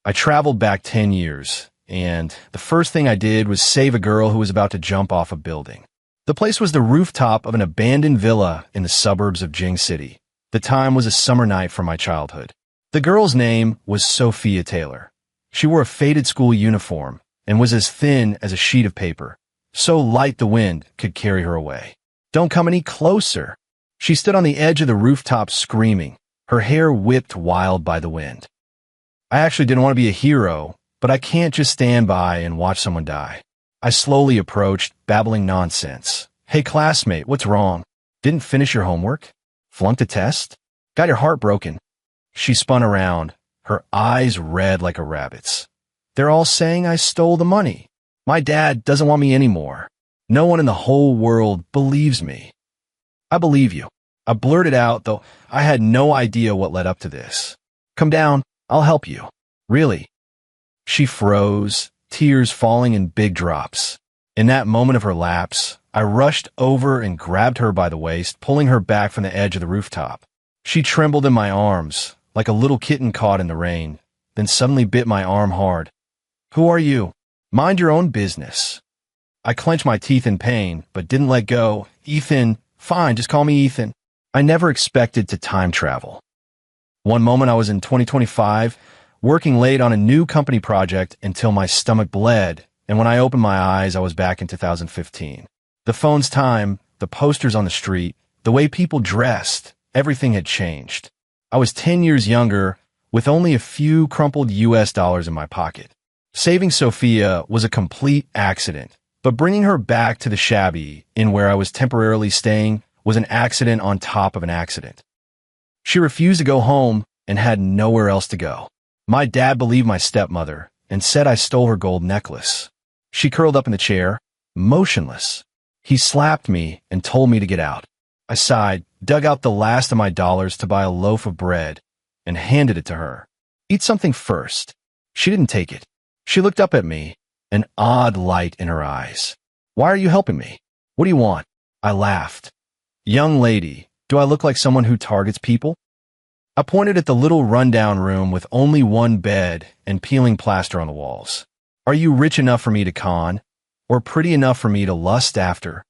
I traveled back 10 years, and the first thing I did was save a girl who was about to jump off a building. The place was the rooftop of an abandoned villa in the suburbs of Jing City. The time was a summer night from my childhood. The girl's name was Sophia Taylor. She wore a faded school uniform and was as thin as a sheet of paper, so light the wind could carry her away. "Don't come any closer." She stood on the edge of the rooftop screaming, her hair whipped wild by the wind. I actually didn't want to be a hero, but I can't just stand by and watch someone die. I slowly approached, babbling nonsense. "Hey classmate, what's wrong? Didn't finish your homework? Flunked a test? Got your heart broken?" She spun around, her eyes red like a rabbit's. "They're all saying I stole the money. My dad doesn't want me anymore. No one in the whole world believes me." "I believe you," I blurted out, though I had no idea what led up to this. "Come down, I'll help you." "Really?" She froze, tears falling in big drops. In that moment of her lapse, I rushed over and grabbed her by the waist, pulling her back from the edge of the rooftop. She trembled in my arms, like a little kitten caught in the rain, then suddenly bit my arm hard. "Who are you?" "Mind your own business." I clenched my teeth in pain, but didn't let go. "Ethan." "Fine, just call me Ethan." I never expected to time travel. One moment I was in 2025, working late on a new company project until my stomach bled, and when I opened my eyes, I was back in 2015. The phone's time, the posters on the street, the way people dressed, everything had changed. I was 10 years younger, with only a few crumpled US dollars in my pocket. Saving Sophia was a complete accident, but bringing her back to the shabby inn where I was temporarily staying was an accident on top of an accident. She refused to go home and had nowhere else to go. My dad believed my stepmother and said I stole her gold necklace. She curled up in the chair, motionless. He slapped me and told me to get out. I sighed, dug out the last of my dollars to buy a loaf of bread, and handed it to her. "Eat something first." She didn't take it. She looked up at me, an odd light in her eyes. "Why are you helping me? What do you want?" I laughed. "Young lady, do I look like someone who targets people?" I pointed at the little rundown room with only one bed and peeling plaster on the walls. "Are you rich enough for me to con, or pretty enough for me to lust after?"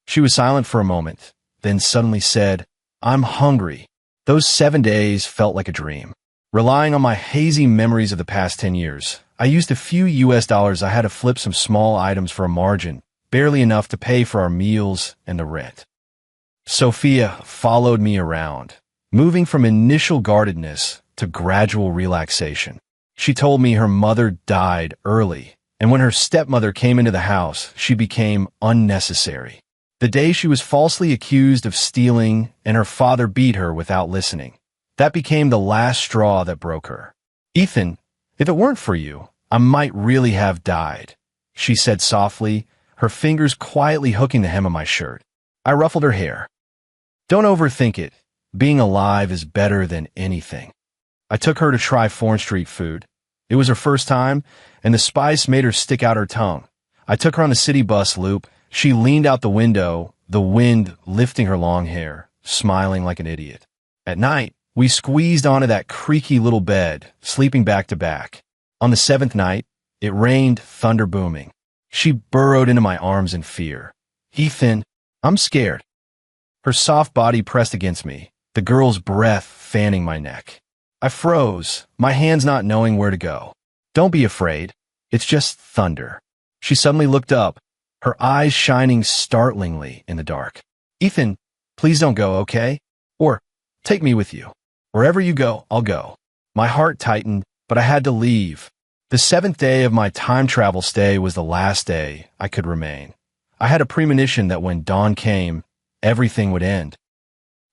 She was silent for a moment, then suddenly said, "I'm hungry." Those 7 days felt like a dream. Relying on my hazy memories of the past 10 years, I used a few US dollars I had to flip some small items for a margin, barely enough to pay for our meals and the rent. Sophia followed me around, moving from initial guardedness to gradual relaxation. She told me her mother died early, and when her stepmother came into the house, she became unnecessary. The day she was falsely accused of stealing and her father beat her without listening. That became the last straw that broke her. "Ethan, if it weren't for you, I might really have died," she said softly, her fingers quietly hooking the hem of my shirt. I ruffled her hair. "Don't overthink it. Being alive is better than anything." I took her to try foreign street food. It was her first time, and the spice made her stick out her tongue. I took her on the city bus loop. She leaned out the window, the wind lifting her long hair, smiling like an idiot. At night, we squeezed onto that creaky little bed, sleeping back to back. On the 7th night, it rained, thunder booming. She burrowed into my arms in fear. "Ethan, I'm scared." Her soft body pressed against me, the girl's breath fanning my neck. I froze, my hands not knowing where to go. "Don't be afraid. It's just thunder." She suddenly looked up, her eyes shining startlingly in the dark. "Ethan, please don't go, okay? Or take me with you. Wherever you go, I'll go." My heart tightened, but I had to leave. The 7th day of my time travel stay was the last day I could remain. I had a premonition that when dawn came, everything would end.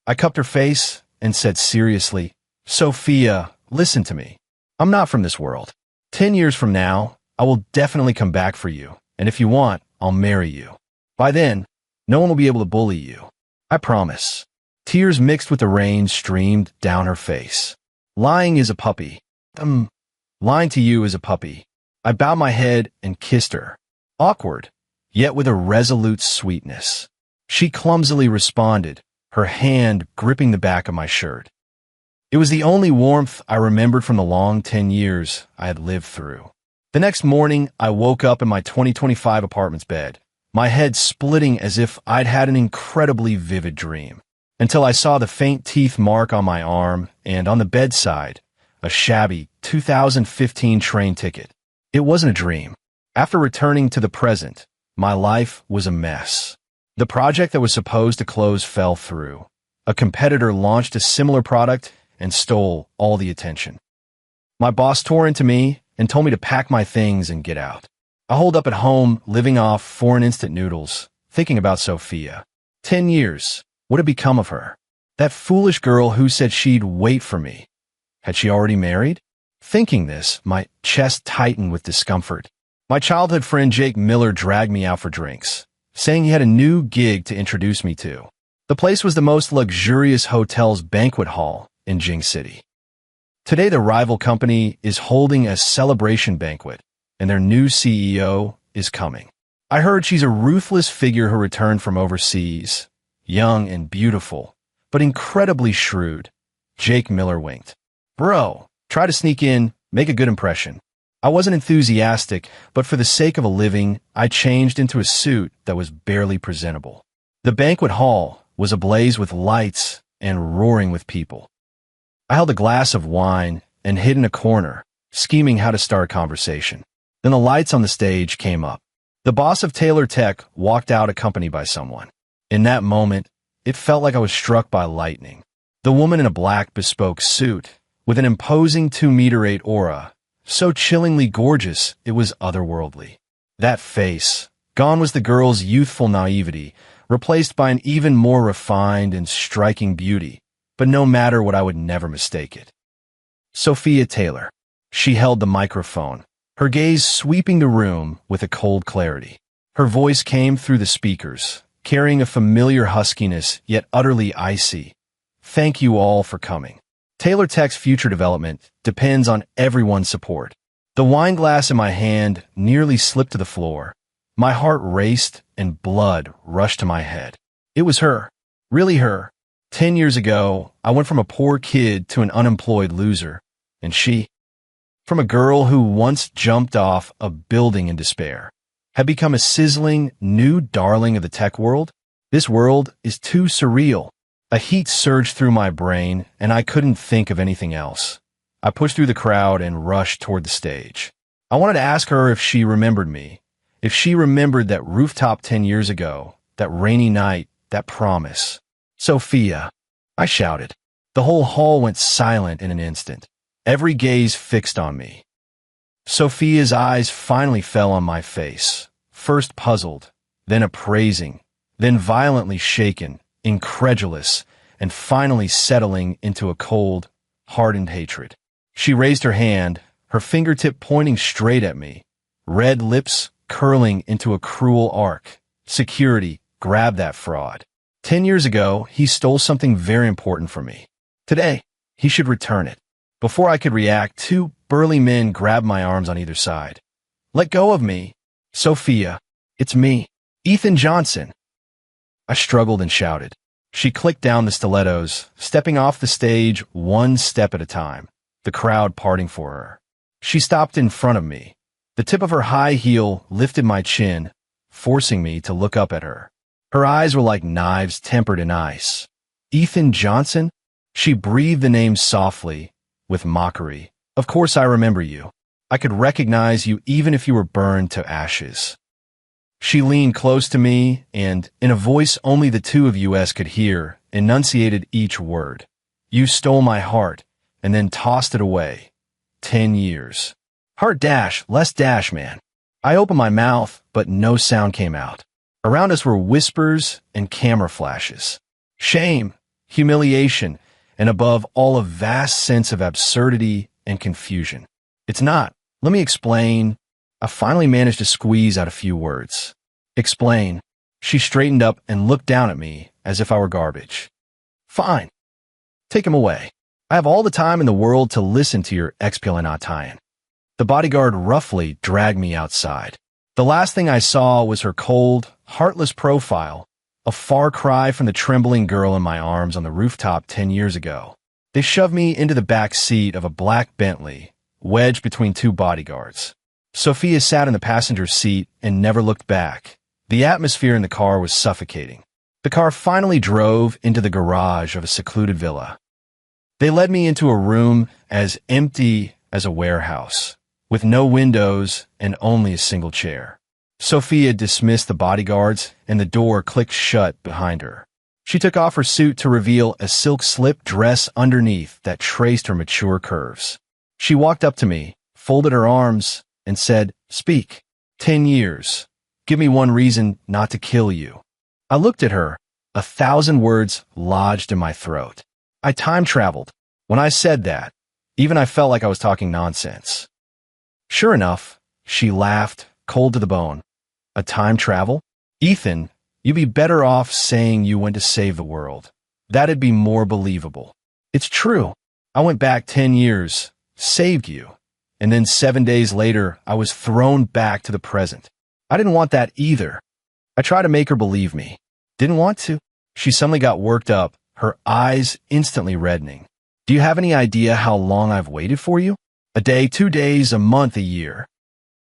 I cupped her face and said seriously, "Sophia, listen to me. I'm not from this world. 10 years from now, I will definitely come back for you, and if you want, I'll marry you. By then, no one will be able to bully you. I promise." Tears mixed with the rain streamed down her face. "Lying is a puppy. Lying to you is a puppy." I bowed my head and kissed her. Awkward, yet with a resolute sweetness. She clumsily responded, her hand gripping the back of my shirt. It was the only warmth I remembered from the long 10 years I had lived through. The next morning, I woke up in my 2025 apartment's bed, my head splitting as if I'd had an incredibly vivid dream, until I saw the faint teeth mark on my arm and on the bedside, a shabby 2015 train ticket. It wasn't a dream. After returning to the present, my life was a mess. The project that was supposed to close fell through. A competitor launched a similar product and stole all the attention. My boss tore into me and told me to pack my things and get out. I holed up at home, living off foreign instant noodles, thinking about Sophia. 10 years. What had become of her? That foolish girl who said she'd wait for me. Had she already married? Thinking this, my chest tightened with discomfort. My childhood friend Jake Miller dragged me out for drinks, saying he had a new gig to introduce me to. The place was the most luxurious hotel's banquet hall in Jing City. Today, the rival company is holding a celebration banquet, and their new CEO is coming. I heard she's a ruthless figure who returned from overseas, young and beautiful, but incredibly shrewd. Jake Miller winked. Bro, try to sneak in, make a good impression. I wasn't enthusiastic, but for the sake of a living, I changed into a suit that was barely presentable. The banquet hall was ablaze with lights and roaring with people. I held a glass of wine and hid in a corner, scheming how to start a conversation. Then the lights on the stage came up. The boss of Taylor Tech walked out accompanied by someone. In that moment, it felt like I was struck by lightning. The woman in a black bespoke suit, with an imposing 2-meter-8 aura, so chillingly gorgeous it was otherworldly. That face, gone was the girl's youthful naivety, replaced by an even more refined and striking beauty, but no matter what, I would never mistake it. Sophia Taylor. She held the microphone, her gaze sweeping the room with a cold clarity. Her voice came through the speakers, carrying a familiar huskiness yet utterly icy. Thank you all for coming. Taylor Tech's future development depends on everyone's support. The wine glass in my hand nearly slipped to the floor. My heart raced and blood rushed to my head. It was her. Really her. 10 years ago, I went from a poor kid to an unemployed loser. And she, from a girl who once jumped off a building in despair, had become a sizzling new darling of the tech world. This world is too surreal. A heat surged through my brain, and I couldn't think of anything else. I pushed through the crowd and rushed toward the stage. I wanted to ask her if she remembered me, if she remembered that rooftop 10 years ago, that rainy night, that promise. Sophia, I shouted. The whole hall went silent in an instant, every gaze fixed on me. Sophia's eyes finally fell on my face, first puzzled, then appraising, then violently shaken, incredulous, and finally settling into a cold, hardened hatred. She raised her hand, her fingertip pointing straight at me, red lips curling into a cruel arc. Security, grab that fraud. 10 years ago, he stole something very important from me. Today, he should return it. Before I could react, 2 burly men grabbed my arms on either side. Let go of me. Sophia, it's me, Ethan Johnson. I struggled and shouted. She clicked down the stilettos, stepping off the stage one step at a time, the crowd parting for her. She stopped in front of me. The tip of her high heel lifted my chin, forcing me to look up at her. Her eyes were like knives tempered in ice. Ethan Johnson? She breathed the name softly, with mockery. Of course I remember you. I could recognize you even if you were burned to ashes. She leaned close to me and, in a voice only the two of us could hear, enunciated each word. You stole my heart, and then tossed it away. 10 years. Heart dash, less dash, man. I opened my mouth, but no sound came out. Around us were whispers and camera flashes. Shame, humiliation, and above all a vast sense of absurdity and confusion. It's not. Let me explain. I finally managed to squeeze out a few words. Explain. She straightened up and looked down at me as if I were garbage. Fine. Take him away. I have all the time in the world to listen to your explanation. The bodyguard roughly dragged me outside. The last thing I saw was her cold, heartless profile, a far cry from the trembling girl in my arms on the rooftop 10 years ago. They shoved me into the back seat of a black Bentley, wedged between two bodyguards. Sophia sat in the passenger seat and never looked back. The atmosphere in the car was suffocating. The car finally drove into the garage of a secluded villa. They led me into a room as empty as a warehouse, with no windows and only a single chair. Sophia dismissed the bodyguards, and the door clicked shut behind her. She took off her suit to reveal a silk slip dress underneath that traced her mature curves. She walked up to me, folded her arms, and said, "Speak. 10 years. Give me one reason not to kill you." I looked at her, 1,000 words lodged in my throat. I time traveled. When I said that, even I felt like I was talking nonsense. Sure enough, she laughed, cold to the bone. A time travel? Ethan, you'd be better off saying you went to save the world. That'd be more believable. It's true. I went back 10 years, saved you, and then 7 days later, I was thrown back to the present. I didn't want that either. I tried to make her believe me. Didn't want to. She suddenly got worked up, her eyes instantly reddening. Do you have any idea how long I've waited for you? A day, 2 days, a month, a year.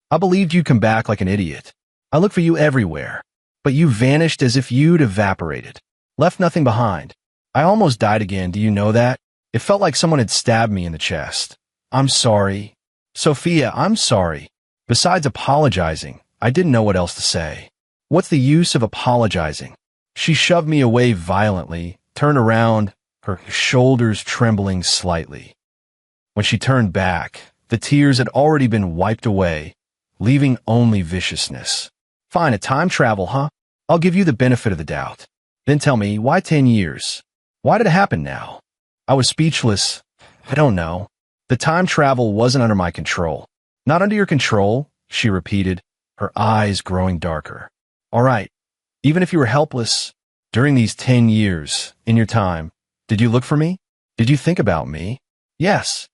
I believed you'd come back like an idiot. I looked for you everywhere, but you vanished as if you'd evaporated. Left nothing behind. I almost died again, do you know that? It felt like someone had stabbed me in the chest. I'm sorry. Sophia, I'm sorry. Besides apologizing, I didn't know what else to say. What's the use of apologizing? She shoved me away violently, turned around, her shoulders trembling slightly. When she turned back, the tears had already been wiped away, leaving only viciousness. Fine, a time travel, huh? I'll give you the benefit of the doubt. Then tell me, why 10 years? Why did it happen now? I was speechless. I don't know. The time travel wasn't under my control. Not under your control, she repeated, her eyes growing darker. All right, even if you were helpless, during these 10 years, in your time, did you look for me? Did you think about me? Yes.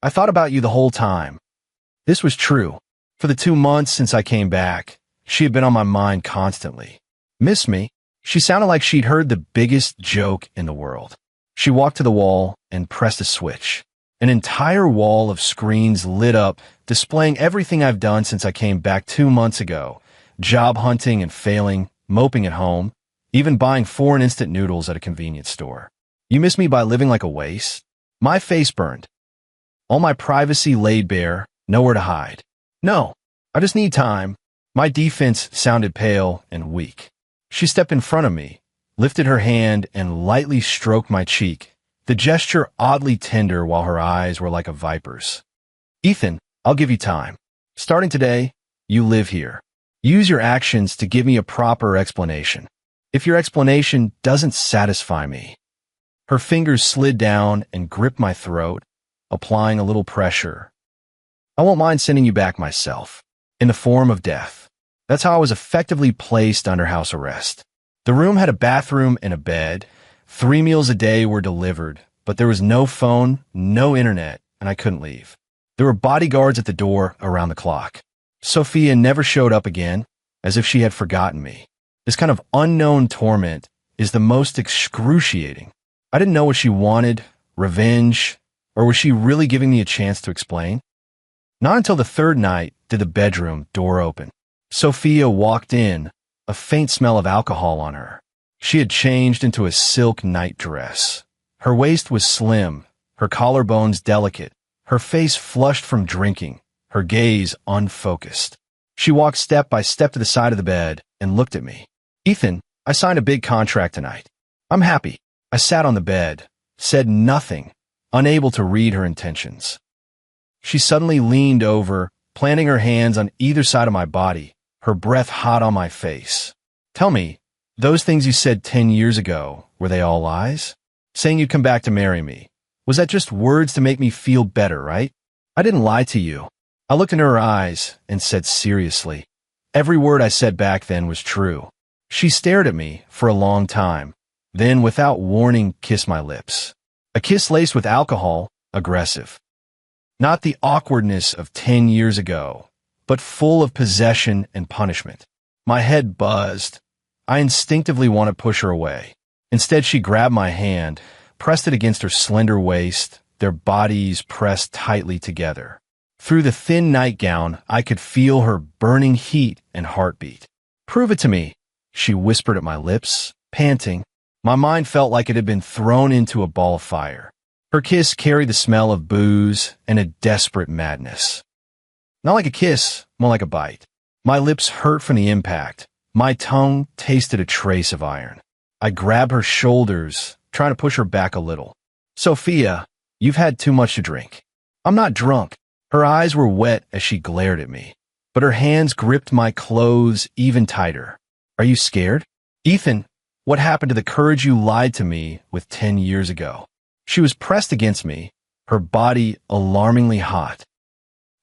I thought about you the whole time. This was true. For the 2 months since I came back, she had been on my mind constantly. Miss me? She sounded like she'd heard the biggest joke in the world. She walked to the wall and pressed a switch. An entire wall of screens lit up, displaying everything I've done since I came back 2 months ago. Job hunting and failing, moping at home, even buying 4 instant noodles at a convenience store. You miss me by living like a waste? My face burned. All my privacy laid bare, nowhere to hide. No, I just need time. My defense sounded pale and weak. She stepped in front of me, lifted her hand, and lightly stroked my cheek, the gesture oddly tender while her eyes were like a viper's. Ethan, I'll give you time. Starting today, you live here. Use your actions to give me a proper explanation. If your explanation doesn't satisfy me. Her fingers slid down and gripped my throat, applying a little pressure. I won't mind sending you back myself, in the form of death. That's how I was effectively placed under house arrest. The room had a bathroom and a bed. 3 meals a day were delivered, but there was no phone, no internet, and I couldn't leave. There were bodyguards at the door around the clock. Sophia never showed up again, as if she had forgotten me. This kind of unknown torment is the most excruciating. I didn't know what she wanted, revenge, or was she really giving me a chance to explain? Not until the 3rd night did the bedroom door open. Sophia walked in, a faint smell of alcohol on her. She had changed into a silk nightdress. Her waist was slim, her collarbones delicate, her face flushed from drinking, her gaze unfocused. She walked step by step to the side of the bed and looked at me. Ethan, I signed a big contract tonight. I'm happy. I sat on the bed, said nothing, unable to read her intentions. She suddenly leaned over, planting her hands on either side of my body, her breath hot on my face. Tell me, those things you said 10 years ago, were they all lies? Saying you'd come back to marry me. Was that just words to make me feel better, right? I didn't lie to you. I looked into her eyes and said seriously. Every word I said back then was true. She stared at me for a long time, then without warning kissed my lips. A kiss laced with alcohol, aggressive. Not the awkwardness of 10 years ago, but full of possession and punishment. My head buzzed. I instinctively wanted to push her away. Instead, she grabbed my hand, pressed it against her slender waist, their bodies pressed tightly together. Through the thin nightgown, I could feel her burning heat and heartbeat. "Prove it to me," she whispered at my lips, panting. My mind felt like it had been thrown into a ball of fire. Her kiss carried the smell of booze and a desperate madness. Not like a kiss, more like a bite. My lips hurt from the impact. My tongue tasted a trace of iron. I grabbed her shoulders, trying to push her back a little. "Sophia, you've had too much to drink." "I'm not drunk." Her eyes were wet as she glared at me, but her hands gripped my clothes even tighter. "Are you scared?" "Ethan, what happened to the courage you lied to me with 10 years ago?" She was pressed against me, her body alarmingly hot.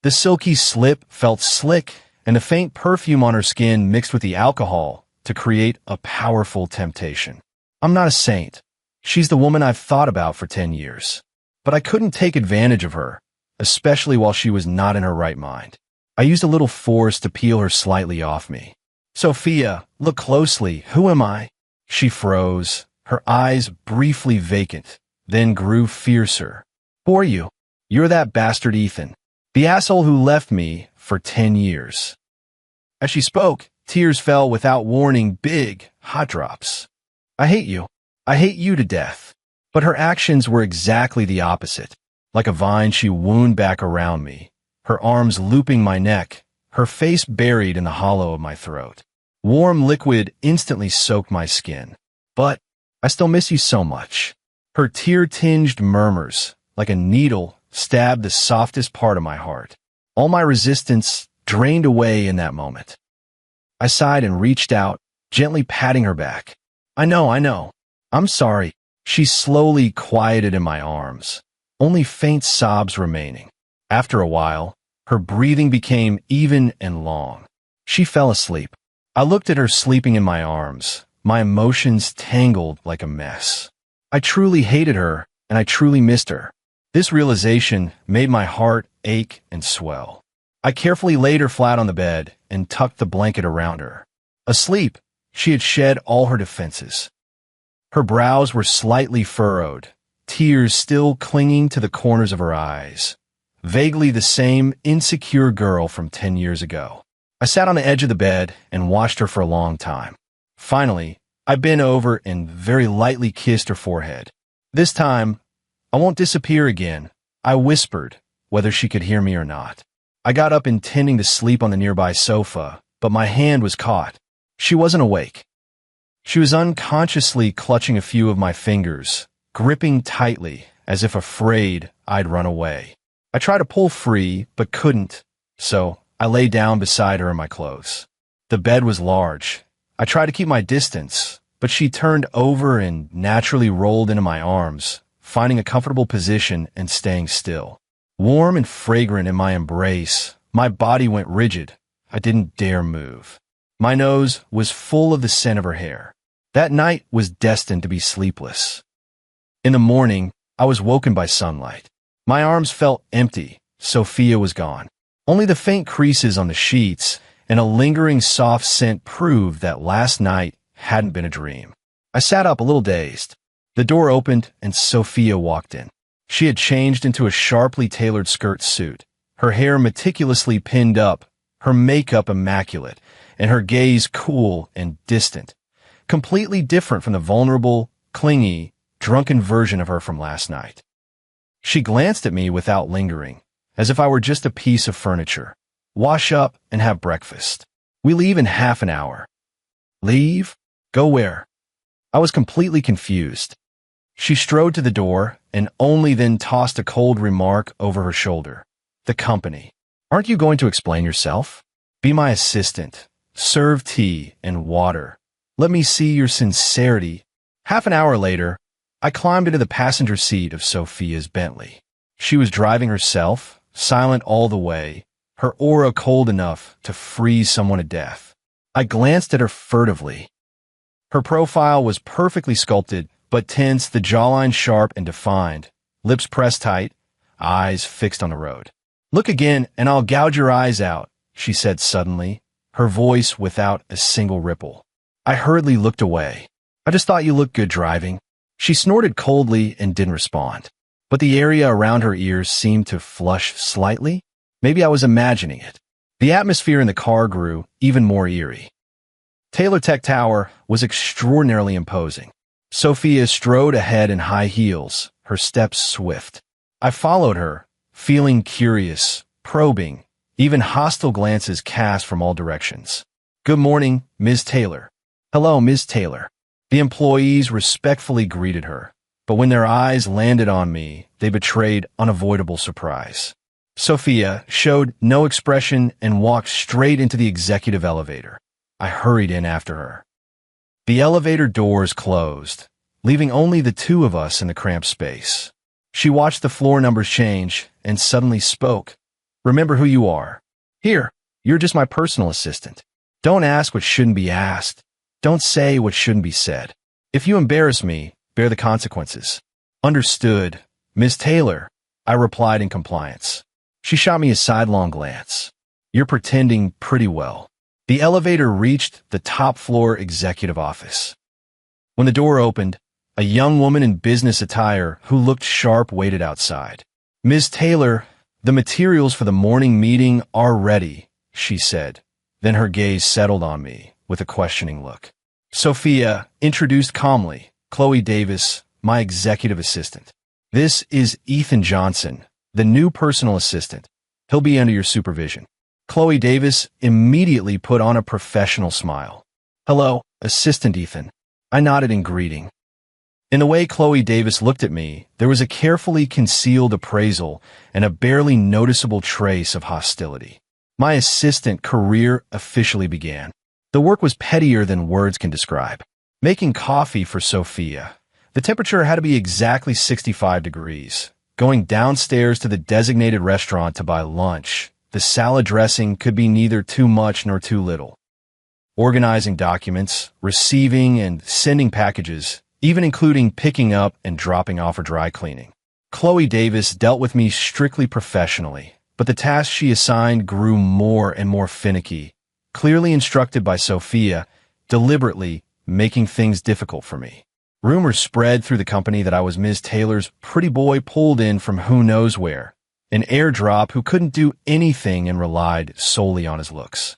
The silky slip felt slick, and the faint perfume on her skin mixed with the alcohol to create a powerful temptation. I'm not a saint. She's the woman I've thought about for 10 years. But I couldn't take advantage of her, especially while she was not in her right mind. I used a little force to peel her slightly off me. "Sophia, look closely. Who am I?" She froze, her eyes briefly vacant, then grew fiercer. "Who are you?" "You're that bastard Ethan. The asshole who left me for 10 years. As she spoke, tears fell without warning, big, hot drops. "I hate you. I hate you to death." But her actions were exactly the opposite. Like a vine, she wound back around me, her arms looping my neck, her face buried in the hollow of my throat. Warm liquid instantly soaked my skin. "But I still miss you so much." Her tear-tinged murmurs, like a needle, stabbed the softest part of my heart. All my resistance drained away in that moment. I sighed and reached out, gently patting her back. I know. I'm sorry." She slowly quieted in my arms, only faint sobs remaining. After a while, her breathing became even and long. She fell asleep. I looked at her sleeping in my arms, my emotions tangled like a mess. I truly hated her, and I truly missed her. This realization made my heart ache and swell. I carefully laid her flat on the bed and tucked the blanket around her. Asleep, she had shed all her defenses. Her brows were slightly furrowed, tears still clinging to the corners of her eyes. Vaguely the same insecure girl from 10 years ago. I sat on the edge of the bed and watched her for a long time. Finally, I bent over and very lightly kissed her forehead. "This time, I won't disappear again," I whispered, whether she could hear me or not. I got up intending to sleep on the nearby sofa, but my hand was caught. She wasn't awake. She was unconsciously clutching a few of my fingers, gripping tightly, as if afraid I'd run away. I tried to pull free, but couldn't, so I lay down beside her in my clothes. The bed was large. I tried to keep my distance, but she turned over and naturally rolled into my arms, finding a comfortable position and staying still. Warm and fragrant in my embrace, my body went rigid. I didn't dare move. My nose was full of the scent of her hair. That night was destined to be sleepless. In the morning, I was woken by sunlight. My arms felt empty. Sophia was gone. Only the faint creases on the sheets and a lingering soft scent proved that last night hadn't been a dream. I sat up a little dazed. The door opened and Sophia walked in. She had changed into a sharply tailored skirt suit, her hair meticulously pinned up, her makeup immaculate, and her gaze cool and distant, completely different from the vulnerable, clingy, drunken version of her from last night. She glanced at me without lingering, as if I were just a piece of furniture. "Wash up and have breakfast. We leave in half an hour." "Leave? Go where?" I was completely confused. She strode to the door and only then tossed a cold remark over her shoulder. "The company. Aren't you going to explain yourself? Be my assistant. Serve tea and water. Let me see your sincerity." Half an hour later, I climbed into the passenger seat of Sophia's Bentley. She was driving herself, silent all the way, her aura cold enough to freeze someone to death. I glanced at her furtively. Her profile was perfectly sculpted, but tense, the jawline sharp and defined, lips pressed tight, eyes fixed on the road. "Look again, and I'll gouge your eyes out," she said suddenly, her voice without a single ripple. I hurriedly looked away. "I just thought you looked good driving." She snorted coldly and didn't respond. But the area around her ears seemed to flush slightly. Maybe I was imagining it. The atmosphere in the car grew even more eerie. Taylor Tech Tower was extraordinarily imposing. Sophia strode ahead in high heels, her steps swift. I followed her, feeling curious, probing, even hostile glances cast from all directions. "Good morning, Ms. Taylor." "Hello, Ms. Taylor." The employees respectfully greeted her, but when their eyes landed on me, they betrayed unavoidable surprise. Sophia showed no expression and walked straight into the executive elevator. I hurried in after her. The elevator doors closed, leaving only the two of us in the cramped space. She watched the floor numbers change and suddenly spoke. "Remember who you are. Here, you're just my personal assistant. Don't ask what shouldn't be asked. Don't say what shouldn't be said. If you embarrass me, bear the consequences." "Understood, Miss Taylor," I replied in compliance. She shot me a sidelong glance. "You're pretending pretty well." The elevator reached the top-floor executive office. When the door opened, a young woman in business attire who looked sharp waited outside. "Ms. Taylor, the materials for the morning meeting are ready," she said. Then her gaze settled on me with a questioning look. Sophia introduced calmly, "Chloe Davis, my executive assistant. This is Ethan Johnson, the new personal assistant. He'll be under your supervision." Chloe Davis immediately put on a professional smile. "Hello, Assistant Ethan." I nodded in greeting. In the way Chloe Davis looked at me, there was a carefully concealed appraisal and a barely noticeable trace of hostility. My assistant career officially began. The work was pettier than words can describe. Making coffee for Sophia. The temperature had to be exactly 65 degrees. Going downstairs to the designated restaurant to buy lunch. The salad dressing could be neither too much nor too little. Organizing documents, receiving and sending packages, even including picking up and dropping off for dry cleaning. Chloe Davis dealt with me strictly professionally, but the tasks she assigned grew more and more finicky, clearly instructed by Sophia, deliberately making things difficult for me. Rumors spread through the company that I was Ms. Taylor's pretty boy pulled in from who knows where, an airdrop who couldn't do anything and relied solely on his looks.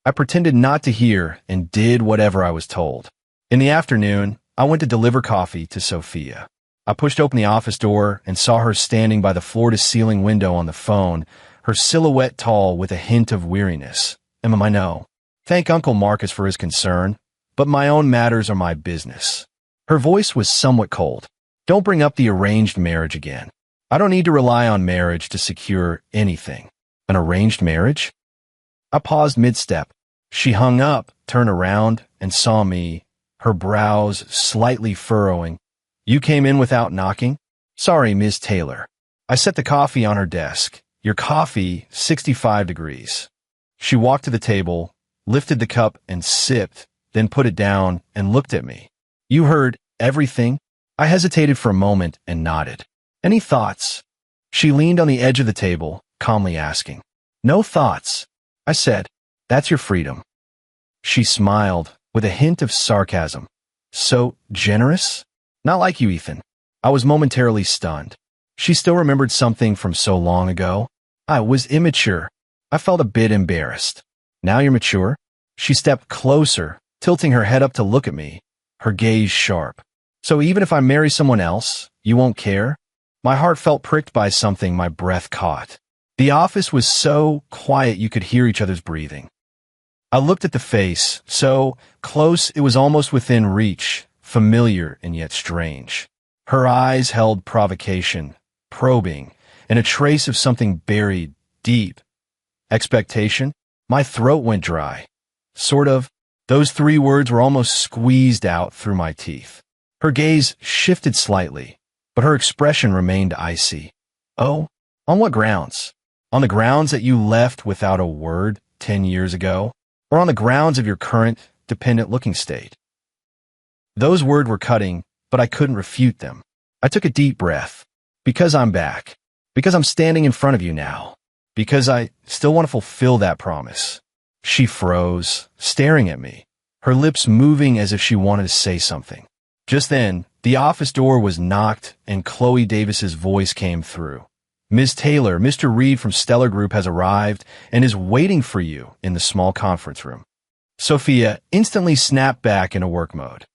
I pretended not to hear and did whatever I was told. In the afternoon, I went to deliver coffee to Sophia. I pushed open the office door and saw her standing by the floor-to-ceiling window on the phone, her silhouette tall with a hint of weariness. I know. Thank Uncle Marcus for his concern, but my own matters are my business. Her voice was somewhat cold. Don't bring up the arranged marriage again. I don't need to rely on marriage to secure anything. An arranged marriage? I paused mid-step. She hung up, turned around, and saw me, her brows slightly furrowing. "You came in without knocking?" "Sorry, Ms. Taylor." I set the coffee on her desk. "Your coffee, 65 degrees. She walked to the table, lifted the cup and sipped, then put it down and looked at me. "You heard everything?" I hesitated for a moment and nodded. "Any thoughts?" She leaned on the edge of the table, calmly asking. "No thoughts," I said. "That's your freedom." She smiled with a hint of sarcasm. "So generous?" "Not like you, Ethan." I was momentarily stunned. She still remembered something from so long ago. I was immature. I felt a bit embarrassed. "Now you're mature?" She stepped closer, tilting her head up to look at me, her gaze sharp. "So even if I marry someone else, you won't care?" My heart felt pricked by something my breath caught. The office was so quiet you could hear each other's breathing. I looked at the face, so close it was almost within reach, familiar and yet strange. Her eyes held provocation, probing, and a trace of something buried deep. Expectation? My throat went dry. Sort of. Those three words were almost squeezed out through my teeth. Her gaze shifted slightly, but her expression remained icy. "Oh, on what grounds? On the grounds that you left without a word 10 years ago? Or on the grounds of your current, dependent-looking state?" Those words were cutting, but I couldn't refute them. I took a deep breath. "Because I'm back. Because I'm standing in front of you now. Because I still want to fulfill that promise." She froze, staring at me, her lips moving as if she wanted to say something. Just then, the office door was knocked and Chloe Davis's voice came through. "Ms. Taylor, Mr. Reed from Stellar Group has arrived and is waiting for you in the small conference room." Sophia instantly snapped back into work mode.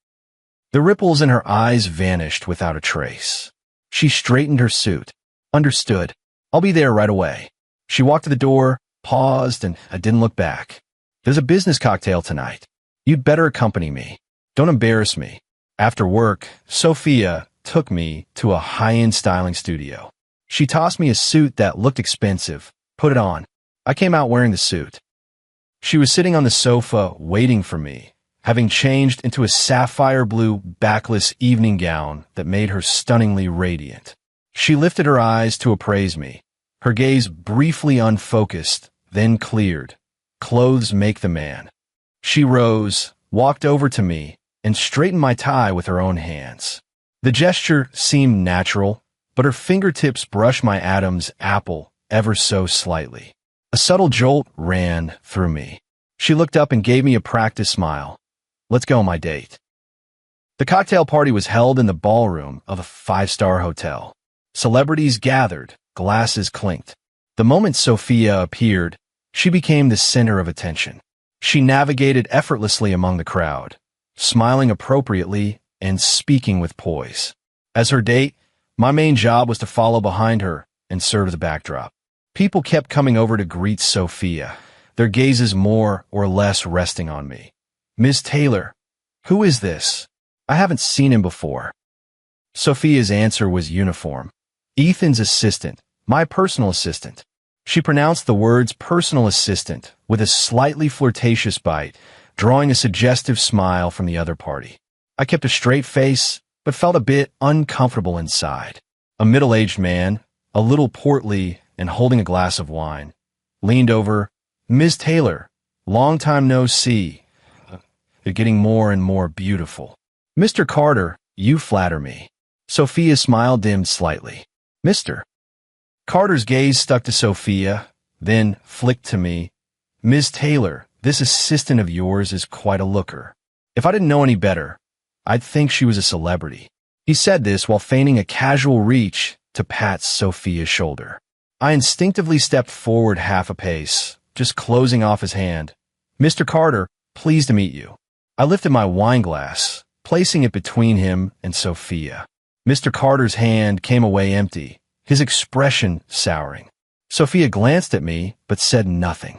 The ripples in her eyes vanished without a trace. She straightened her suit. "Understood. I'll be there right away." She walked to the door, paused, and I didn't look back. "There's a business cocktail tonight. You'd better accompany me. Don't embarrass me." After work, Sophia took me to a high-end styling studio. She tossed me a suit that looked expensive. "Put it on." I came out wearing the suit. She was sitting on the sofa waiting for me, having changed into a sapphire blue backless evening gown that made her stunningly radiant. She lifted her eyes to appraise me. Her gaze briefly unfocused, then cleared. Clothes make the man. She rose, walked over to me, and straightened my tie with her own hands. The gesture seemed natural, but her fingertips brushed my Adam's apple ever so slightly. A subtle jolt ran through me. She looked up and gave me a practice smile. "Let's go, my date." The cocktail party was held in the ballroom of a five-star hotel. Celebrities gathered, glasses clinked. The moment Sophia appeared, she became the center of attention. She navigated effortlessly among the crowd, smiling appropriately and speaking with poise. As her date, my main job was to follow behind her and serve as a backdrop. People kept coming over to greet Sophia, their gazes more or less resting on me. "Ms. Taylor, who is this? I haven't seen him before." Sophia's answer was uniform. "Ethan's assistant, my personal assistant." She pronounced the words personal assistant with a slightly flirtatious bite, drawing a suggestive smile from the other party. I kept a straight face, but felt a bit uncomfortable inside. A middle-aged man, a little portly and holding a glass of wine, leaned over. "Ms. Taylor, long time no see. You're getting more and more beautiful." "Mr. Carter, you flatter me." Sophia's smile dimmed slightly. "Mr." Carter's gaze stuck to Sophia, then flicked to me. "Ms. Taylor, this assistant of yours is quite a looker. If I didn't know any better, I'd think she was a celebrity." He said this while feigning a casual reach to pat Sophia's shoulder. I instinctively stepped forward half a pace, just closing off his hand. "Mr. Carter, pleased to meet you." I lifted my wine glass, placing it between him and Sophia. Mr. Carter's hand came away empty, his expression souring. Sophia glanced at me, but said nothing.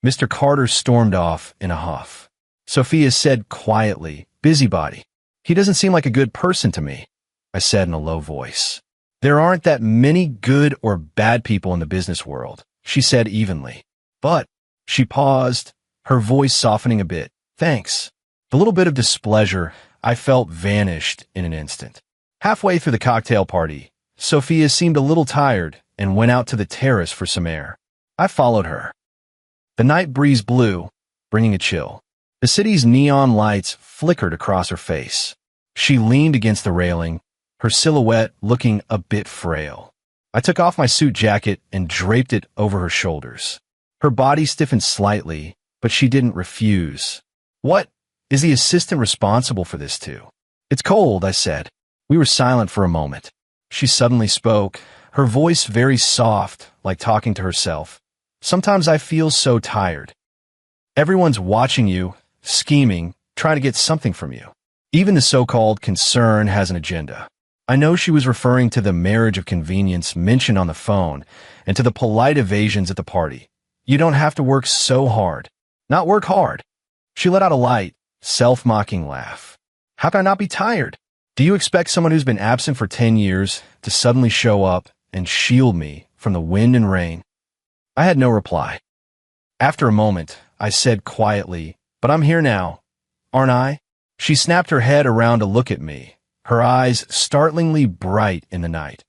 Mr. Carter stormed off in a huff. Sophia said quietly, "Busybody. He doesn't seem like a good person to me," I said in a low voice. "There aren't that many good or bad people in the business world," she said evenly. "But," she paused, her voice softening a bit, "thanks." The little bit of displeasure I felt vanished in an instant. Halfway through the cocktail party, Sophia seemed a little tired and went out to the terrace for some air. I followed her. The night breeze blew, bringing a chill. The city's neon lights flickered across her face. She leaned against the railing, her silhouette looking a bit frail. I took off my suit jacket and draped it over her shoulders. Her body stiffened slightly, but she didn't refuse. "What is the assistant responsible for this too?" "It's cold," I said. We were silent for a moment. She suddenly spoke, her voice very soft, like talking to herself. "Sometimes I feel so tired. Everyone's watching you, scheming, trying to get something from you. Even the so-called concern has an agenda." I know she was referring to the marriage of convenience mentioned on the phone and to the polite evasions at the party. "You don't have to work so hard." "Not work hard." She let out a light, self-mocking laugh. "How can I not be tired? Do you expect someone who's been absent for 10 years to suddenly show up and shield me from the wind and rain?" I had no reply. After a moment, I said quietly, "But I'm here now, aren't I?" She snapped her head around to look at me, her eyes startlingly bright in the night,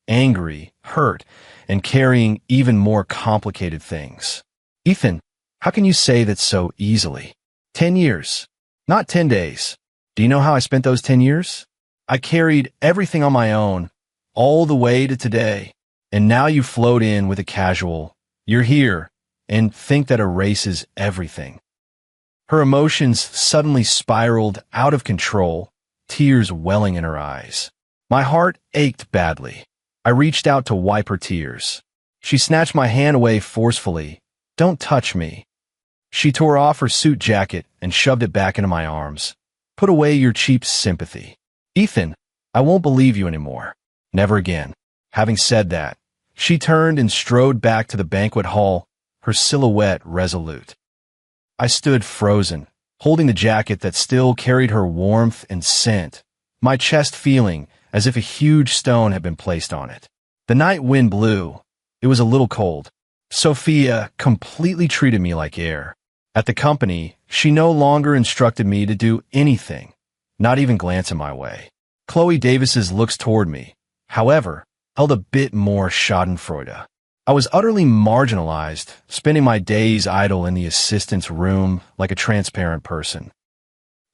angry, hurt, and carrying even more complicated things. "Ethan, how can you say that so easily? 10 years, not 10 days. Do you know how I spent those 10 years? I carried everything on my own, all the way to today. And now you float in with a casual, 'You're here,' and think that erases everything." Her emotions suddenly spiraled out of control, tears welling in her eyes. My heart ached badly. I reached out to wipe her tears. She snatched my hand away forcefully. "Don't touch me." She tore off her suit jacket and shoved it back into my arms. "Put away your cheap sympathy. Ethan, I won't believe you anymore. Never again." Having said that, she turned and strode back to the banquet hall, her silhouette resolute. I stood frozen, holding the jacket that still carried her warmth and scent, my chest feeling as if a huge stone had been placed on it. The night wind blew. It was a little cold. Sophia completely treated me like air. At the company, she no longer instructed me to do anything, not even glance in my way. Chloe Davis's looks toward me, however, held a bit more schadenfreude. I was utterly marginalized, spending my days idle in the assistant's room like a transparent person.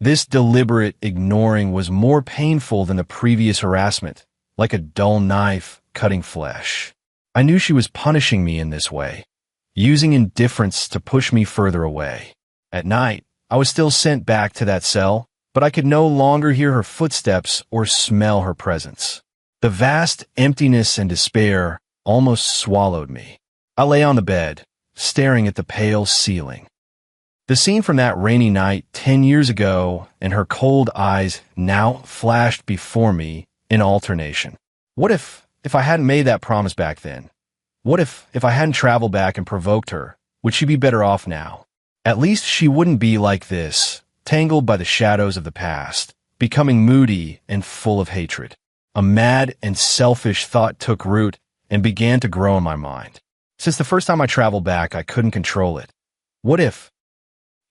This deliberate ignoring was more painful than the previous harassment, like a dull knife cutting flesh. I knew she was punishing me in this way, using indifference to push me further away. At night, I was still sent back to that cell, but I could no longer hear her footsteps or smell her presence. The vast emptiness and despair almost swallowed me. I lay on the bed, staring at the pale ceiling. The scene from that rainy night 10 years ago and her cold eyes now flashed before me in alternation. What if I hadn't made that promise back then? What if I hadn't traveled back and provoked her? Would she be better off now? At least she wouldn't be like this, tangled by the shadows of the past, becoming moody and full of hatred. A mad and selfish thought took root and began to grow in my mind. Since the first time I traveled back, I couldn't control it. What if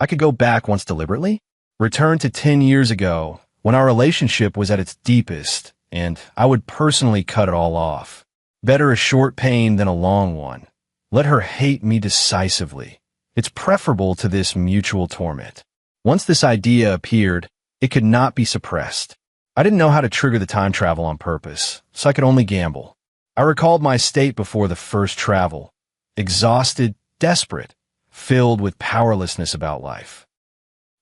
I could go back once deliberately? Return to 10 years ago, when our relationship was at its deepest, and I would personally cut it all off. Better a short pain than a long one. Let her hate me decisively. It's preferable to this mutual torment. Once this idea appeared, it could not be suppressed. I didn't know how to trigger the time travel on purpose, so I could only gamble. I recalled my state before the first travel. Exhausted, desperate, filled with powerlessness about life.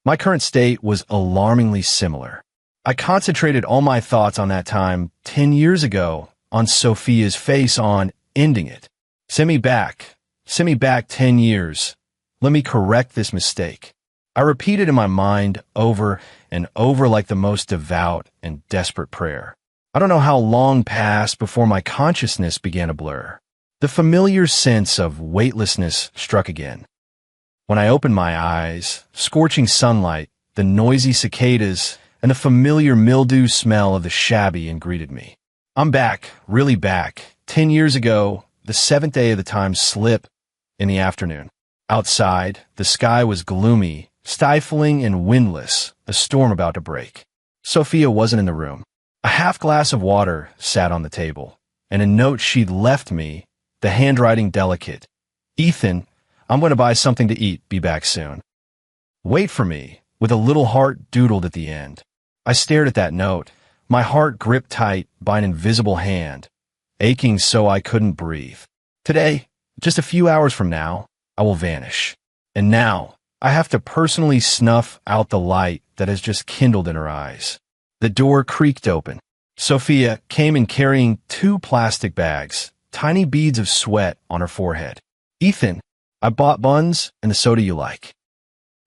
My current state was alarmingly similar. I concentrated all my thoughts on that time 10 years ago, on Sophia's face, on ending it. Send me back 10 years. Let me correct this mistake. I repeated in my mind over and over like the most devout and desperate prayer. I don't know how long passed before my consciousness began to blur. The familiar sense of weightlessness struck again. When I opened my eyes, scorching sunlight, the noisy cicadas, and the familiar mildew smell of the shabby inn greeted me. I'm back, really back. 10 years ago, the 7th day of the time slip in the afternoon. Outside, the sky was gloomy, stifling and windless, a storm about to break. Sophia wasn't in the room. A half glass of water sat on the table, and a note she'd left me, the handwriting delicate. "Ethan, I'm going to buy something to eat, be back soon. Wait for me," with a little heart doodled at the end. I stared at that note, my heart gripped tight by an invisible hand, aching so I couldn't breathe. Today, just a few hours from now, I will vanish. And now, I have to personally snuff out the light that has just kindled in her eyes. The door creaked open. Sophia came in carrying 2 plastic bags, tiny beads of sweat on her forehead. "Ethan, I bought buns and the soda you like."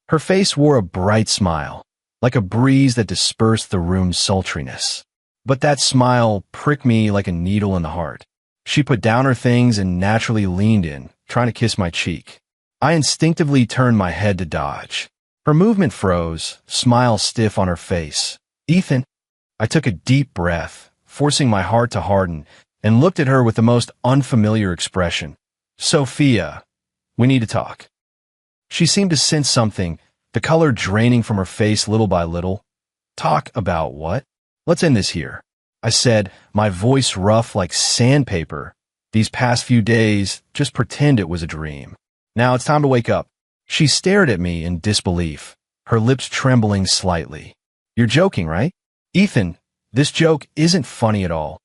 Her face wore a bright smile, like a breeze that dispersed the room's sultriness. But that smile pricked me like a needle in the heart. She put down her things and naturally leaned in, trying to kiss my cheek. I instinctively turned my head to dodge. Her movement froze, smile stiff on her face. "Ethan," I took a deep breath, forcing my heart to harden, and looked at her with the most unfamiliar expression. "Sophia, we need to talk." She seemed to sense something, the color draining from her face little by little. "Talk about what?" "Let's end this here," I said, my voice rough like sandpaper. "These past few days, just pretend it was a dream. Now it's time to wake up." She stared at me in disbelief, her lips trembling slightly. "You're joking, right?" "Ethan, this joke isn't funny at all."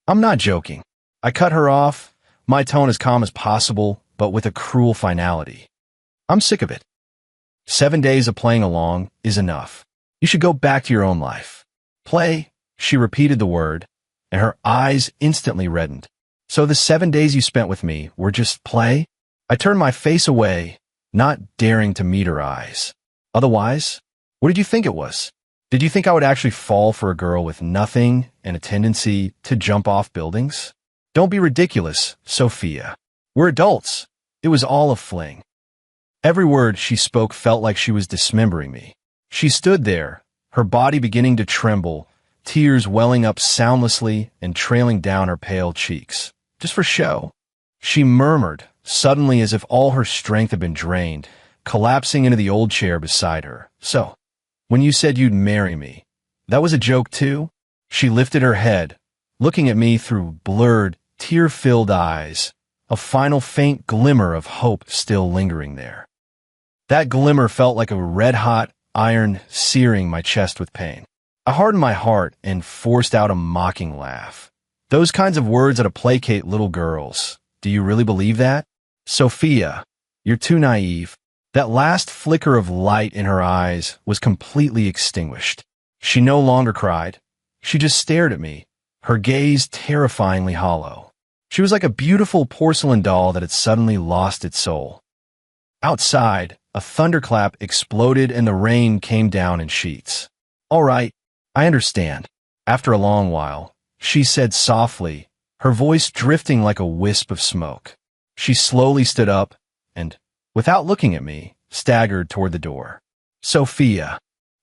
"I'm not joking." I cut her off, my tone as calm as possible, but with a cruel finality. "I'm sick of it. 7 days of playing along is enough. You should go back to your own life." Play, she repeated the word, and her eyes instantly reddened. So the 7 days you spent with me were just play? I turned my face away, not daring to meet her eyes. Otherwise, what did you think it was? Did you think I would actually fall for a girl with nothing and a tendency to jump off buildings? Don't be ridiculous, Sophia. We're adults. It was all a fling. Every word she spoke felt like she was dismembering me. She stood there, her body beginning to tremble, tears welling up soundlessly and trailing down her pale cheeks. Just for show. She murmured, suddenly as if all her strength had been drained, collapsing into the old chair beside her. So, when you said you'd marry me, that was a joke too? She lifted her head, looking at me through blurred, tear-filled eyes, a final faint glimmer of hope still lingering there. That glimmer felt like a red-hot iron searing my chest with pain. I hardened my heart and forced out a mocking laugh. Those kinds of words that placate little girls. Do you really believe that? Sophia, you're too naive. That last flicker of light in her eyes was completely extinguished. She no longer cried. She just stared at me, her gaze terrifyingly hollow. She was like a beautiful porcelain doll that had suddenly lost its soul. Outside, a thunderclap exploded and the rain came down in sheets. All right, I understand. After a long while, she said softly, her voice drifting like a wisp of smoke. She slowly stood up and, without looking at me, staggered toward the door. Sophia.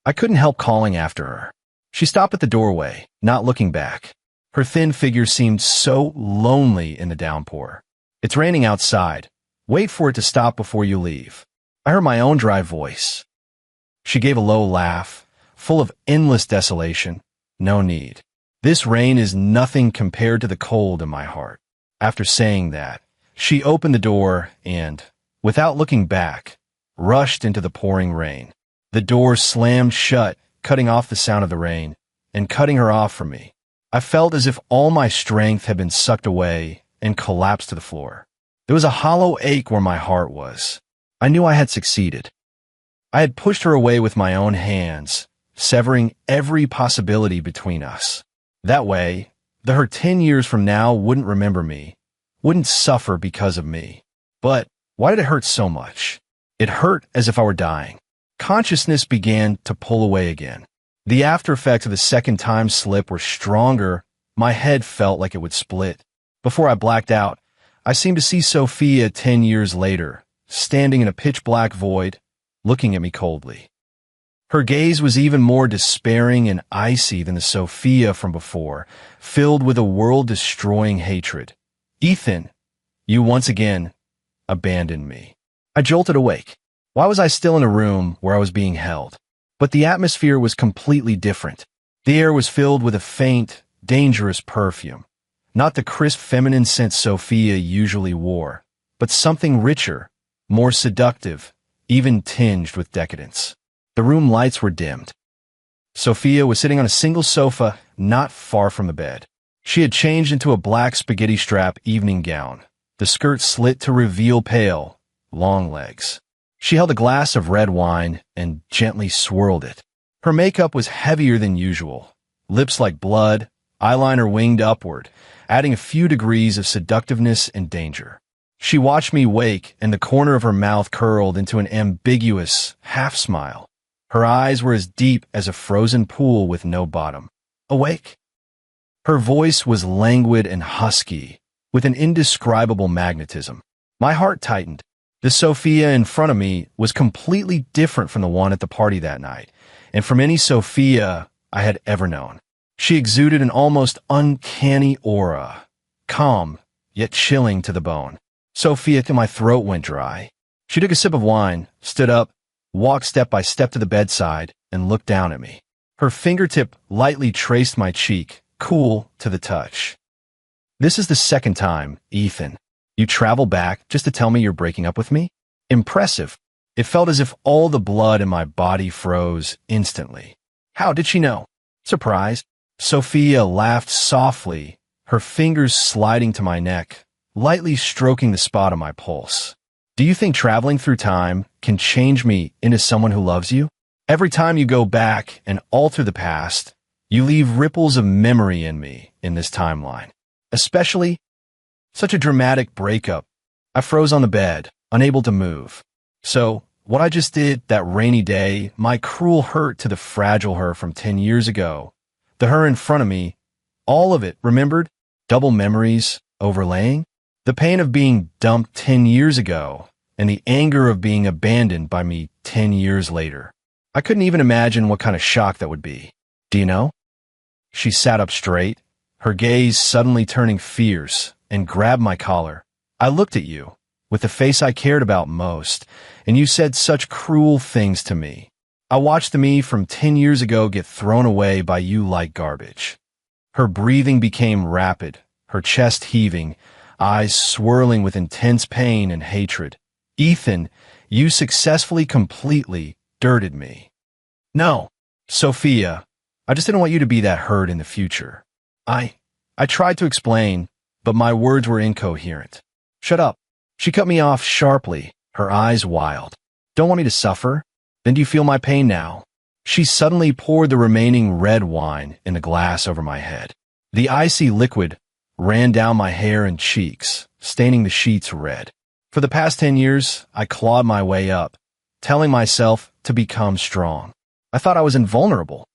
I couldn't help calling after her. She stopped at the doorway, not looking back. Her thin figure seemed so lonely in the downpour. It's raining outside. Wait for it to stop before you leave. I heard my own dry voice. She gave a low laugh, full of endless desolation. No need. This rain is nothing compared to the cold in my heart. After saying that, she opened the door and, without looking back, rushed into the pouring rain. The door slammed shut, cutting off the sound of the rain, and cutting her off from me. I felt as if all my strength had been sucked away and collapsed to the floor. There was a hollow ache where my heart was. I knew I had succeeded. I had pushed her away with my own hands, severing every possibility between us. That way, her 10 years from now wouldn't remember me, wouldn't suffer because of me. But why did it hurt so much? It hurt as if I were dying. Consciousness began to pull away again. The after effects of the second time slip were stronger. My head felt like it would split. Before I blacked out, I seemed to see Sophia 10 years later, standing in a pitch-black void, looking at me coldly. Her gaze was even more despairing and icy than the Sophia from before, filled with a world-destroying hatred. Ethan, you once again abandoned me. I jolted awake. Why was I still in a room where I was being held? But the atmosphere was completely different. The air was filled with a faint, dangerous perfume. Not the crisp feminine scent Sophia usually wore, but something richer, more seductive, even tinged with decadence. The room lights were dimmed. Sophia was sitting on a single sofa not far from the bed. She had changed into a black spaghetti strap evening gown, the skirt slit to reveal pale, long legs. She held a glass of red wine and gently swirled it. Her makeup was heavier than usual, lips like blood, eyeliner winged upward, adding a few degrees of seductiveness and danger. She watched me wake, and the corner of her mouth curled into an ambiguous half-smile. Her eyes were as deep as a frozen pool with no bottom. Awake? Her voice was languid and husky, with an indescribable magnetism. My heart tightened. The Sophia in front of me was completely different from the one at the party that night, and from any Sophia I had ever known. She exuded an almost uncanny aura, calm, yet chilling to the bone. Sophia, till my throat went dry. She took a sip of wine, stood up, walked step by step to the bedside, and looked down at me. Her fingertip lightly traced my cheek, cool to the touch. This is the second time, Ethan. You travel back just to tell me you're breaking up with me? Impressive. It felt as if all the blood in my body froze instantly. How did she know? Surprised. Sophia laughed softly, her fingers sliding to my neck, lightly stroking the spot on my pulse. Do you think traveling through time can change me into someone who loves you? Every time you go back and alter the past, You leave ripples of memory in me in this timeline. Especially such a dramatic breakup. I froze on the bed, unable to move. So, what I just did that rainy day, my cruel hurt to the fragile her from 10 years ago, the her in front of me, all of it, remembered? Double memories, overlaying? The pain of being dumped 10 years ago, and the anger of being abandoned by me 10 years later. I couldn't even imagine what kind of shock that would be. Do you know? She sat up straight, her gaze suddenly turning fierce, and grabbed my collar. I looked at you, with the face I cared about most, and you said such cruel things to me. I watched the me from 10 years ago get thrown away by you like garbage. Her breathing became rapid, her chest heaving, eyes swirling with intense pain and hatred. Ethan, you successfully completely dirted me. No, Sophia, I just didn't want you to be that hurt in the future. I tried to explain, but my words were incoherent. Shut up. She cut me off sharply, her eyes wild. Don't want me to suffer? Then do you feel my pain now? She suddenly poured the remaining red wine in a glass over my head. The icy liquid ran down my hair and cheeks, staining the sheets red. For the past 10 years, I clawed my way up, telling myself to become strong. I thought I was invulnerable.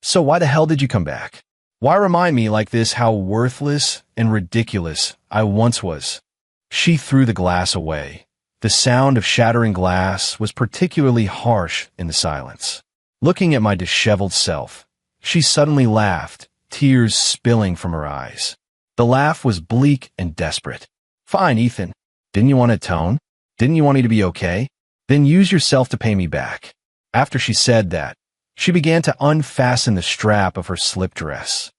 So why the hell did you come back? Why remind me like this how worthless and ridiculous I once was? She threw the glass away. The sound of shattering glass was particularly harsh in the silence. Looking at my disheveled self, she suddenly laughed, tears spilling from her eyes. The laugh was bleak and desperate. Fine, Ethan. Didn't you want to atone? Didn't you want me to be okay? Then use yourself to pay me back. After she said that, she began to unfasten the strap of her slip dress.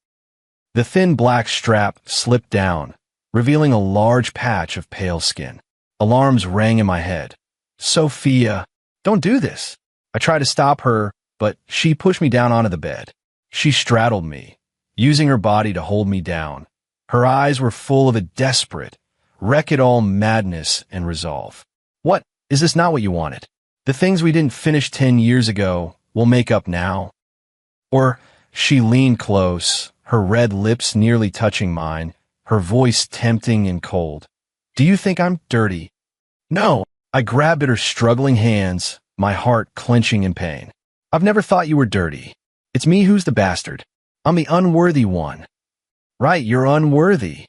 The thin black strap slipped down, revealing a large patch of pale skin. Alarms rang in my head. Sophia, don't do this. I tried to stop her, but she pushed me down onto the bed. She straddled me, using her body to hold me down. Her eyes were full of a desperate, wreck-it-all madness and resolve. What? Is this not what you wanted? The things we didn't finish 10 years ago, we'll make up now? Or, she leaned close, her red lips nearly touching mine, her voice tempting and cold. Do you think I'm dirty? No. I grabbed at her struggling hands, my heart clenching in pain. I've never thought you were dirty. It's me who's the bastard. I'm the unworthy one. Right, you're unworthy.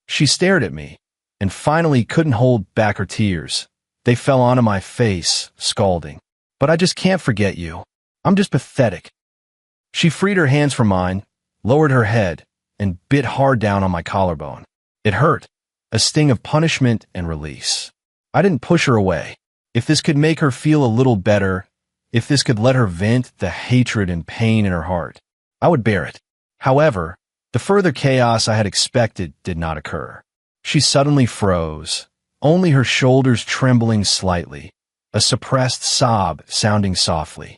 She stared at me, and finally couldn't hold back her tears. They fell onto my face, scalding. But I just can't forget you. I'm just pathetic. She freed her hands from mine, lowered her head, and bit hard down on my collarbone. It hurt, a sting of punishment and release. I didn't push her away. If this could make her feel a little better, if this could let her vent the hatred and pain in her heart, I would bear it. However, the further chaos I had expected did not occur. She suddenly froze, only her shoulders trembling slightly, a suppressed sob sounding softly.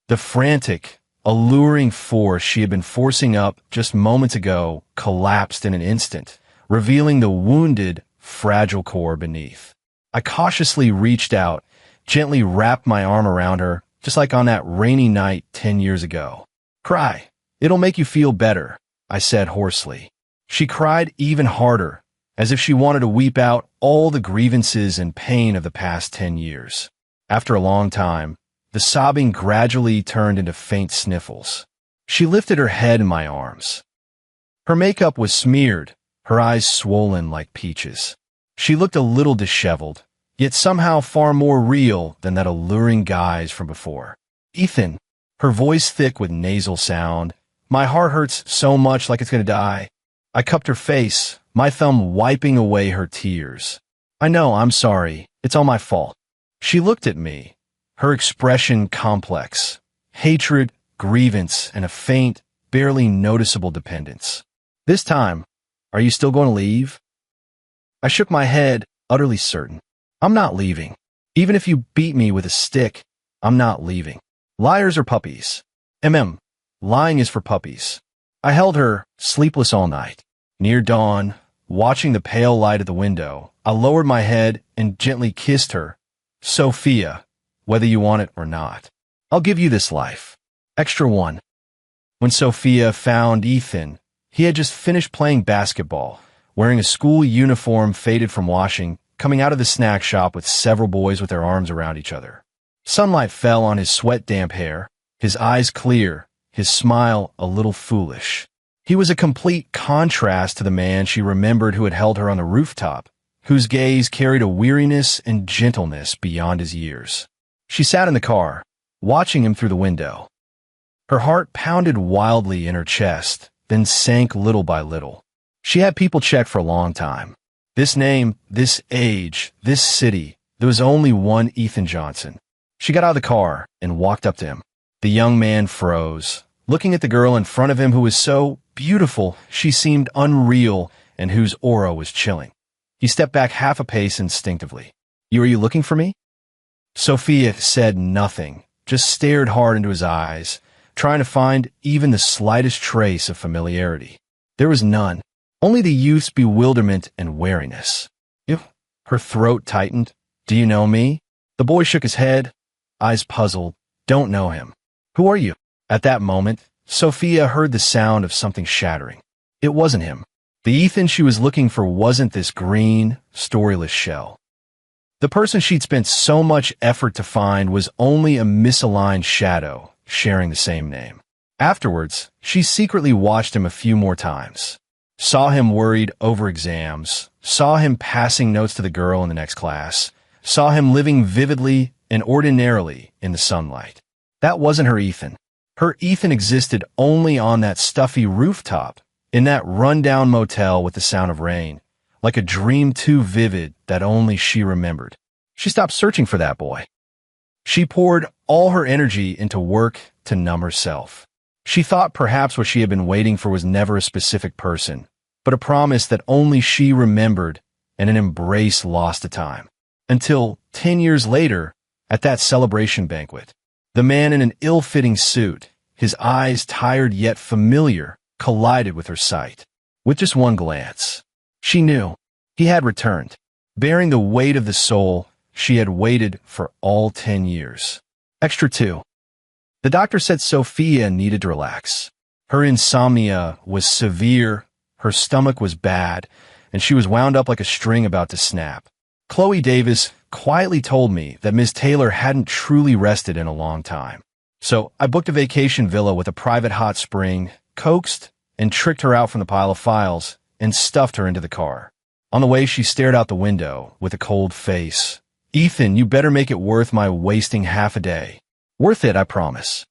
The frantic, alluring force she had been forcing up just moments ago collapsed in an instant, revealing the wounded, fragile core beneath. I cautiously reached out, gently wrapped my arm around her, just like on that rainy night 10 years ago. Cry. It'll make you feel better, I said hoarsely. She cried even harder, as if she wanted to weep out all the grievances and pain of the past 10 years. After a long time, the sobbing gradually turned into faint sniffles. She lifted her head in my arms. Her makeup was smeared, her eyes swollen like peaches. She looked a little disheveled, yet somehow far more real than that alluring guise from before. Ethan, her voice thick with nasal sound. My heart hurts so much like it's going to die. I cupped her face, my thumb wiping away her tears. I know, I'm sorry. It's all my fault. She looked at me, her expression complex. Hatred, grievance, and a faint, barely noticeable dependence. This time, are you still going to leave? I shook my head, utterly certain. I'm not leaving. Even if you beat me with a stick, I'm not leaving. Liars are puppies. Lying is for puppies. I held her, sleepless all night. Near dawn, watching the pale light of the window, I lowered my head and gently kissed her. Sophia, whether you want it or not, I'll give you this life. Extra one. When Sophia found Ethan, he had just finished playing basketball, wearing a school uniform faded from washing, coming out of the snack shop with several boys with their arms around each other. Sunlight fell on his sweat-damp hair, his eyes clear, his smile a little foolish. He was a complete contrast to the man she remembered who had held her on the rooftop, whose gaze carried a weariness and gentleness beyond his years. She sat in the car, watching him through the window. Her heart pounded wildly in her chest, then sank little by little. She had people check for a long time. This name, this age, this city, there was only one Ethan Johnson. She got out of the car and walked up to him. The young man froze, looking at the girl in front of him who was so beautiful she seemed unreal and whose aura was chilling. He stepped back half a pace instinctively. Are you looking for me?" Sophia said nothing, just stared hard into his eyes, trying to find even the slightest trace of familiarity. There was none, only the youth's bewilderment and wariness. Her throat tightened. "Do you know me?" The boy shook his head, eyes puzzled. "Don't know him." "Who are you?" At that moment, Sophia heard the sound of something shattering. It wasn't him. The Ethan she was looking for wasn't this green, storyless shell. The person she'd spent so much effort to find was only a misaligned shadow, sharing the same name. Afterwards, she secretly watched him a few more times. Saw him worried over exams, saw him passing notes to the girl in the next class, saw him living vividly and ordinarily in the sunlight. That wasn't her Ethan. Her Ethan existed only on that stuffy rooftop, in that rundown motel with the sound of rain, like a dream too vivid that only she remembered. She stopped searching for that boy. She poured all her energy into work to numb herself. She thought perhaps what she had been waiting for was never a specific person, but a promise that only she remembered and an embrace lost to time. Until 10 years later, at that celebration banquet, the man in an ill-fitting suit, his eyes tired yet familiar, collided with her sight. With just one glance, she knew he had returned, bearing the weight of the soul she had waited for all 10 years. Extra 2. The doctor said Sophia needed to relax. Her insomnia was severe, her stomach was bad, and she was wound up like a string about to snap. Chloe Davis quietly told me that Ms. Taylor hadn't truly rested in a long time. So I booked a vacation villa with a private hot spring, coaxed and tricked her out from the pile of files, and stuffed her into the car. On the way, she stared out the window with a cold face. "Ethan, you better make it worth my wasting half a day." "Worth it, I promise."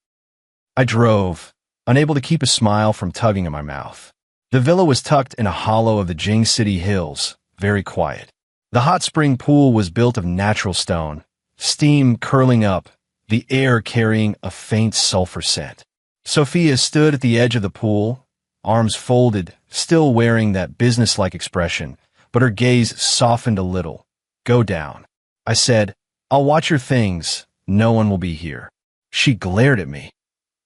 I drove, unable to keep a smile from tugging in my mouth. The villa was tucked in a hollow of the Jing City hills, very quiet. The hot spring pool was built of natural stone, steam curling up, the air carrying a faint sulfur scent. Sophia stood at the edge of the pool, arms folded, still wearing that businesslike expression, but her gaze softened a little. "Go down." I said, "I'll watch your things. No one will be here." She glared at me.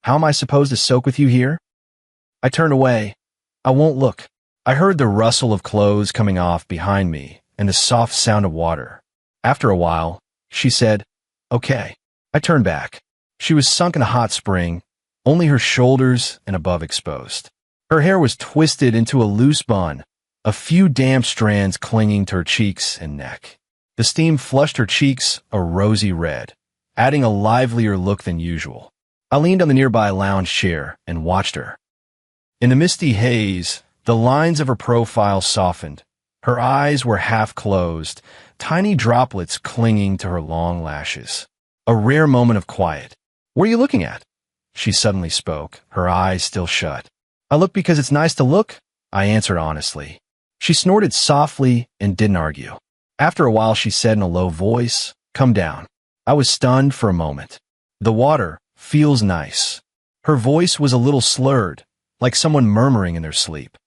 "How am I supposed to soak with you here?" I turned away. "I won't look." I heard the rustle of clothes coming off behind me and the soft sound of water. After a while, she said, "Okay." I turned back. She was sunk in a hot spring, only her shoulders and above exposed. Her hair was twisted into a loose bun, a few damp strands clinging to her cheeks and neck. The steam flushed her cheeks a rosy red, adding a livelier look than usual. I leaned on the nearby lounge chair and watched her. In the misty haze, the lines of her profile softened. Her eyes were half closed, tiny droplets clinging to her long lashes. A rare moment of quiet. "What are you looking at?" She suddenly spoke, her eyes still shut. "I look because it's nice to look," I answered honestly. She snorted softly and didn't argue. After a while, she said in a low voice, "Come down." I was stunned for a moment. "The water feels nice." Her voice was a little slurred, like someone murmuring in their sleep.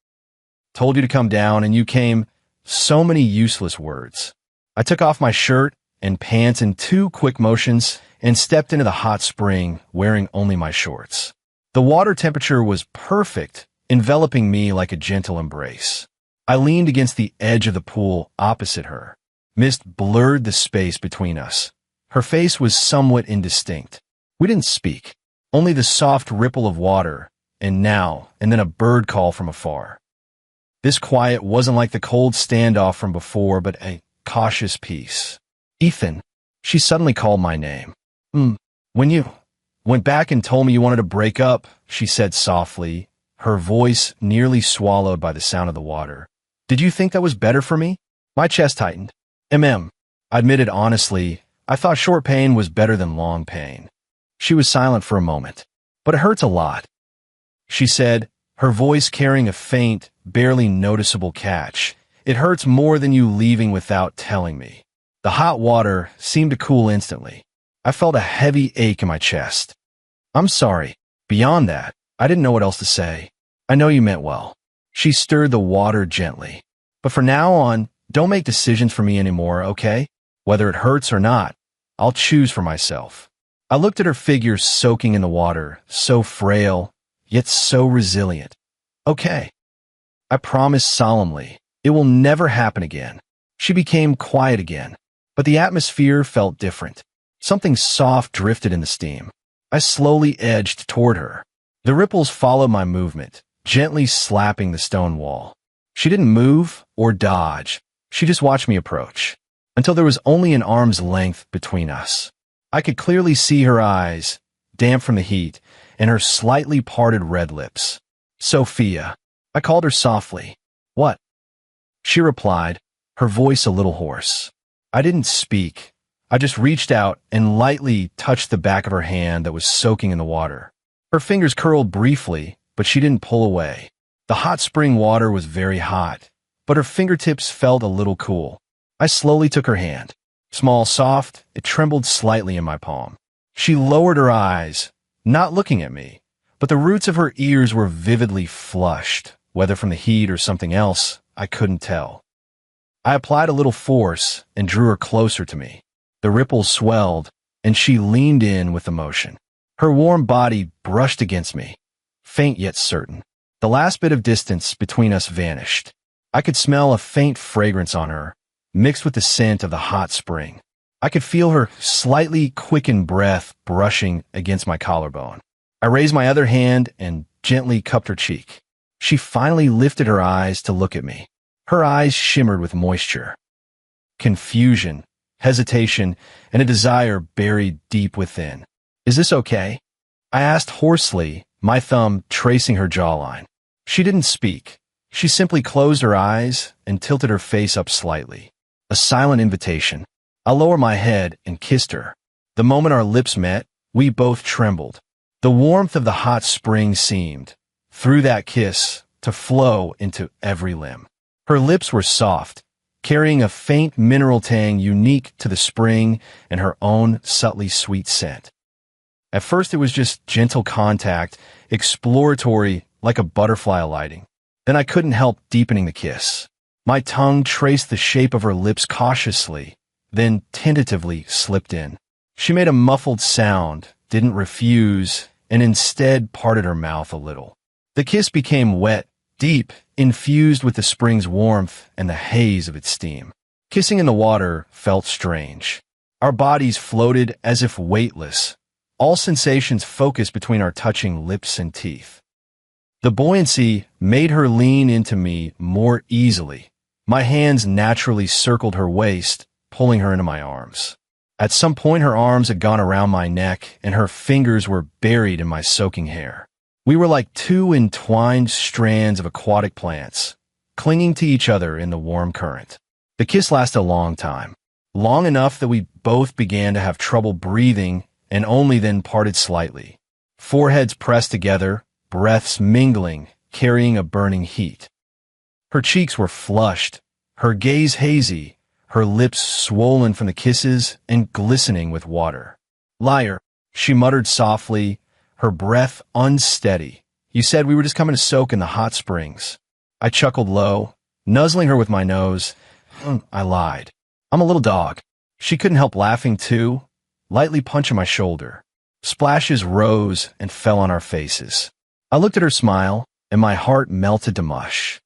"Told you to come down and you came." So many useless words. I took off my shirt and pants in 2 quick motions and stepped into the hot spring wearing only my shorts. The water temperature was perfect, enveloping me like a gentle embrace. I leaned against the edge of the pool opposite her. Mist blurred the space between us. Her face was somewhat indistinct. We didn't speak, only the soft ripple of water and now, and then a bird call from afar. This quiet wasn't like the cold standoff from before, but a cautious peace. Ethan, she suddenly called my name. When you went back and told me you wanted to break up, she said softly, her voice nearly swallowed by the sound of the water. Did you think that was better for me? My chest tightened. I admitted honestly, I thought short pain was better than long pain. She was silent for a moment. But it hurts a lot, she said, her voice carrying a faint, barely noticeable catch. It hurts more than you leaving without telling me. The hot water seemed to cool instantly. I felt a heavy ache in my chest. I'm sorry. Beyond that, I didn't know what else to say. I know you meant well. She stirred the water gently. But for now on, don't make decisions for me anymore, okay? Whether it hurts or not, I'll choose for myself. I looked at her figure soaking in the water, so frail, yet so resilient. Okay. I promised solemnly, it will never happen again. She became quiet again, but the atmosphere felt different. Something soft drifted in the steam. I slowly edged toward her. The ripples followed my movement, gently slapping the stone wall. She didn't move or dodge. She just watched me approach, until there was only an arm's length between us. I could clearly see her eyes, damp from the heat, and her slightly parted red lips. Sophia. I called her softly. What? She replied, her voice a little hoarse. I didn't speak. I just reached out and lightly touched the back of her hand that was soaking in the water. Her fingers curled briefly, but she didn't pull away. The hot spring water was very hot, but her fingertips felt a little cool. I slowly took her hand. Small, soft, it trembled slightly in my palm. She lowered her eyes, not looking at me, but the roots of her ears were vividly flushed, whether from the heat or something else, I couldn't tell. I applied a little force and drew her closer to me. The ripples swelled, and she leaned in with emotion. Her warm body brushed against me, faint yet certain. The last bit of distance between us vanished. I could smell a faint fragrance on her, mixed with the scent of the hot spring. I could feel her slightly quickened breath brushing against my collarbone. I raised my other hand and gently cupped her cheek. She finally lifted her eyes to look at me. Her eyes shimmered with moisture. Confusion, hesitation, and a desire buried deep within. Is this okay? I asked hoarsely, my thumb tracing her jawline. She didn't speak. She simply closed her eyes and tilted her face up slightly. A silent invitation. I lowered my head and kissed her. The moment our lips met, we both trembled. The warmth of the hot spring seemed, through that kiss, to flow into every limb. Her lips were soft, carrying a faint mineral tang unique to the spring and her own subtly sweet scent. At first it was just gentle contact, exploratory like a butterfly alighting. Then I couldn't help deepening the kiss. My tongue traced the shape of her lips cautiously, then tentatively slipped in. She made a muffled sound, didn't refuse, and instead parted her mouth a little. The kiss became wet, deep, infused with the spring's warmth and the haze of its steam. Kissing in the water felt strange. Our bodies floated as if weightless, all sensations focused between our touching lips and teeth. The buoyancy made her lean into me more easily. My hands naturally circled her waist, pulling her into my arms. At some point her arms had gone around my neck and her fingers were buried in my soaking hair. We were like two entwined strands of aquatic plants, clinging to each other in the warm current. The kiss lasted a long time, long enough that we both began to have trouble breathing and only then parted slightly. Foreheads pressed together, breaths mingling, carrying a burning heat. Her cheeks were flushed, her gaze hazy, her lips swollen from the kisses and glistening with water. Liar, she muttered softly, her breath unsteady. You said we were just coming to soak in the hot springs. I chuckled low, nuzzling her with my nose. I lied. I'm a little dog. She couldn't help laughing too, lightly punching my shoulder. Splashes rose and fell on our faces. I looked at her smile, and my heart melted to mush.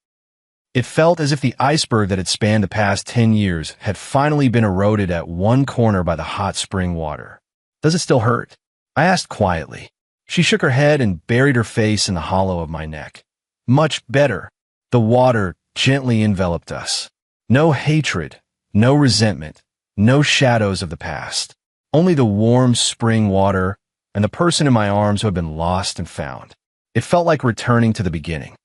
It felt as if the iceberg that had spanned the past 10 years had finally been eroded at one corner by the hot spring water. Does it still hurt? I asked quietly. She shook her head and buried her face in the hollow of my neck. Much better. The water gently enveloped us. No hatred, no resentment, no shadows of the past. Only the warm spring water and the person in my arms who had been lost and found. It felt like returning to the beginning.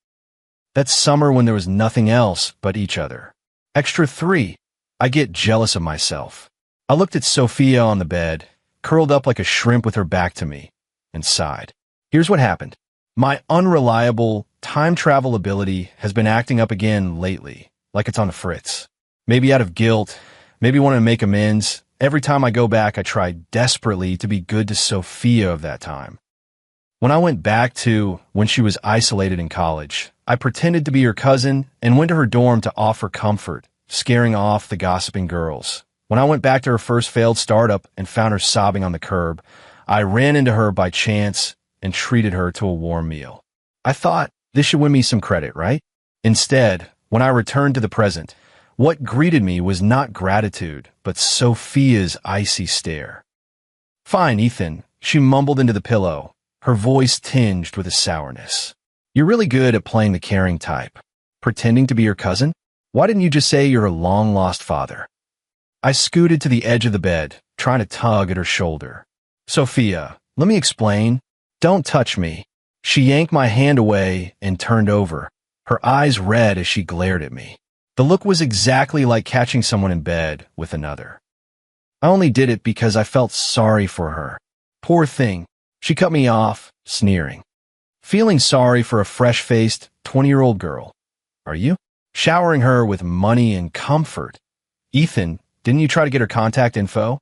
That summer when there was nothing else but each other. Extra 3. I get jealous of myself. I looked at Sophia on the bed, curled up like a shrimp with her back to me, and sighed. Here's what happened. My unreliable time travel ability has been acting up again lately, like it's on the fritz. Maybe out of guilt, maybe wanting to make amends. Every time I go back, I try desperately to be good to Sophia of that time. When I went back to when she was isolated in college, I pretended to be her cousin and went to her dorm to offer comfort, scaring off the gossiping girls. When I went back to her first failed startup and found her sobbing on the curb, I ran into her by chance and treated her to a warm meal. I thought this should win me some credit, right? Instead, when I returned to the present, what greeted me was not gratitude, but Sophia's icy stare. Fine, Ethan, she mumbled into the pillow, her voice tinged with a sourness. You're really good at playing the caring type. Pretending to be your cousin? Why didn't you just say you're a long-lost father? I scooted to the edge of the bed, trying to tug at her shoulder. Sophia, let me explain. Don't touch me. She yanked my hand away and turned over, her eyes red as she glared at me. The look was exactly like catching someone in bed with another. I only did it because I felt sorry for her. Poor thing. She cut me off, sneering. Feeling sorry for a fresh-faced, 20-year-old girl. Are you? Showering her with money and comfort. Ethan, didn't you try to get her contact info?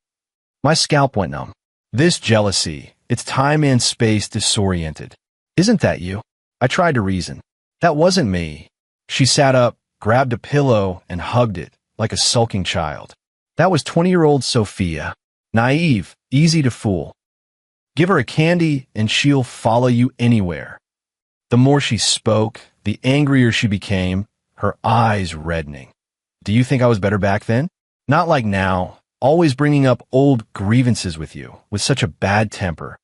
My scalp went numb. This jealousy, it's time and space disoriented. Isn't that you? I tried to reason. That wasn't me. She sat up, grabbed a pillow, and hugged it, like a sulking child. That was 20-year-old Sophia. Naive, easy to fool. Give her a candy, and she'll follow you anywhere. The more she spoke, the angrier she became, her eyes reddening. Do you think I was better back then? Not like now, always bringing up old grievances with you, with such a bad temper.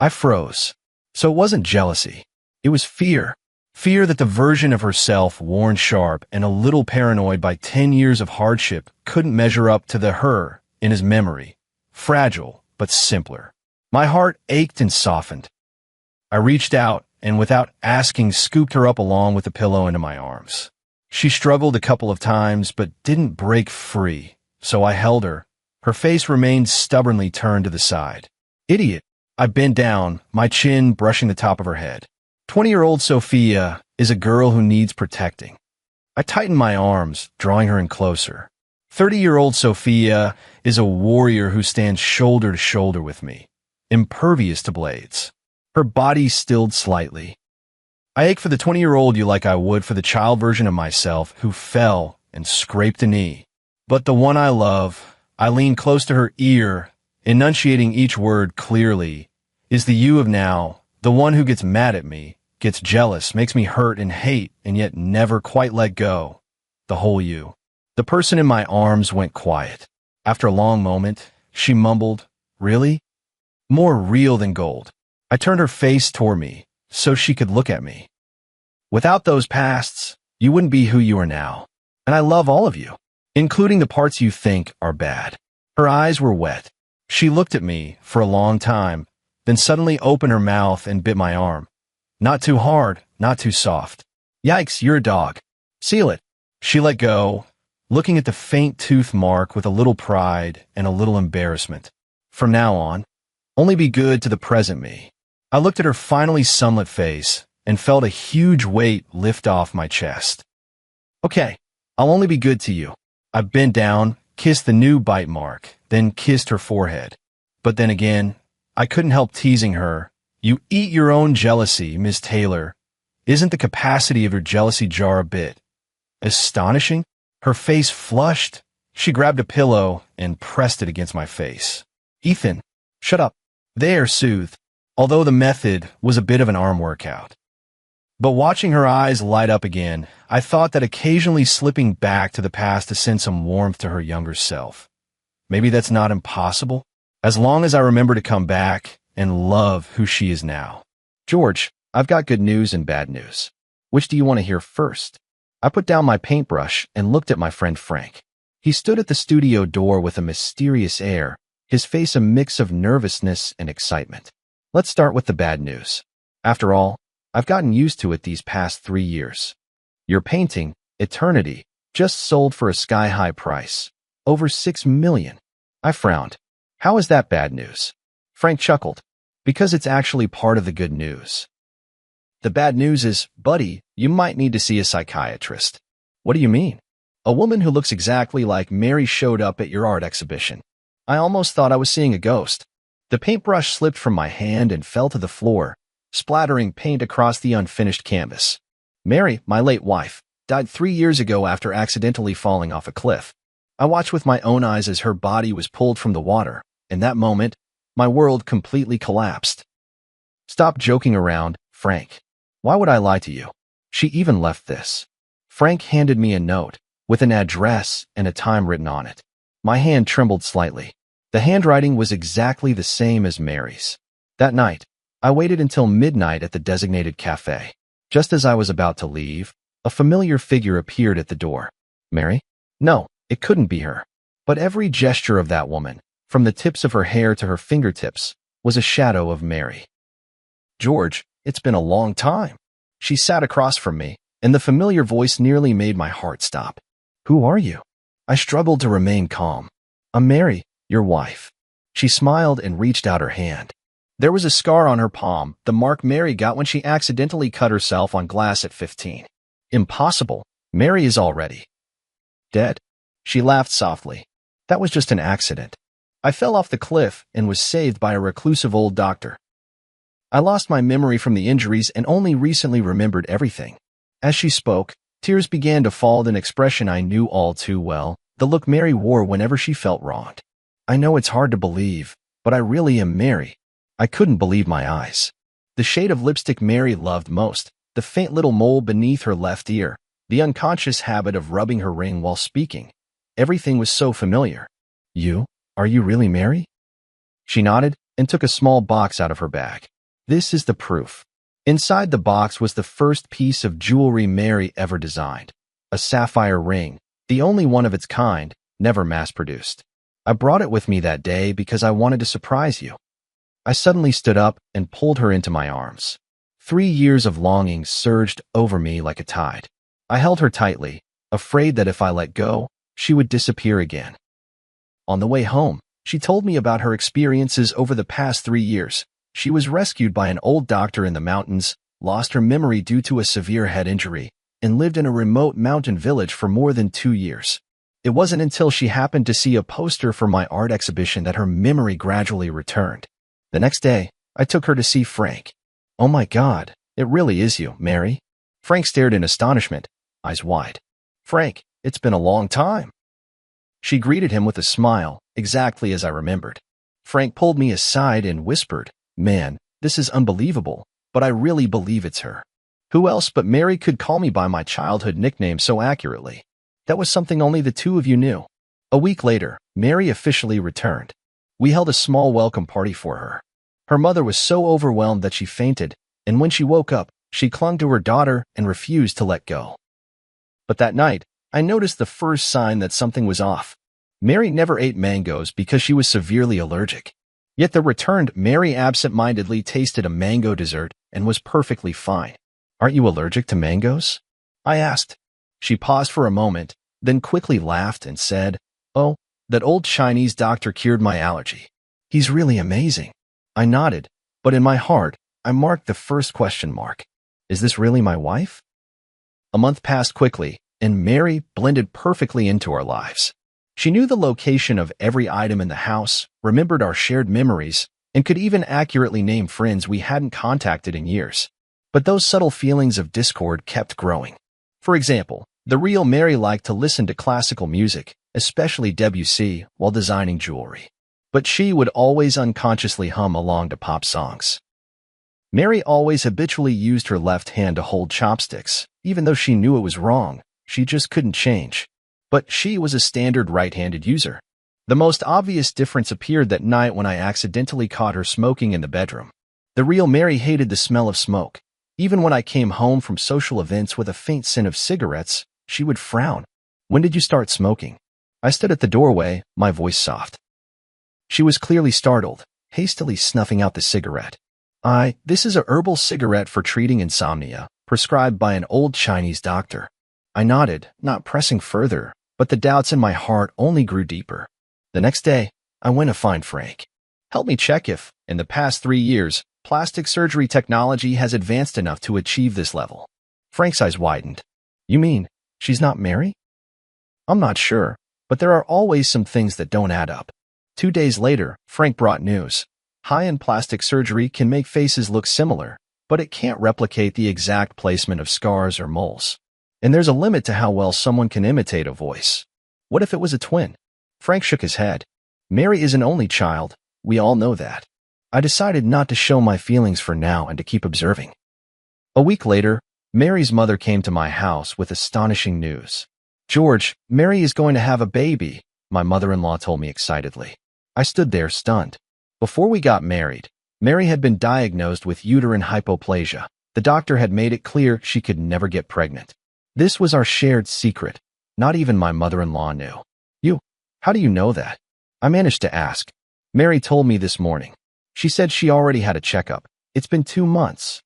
I froze. So it wasn't jealousy. It was fear. Fear that the version of herself, worn sharp and a little paranoid by 10 years of hardship, couldn't measure up to the her in his memory. Fragile, but simpler. My heart ached and softened. I reached out and without asking scooped her up along with the pillow into my arms. She struggled a couple of times but didn't break free, so I held her. Her face remained stubbornly turned to the side. Idiot. I bent down, my chin brushing the top of her head. 20-year-old Sophia is a girl who needs protecting. I tightened my arms, drawing her in closer. 30-year-old Sophia is a warrior who stands shoulder to shoulder with me, impervious to blades. Her body stilled slightly. I ache for the 20-year-old you like I would for the child version of myself who fell and scraped a knee. But the one I love, I lean close to her ear, enunciating each word clearly, is the you of now, the one who gets mad at me, gets jealous, makes me hurt and hate, and yet never quite let go. The whole you. The person in my arms went quiet. After a long moment, she mumbled, "Really?" More real than gold. I turned her face toward me, so she could look at me. Without those pasts, you wouldn't be who you are now. And I love all of you, including the parts you think are bad. Her eyes were wet. She looked at me for a long time, then suddenly opened her mouth and bit my arm. Not too hard, not too soft. Yikes, you're a dog. Seal it. She let go, looking at the faint tooth mark with a little pride and a little embarrassment. From now on, only be good to the present me. I looked at her finally sunlit face and felt a huge weight lift off my chest. Okay, I'll only be good to you. I bent down, kissed the new bite mark, then kissed her forehead. But then again, I couldn't help teasing her. You eat your own jealousy, Miss Taylor. Isn't the capacity of your jealousy jar a bit astonishing? Her face flushed. She grabbed a pillow and pressed it against my face. Ethan, shut up. There, soothed, although the method was a bit of an arm workout. But watching her eyes light up again, I thought that occasionally slipping back to the past to send some warmth to her younger self. Maybe that's not impossible. As long as I remember to come back and love who she is now. George, I've got good news and bad news. Which do you want to hear first? I put down my paintbrush and looked at my friend Frank. He stood at the studio door with a mysterious air, his face a mix of nervousness and excitement. Let's start with the bad news. After all, I've gotten used to it these past 3 years. Your painting, Eternity, just sold for a sky-high price. Over $6 million. I frowned. How is that bad news? Frank chuckled. Because it's actually part of the good news. The bad news is, buddy, you might need to see a psychiatrist. What do you mean? A woman who looks exactly like Mary showed up at your art exhibition. I almost thought I was seeing a ghost. The paintbrush slipped from my hand and fell to the floor, splattering paint across the unfinished canvas. Mary, my late wife, died 3 years ago after accidentally falling off a cliff. I watched with my own eyes as her body was pulled from the water. In that moment, my world completely collapsed. Stop joking around, Frank. Why would I lie to you? She even left this. Frank handed me a note, with an address and a time written on it. My hand trembled slightly. The handwriting was exactly the same as Mary's. That night, I waited until midnight at the designated cafe. Just as I was about to leave, a familiar figure appeared at the door. Mary? No, it couldn't be her. But every gesture of that woman, from the tips of her hair to her fingertips, was a shadow of Mary. George, it's been a long time. She sat across from me, and the familiar voice nearly made my heart stop. Who are you? I struggled to remain calm. I'm Mary, your wife. She smiled and reached out her hand. There was a scar on her palm, the mark Mary got when she accidentally cut herself on glass at 15. Impossible. Mary is already dead. She laughed softly. That was just an accident. I fell off the cliff and was saved by a reclusive old doctor. I lost my memory from the injuries and only recently remembered everything. As she spoke, tears began to fall, an expression I knew all too well, the look Mary wore whenever she felt wronged. I know it's hard to believe, but I really am Mary. I couldn't believe my eyes. The shade of lipstick Mary loved most, the faint little mole beneath her left ear, the unconscious habit of rubbing her ring while speaking. Everything was so familiar. You? Are you really Mary? She nodded and took a small box out of her bag. This is the proof. Inside the box was the first piece of jewelry Mary ever designed. A sapphire ring, the only one of its kind, never mass-produced. I brought it with me that day because I wanted to surprise you. I suddenly stood up and pulled her into my arms. 3 years of longing surged over me like a tide. I held her tightly, afraid that if I let go, she would disappear again. On the way home, she told me about her experiences over the past 3 years. She was rescued by an old doctor in the mountains, lost her memory due to a severe head injury, and lived in a remote mountain village for more than 2 years. It wasn't until she happened to see a poster for my art exhibition that her memory gradually returned. The next day, I took her to see Frank. Oh my God, it really is you, Mary. Frank stared in astonishment, eyes wide. Frank, it's been a long time. She greeted him with a smile, exactly as I remembered. Frank pulled me aside and whispered, Man, this is unbelievable, but I really believe it's her. Who else but Mary could call me by my childhood nickname so accurately? That was something only the two of you knew. A week later, Mary officially returned. We held a small welcome party for her. Her mother was so overwhelmed that she fainted, and when she woke up, she clung to her daughter and refused to let go. But that night, I noticed the first sign that something was off. Mary never ate mangoes because she was severely allergic. Yet the returned Mary absent-mindedly tasted a mango dessert and was perfectly fine. Aren't you allergic to mangoes? I asked. She paused for a moment, then quickly laughed and said, Oh, that old Chinese doctor cured my allergy. He's really amazing. I nodded, but in my heart, I marked the first question mark. Is this really my wife? A month passed quickly, and Mary blended perfectly into our lives. She knew the location of every item in the house, remembered our shared memories, and could even accurately name friends we hadn't contacted in years. But those subtle feelings of discord kept growing. For example, the real Mary liked to listen to classical music, especially Debussy, while designing jewelry. But she would always unconsciously hum along to pop songs. Mary always habitually used her left hand to hold chopsticks, even though she knew it was wrong. She just couldn't change. But she was a standard right-handed user. The most obvious difference appeared that night when I accidentally caught her smoking in the bedroom. The real Mary hated the smell of smoke. Even when I came home from social events with a faint scent of cigarettes, she would frown. "When did you start smoking?" I stood at the doorway, my voice soft. She was clearly startled, hastily snuffing out the cigarette. This is a herbal cigarette for treating insomnia, prescribed by an old Chinese doctor." I nodded, not pressing further, but the doubts in my heart only grew deeper. The next day, I went to find Frank. "Help me check if, in the past 3 years, plastic surgery technology has advanced enough to achieve this level." Frank's eyes widened. "You mean, she's not Mary?" "I'm not sure, but there are always some things that don't add up." 2 days later, Frank brought news. High-end plastic surgery can make faces look similar, but it can't replicate the exact placement of scars or moles. And there's a limit to how well someone can imitate a voice. What if it was a twin? Frank shook his head. "Mary is an only child. We all know that." I decided not to show my feelings for now and to keep observing. A week later, Mary's mother came to my house with astonishing news. "George, Mary is going to have a baby," my mother-in-law told me excitedly. I stood there stunned. Before we got married, Mary had been diagnosed with uterine hypoplasia. The doctor had made it clear she could never get pregnant. This was our shared secret. Not even my mother-in-law knew. How do you know that?" I managed to ask. "Mary told me this morning. She said she already had a checkup. It's been 2 months."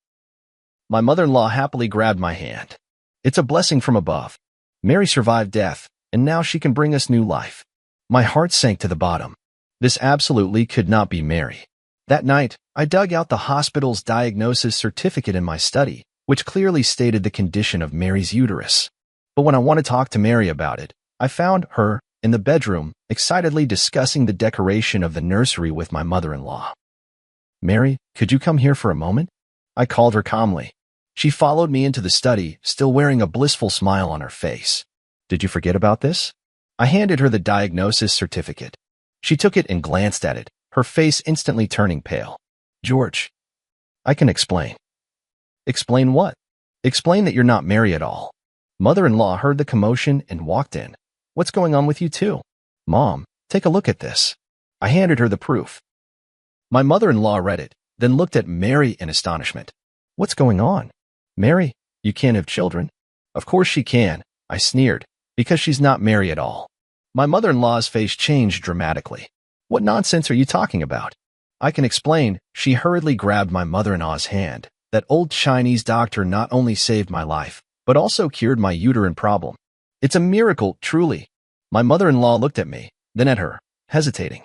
My mother-in-law happily grabbed my hand. "It's a blessing from above. Mary survived death, and now she can bring us new life." My heart sank to the bottom. This absolutely could not be Mary. That night, I dug out the hospital's diagnosis certificate in my study, which clearly stated the condition of Mary's uterus. But when I wanted to talk to Mary about it, I found her in the bedroom, excitedly discussing the decoration of the nursery with my mother-in-law. "Mary, could you come here for a moment?" I called her calmly. She followed me into the study, still wearing a blissful smile on her face. "Did you forget about this?" I handed her the diagnosis certificate. She took it and glanced at it, her face instantly turning pale. "George, I can explain." "Explain what?" "Explain that you're not Mary at all." Mother-in-law heard the commotion and walked in. "What's going on with you two?" "Mom, take a look at this." I handed her the proof. My mother-in-law read it, then looked at Mary in astonishment. "What's going on?" "Mary, you can't have children." "Of course she can," I sneered, "because she's not Mary at all." My mother-in-law's face changed dramatically. "What nonsense are you talking about?" "I can explain." She hurriedly grabbed my mother-in-law's hand. "That old Chinese doctor not only saved my life, but also cured my uterine problem. It's a miracle, truly." My mother-in-law looked at me, then at her, hesitating.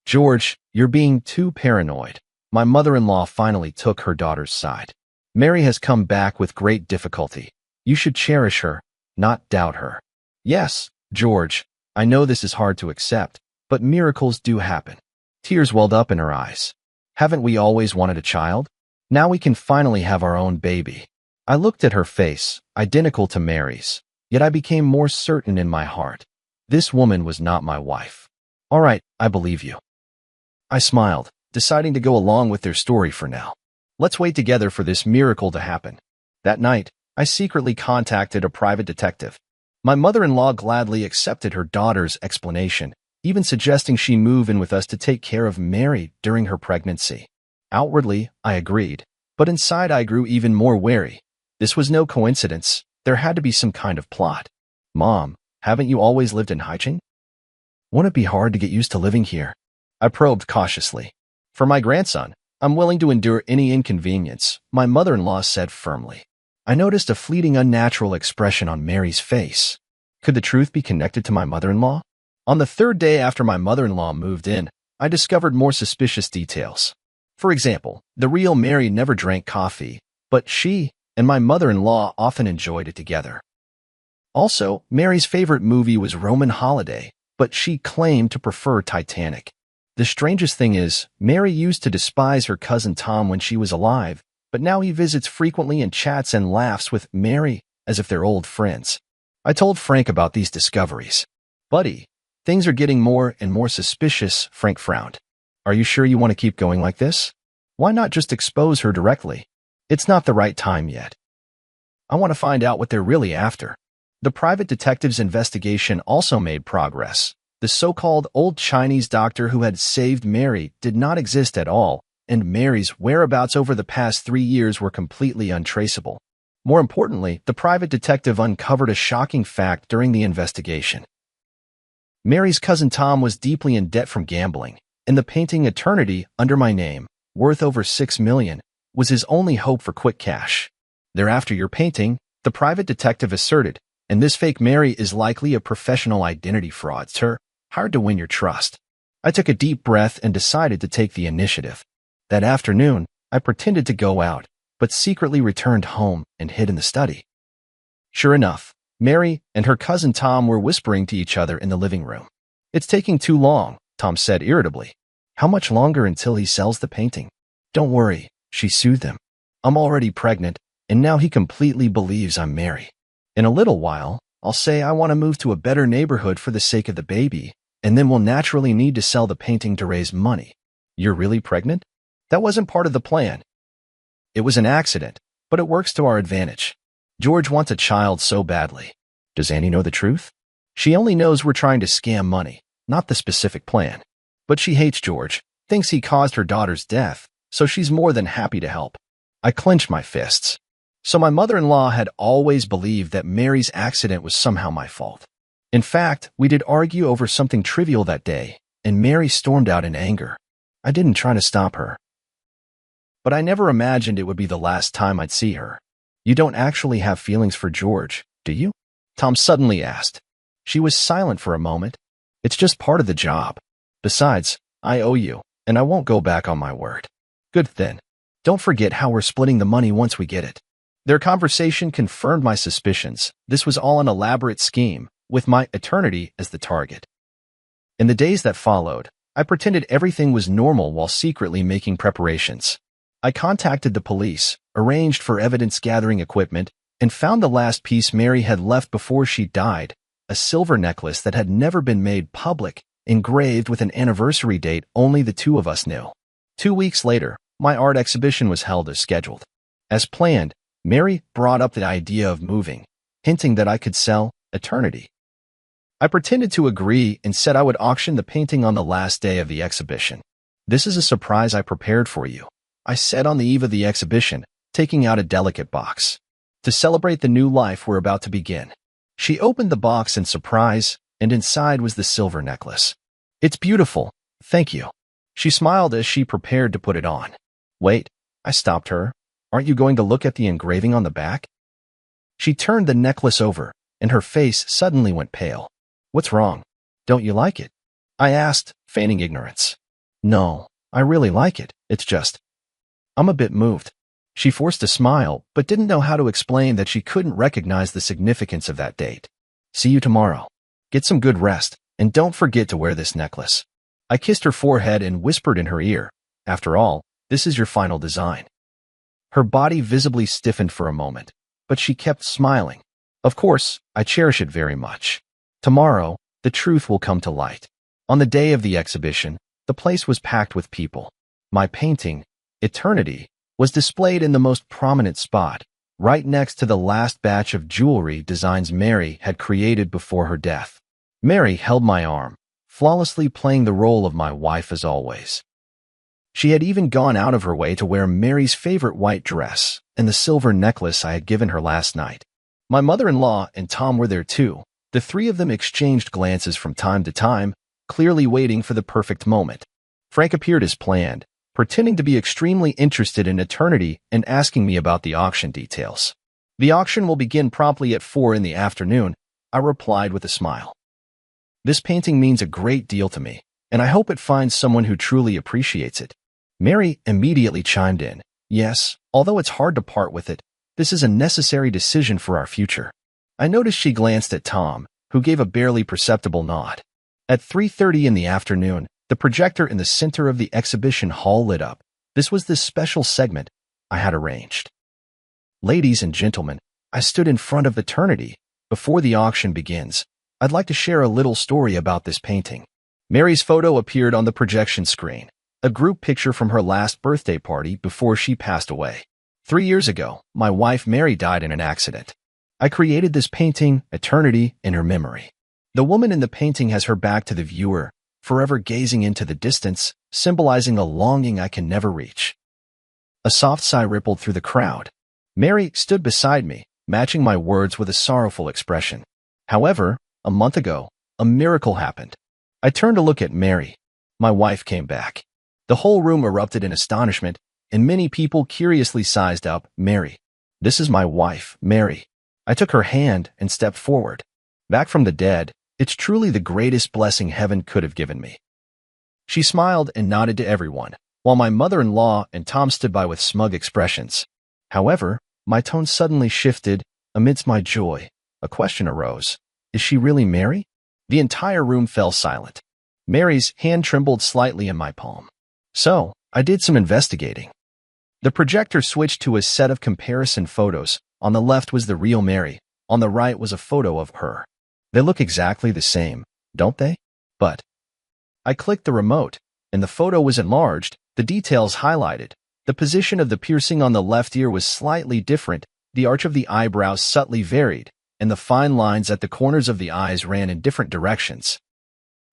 "George, you're being too paranoid." My mother-in-law finally took her daughter's side. "Mary has come back with great difficulty. You should cherish her, not doubt her." "Yes, George, I know this is hard to accept, but miracles do happen." Tears welled up in her eyes. "Haven't we always wanted a child? Now we can finally have our own baby." I looked at her face, identical to Mary's, yet I became more certain in my heart. This woman was not my wife. "All right, I believe you." I smiled, deciding to go along with their story for now. Let's wait together for this miracle to happen. That night, I secretly contacted a private detective. My mother-in-law gladly accepted her daughter's explanation, even suggesting she move in with us to take care of Mary during her pregnancy. Outwardly, I agreed, but inside I grew even more wary. This was no coincidence. There had to be some kind of plot. "Mom, haven't you always lived in Haicheng? Won't it be hard to get used to living here?" I probed cautiously. "For my grandson, I'm willing to endure any inconvenience," my mother-in-law said firmly. I noticed a fleeting unnatural expression on Mary's face. Could the truth be connected to my mother-in-law? On the 3rd day after my mother-in-law moved in, I discovered more suspicious details. For example, the real Mary never drank coffee, but she and my mother-in-law often enjoyed it together. Also, Mary's favorite movie was Roman Holiday, but she claimed to prefer Titanic. The strangest thing is, Mary used to despise her cousin Tom when she was alive, but now he visits frequently and chats and laughs with Mary as if they're old friends. I told Frank about these discoveries. "Buddy, things are getting more and more suspicious," Frank frowned. "Are you sure you want to keep going like this? Why not just expose her directly?" "It's not the right time yet. I want to find out what they're really after." The private detective's investigation also made progress. The so-called old Chinese doctor who had saved Mary did not exist at all, and Mary's whereabouts over the past 3 years were completely untraceable. More importantly, the private detective uncovered a shocking fact during the investigation. Mary's cousin Tom was deeply in debt from gambling, and the painting Eternity under my name, worth over $6 million, was his only hope for quick cash. They're after your painting, the private detective asserted, and this fake Mary is likely a professional identity fraudster, hired to win your trust. I took a deep breath and decided to take the initiative. That afternoon, I pretended to go out, but secretly returned home and hid in the study. Sure enough, Mary and her cousin Tom were whispering to each other in the living room. "It's taking too long," Tom said irritably. "How much longer until he sells the painting?" "Don't worry," she soothed him. "I'm already pregnant, and now he completely believes I'm Mary. In a little while, I'll say I want to move to a better neighborhood for the sake of the baby, and then we'll naturally need to sell the painting to raise money." "You're really pregnant?" "That wasn't part of the plan. It was an accident, but it works to our advantage. George wants a child so badly." "Does Annie know the truth?" "She only knows we're trying to scam money, not the specific plan. But she hates George, thinks he caused her daughter's death, so she's more than happy to help." I clenched my fists. So my mother-in-law had always believed that Mary's accident was somehow my fault. In fact, we did argue over something trivial that day, and Mary stormed out in anger. I didn't try to stop her. But I never imagined it would be the last time I'd see her. "You don't actually have feelings for George, do you?" Tom suddenly asked. She was silent for a moment. "It's just part of the job. Besides, I owe you, and I won't go back on my word." "Good then. Don't forget how we're splitting the money once we get it." Their conversation confirmed my suspicions. This was all an elaborate scheme, with my eternity as the target. In the days that followed, I pretended everything was normal while secretly making preparations. I contacted the police, arranged for evidence-gathering equipment, and found the last piece Mary had left before she died, a silver necklace that had never been made public, engraved with an anniversary date only the two of us knew. 2 weeks later, my art exhibition was held as scheduled. As planned, Mary brought up the idea of moving, hinting that I could sell Eternity. I pretended to agree and said I would auction the painting on the last day of the exhibition. "This is a surprise I prepared for you," I said on the eve of the exhibition, taking out a delicate box. "To celebrate the new life we're about to begin." She opened the box in surprise, and inside was the silver necklace. "It's beautiful, thank you." She smiled as she prepared to put it on. "Wait," I stopped her. "Aren't you going to look at the engraving on the back?" She turned the necklace over, and her face suddenly went pale. "What's wrong? Don't you like it?" I asked, feigning ignorance. "No, I really like it. It's just, I'm a bit moved." She forced a smile, but didn't know how to explain that she couldn't recognize the significance of that date. "See you tomorrow. Get some good rest, and don't forget to wear this necklace." I kissed her forehead and whispered in her ear, "After all, this is your final design." Her body visibly stiffened for a moment, but she kept smiling. "Of course, I cherish it very much. Tomorrow, the truth will come to light." On the day of the exhibition, the place was packed with people. My painting, Eternity, was displayed in the most prominent spot, right next to the last batch of jewelry designs Mary had created before her death. Mary held my arm, flawlessly playing the role of my wife as always. She had even gone out of her way to wear Mary's favorite white dress and the silver necklace I had given her last night. My mother-in-law and Tom were there too. The three of them exchanged glances from time to time, clearly waiting for the perfect moment. Frank appeared as planned, pretending to be extremely interested in Eternity and asking me about the auction details. "The auction will begin promptly at 4 in the afternoon," I replied with a smile. "This painting means a great deal to me, and I hope it finds someone who truly appreciates it." Mary immediately chimed in. "Yes, although it's hard to part with it, this is a necessary decision for our future." I noticed she glanced at Tom, who gave a barely perceptible nod. At 3:30 in the afternoon, the projector in the center of the exhibition hall lit up. This was the special segment I had arranged. "Ladies and gentlemen," I stood in front of Eternity. "Before the auction begins, I'd like to share a little story about this painting." Mary's photo appeared on the projection screen, a group picture from her last birthday party before she passed away. 3 years ago, my wife Mary died in an accident. I created this painting, Eternity, in her memory. The woman in the painting has her back to the viewer, forever gazing into the distance, symbolizing a longing I can never reach. A soft sigh rippled through the crowd. Mary stood beside me, matching my words with a sorrowful expression. However, a month ago, a miracle happened. I turned to look at Mary. My wife came back. The whole room erupted in astonishment, and many people curiously sized up, Mary. This is my wife, Mary. I took her hand and stepped forward. Back from the dead, it's truly the greatest blessing heaven could have given me. She smiled and nodded to everyone, while my mother-in-law and Tom stood by with smug expressions. However, my tone suddenly shifted. Amidst my joy, a question arose. Is she really Mary? The entire room fell silent. Mary's hand trembled slightly in my palm. So, I did some investigating. The projector switched to a set of comparison photos. On the left was the real Mary. On the right was a photo of her. They look exactly the same, don't they? But I clicked the remote, and the photo was enlarged, the details highlighted. The position of the piercing on the left ear was slightly different, the arch of the eyebrows subtly varied, and the fine lines at the corners of the eyes ran in different directions.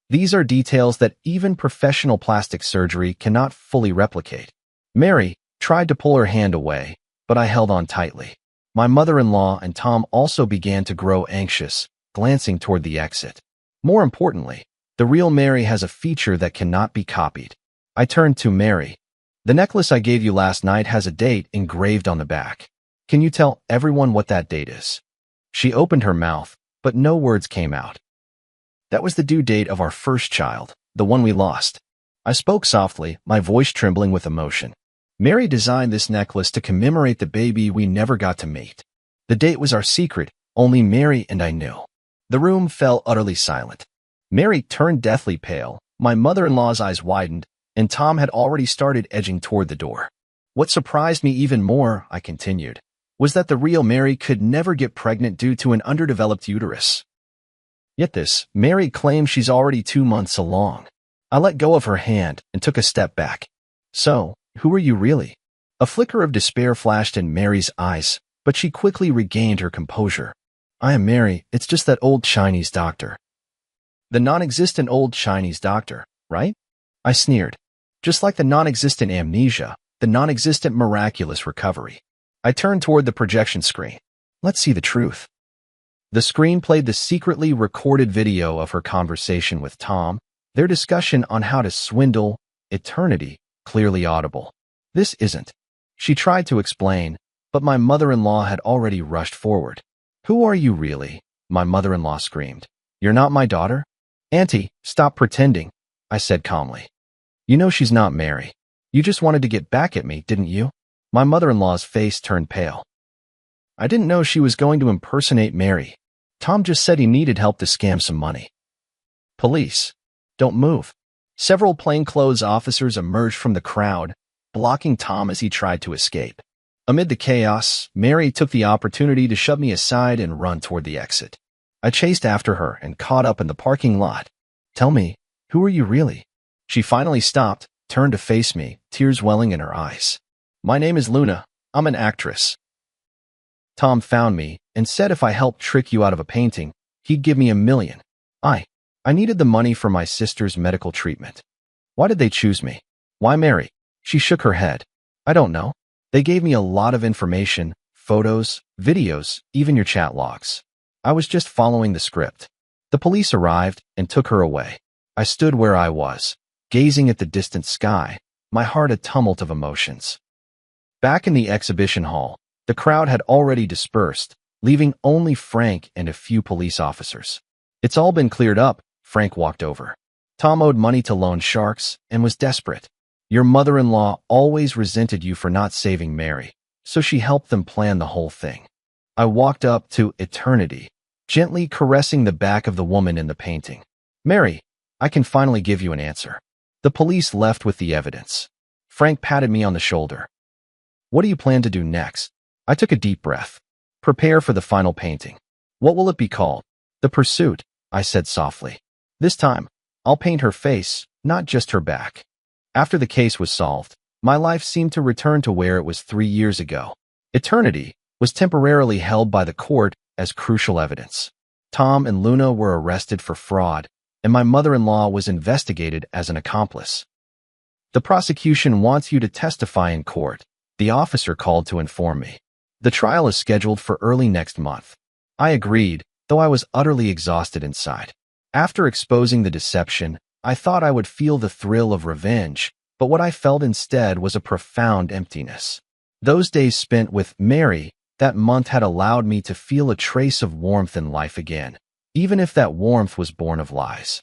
These are details that even professional plastic surgery cannot fully replicate. Mary tried to pull her hand away, but I held on tightly. My mother-in-law and Tom also began to grow anxious, glancing toward the exit. More importantly, the real Mary has a feature that cannot be copied. I turned to Mary. The necklace I gave you last night has a date engraved on the back. Can you tell everyone what that date is? She opened her mouth, but no words came out. That was the due date of our first child, the one we lost. I spoke softly, my voice trembling with emotion. Mary designed this necklace to commemorate the baby we never got to meet. The date was our secret, only Mary and I knew. The room fell utterly silent. Mary turned deathly pale, my mother-in-law's eyes widened, and Tom had already started edging toward the door. What surprised me even more, I continued, was that the real Mary could never get pregnant due to an underdeveloped uterus. Yet this, Mary claims she's already 2 months along. I let go of her hand and took a step back. So, who are you really? A flicker of despair flashed in Mary's eyes, but she quickly regained her composure. I am Mary, it's just that old Chinese doctor. The non-existent old Chinese doctor, right? I sneered. Just like the non-existent amnesia, the non-existent miraculous recovery. I turned toward the projection screen. Let's see the truth. The screen played the secretly recorded video of her conversation with Tom, their discussion on how to swindle eternity, clearly audible. This isn't. She tried to explain, but my mother-in-law had already rushed forward. Who are you really? My mother-in-law screamed. You're not my daughter? Auntie, stop pretending, I said calmly. You know she's not Mary. You just wanted to get back at me, didn't you? My mother-in-law's face turned pale. I didn't know she was going to impersonate Mary. Tom just said he needed help to scam some money. Police. Don't move. Several plainclothes officers emerged from the crowd, blocking Tom as he tried to escape. Amid the chaos, Mary took the opportunity to shove me aside and run toward the exit. I chased after her and caught up in the parking lot. Tell me, who are you really? She finally stopped, turned to face me, tears welling in her eyes. My name is Luna. I'm an actress. Tom found me and said if I helped trick you out of a painting, he'd give me $1 million. I needed the money for my sister's medical treatment. Why did they choose me? Why Mary? She shook her head. I don't know. They gave me a lot of information, photos, videos, even your chat logs. I was just following the script. The police arrived and took her away. I stood where I was, gazing at the distant sky, my heart a tumult of emotions. Back in the exhibition hall, the crowd had already dispersed, leaving only Frank and a few police officers. It's all been cleared up, Frank walked over. Tom owed money to loan sharks and was desperate. Your mother-in-law always resented you for not saving Mary, so she helped them plan the whole thing. I walked up to eternity, gently caressing the back of the woman in the painting. Mary, I can finally give you an answer. The police left with the evidence. Frank patted me on the shoulder. What do you plan to do next? I took a deep breath. Prepare for the final painting. What will it be called? The Pursuit, I said softly. This time, I'll paint her face, not just her back. After the case was solved, my life seemed to return to where it was 3 years ago. Eternity was temporarily held by the court as crucial evidence. Tom and Luna were arrested for fraud, and my mother-in-law was investigated as an accomplice. The prosecution wants you to testify in court, the officer called to inform me. The trial is scheduled for early next month. I agreed, though I was utterly exhausted inside. After exposing the deception, I thought I would feel the thrill of revenge, but what I felt instead was a profound emptiness. Those days spent with Mary that month had allowed me to feel a trace of warmth in life again, even if that warmth was born of lies.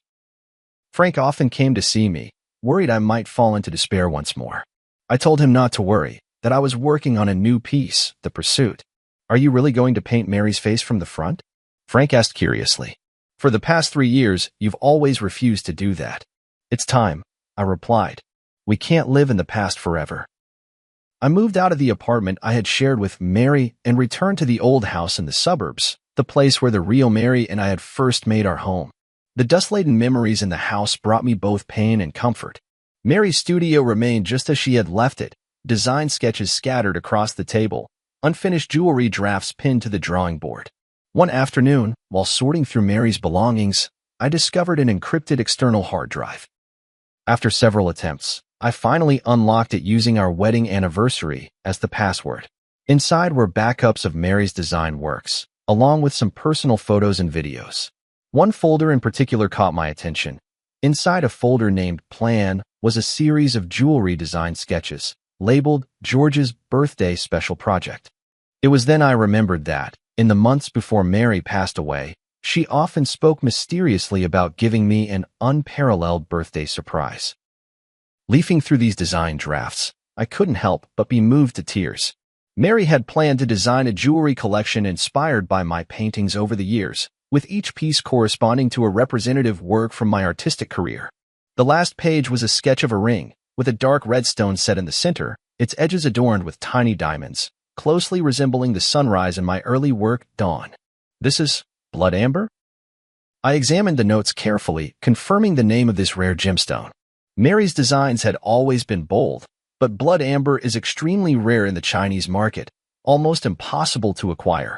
Frank often came to see me, worried I might fall into despair once more. I told him not to worry, that I was working on a new piece, The Pursuit. Are you really going to paint Mary's face from the front? Frank asked curiously. For the past 3 years, you've always refused to do that. It's time, I replied. We can't live in the past forever. I moved out of the apartment I had shared with Mary and returned to the old house in the suburbs, the place where the real Mary and I had first made our home. The dust-laden memories in the house brought me both pain and comfort. Mary's studio remained just as she had left it, design sketches scattered across the table, unfinished jewelry drafts pinned to the drawing board. One afternoon, while sorting through Mary's belongings, I discovered an encrypted external hard drive. After several attempts, I finally unlocked it using our wedding anniversary as the password. Inside were backups of Mary's design works, along with some personal photos and videos. One folder in particular caught my attention. Inside a folder named Plan was a series of jewelry design sketches, labeled George's Birthday Special Project. It was then I remembered that, in the months before Mary passed away, she often spoke mysteriously about giving me an unparalleled birthday surprise. Leafing through these design drafts, I couldn't help but be moved to tears. Mary had planned to design a jewelry collection inspired by my paintings over the years, with each piece corresponding to a representative work from my artistic career. The last page was a sketch of a ring, with a dark red stone set in the center, its edges adorned with tiny diamonds, closely resembling the sunrise in my early work, Dawn. This is blood amber? I examined the notes carefully, confirming the name of this rare gemstone. Mary's designs had always been bold, but blood amber is extremely rare in the Chinese market, almost impossible to acquire.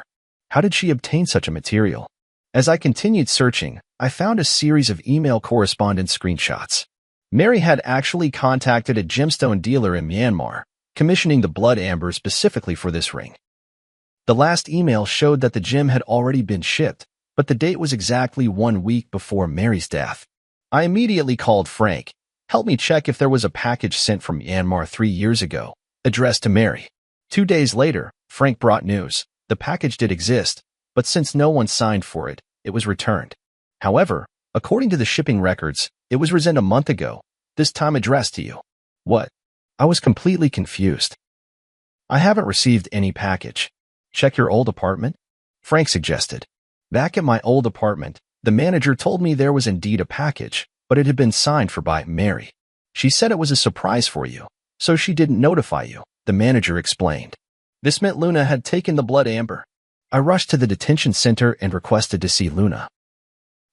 How did she obtain such a material? As I continued searching, I found a series of email correspondence screenshots. Mary had actually contacted a gemstone dealer in Myanmar, commissioning the blood amber specifically for this ring. The last email showed that the gem had already been shipped, but the date was exactly 1 week before Mary's death. I immediately called Frank. Help me check if there was a package sent from Myanmar 3 years ago, addressed to Mary. 2 days later, Frank brought news. The package did exist, but since no one signed for it, it was returned. However, according to the shipping records, it was resent a month ago, this time addressed to you. What? I was completely confused. I haven't received any package. Check your old apartment? Frank suggested. Back at my old apartment, the manager told me there was indeed a package, but it had been signed for by Mary. She said it was a surprise for you, so she didn't notify you, the manager explained. This meant Luna had taken the blood amber. I rushed to the detention center and requested to see Luna.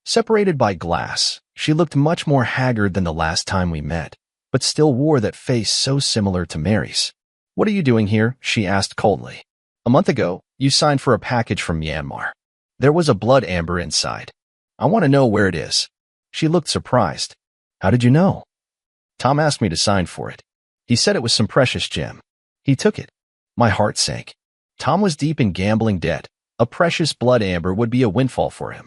Separated by glass, she looked much more haggard than the last time we met, but still wore that face so similar to Mary's. What are you doing here? She asked coldly. A month ago, you signed for a package from Myanmar. There was a blood amber inside. I want to know where it is. She looked surprised. How did you know? Tom asked me to sign for it. He said it was some precious gem. He took it. My heart sank. Tom was deep in gambling debt. A precious blood amber would be a windfall for him.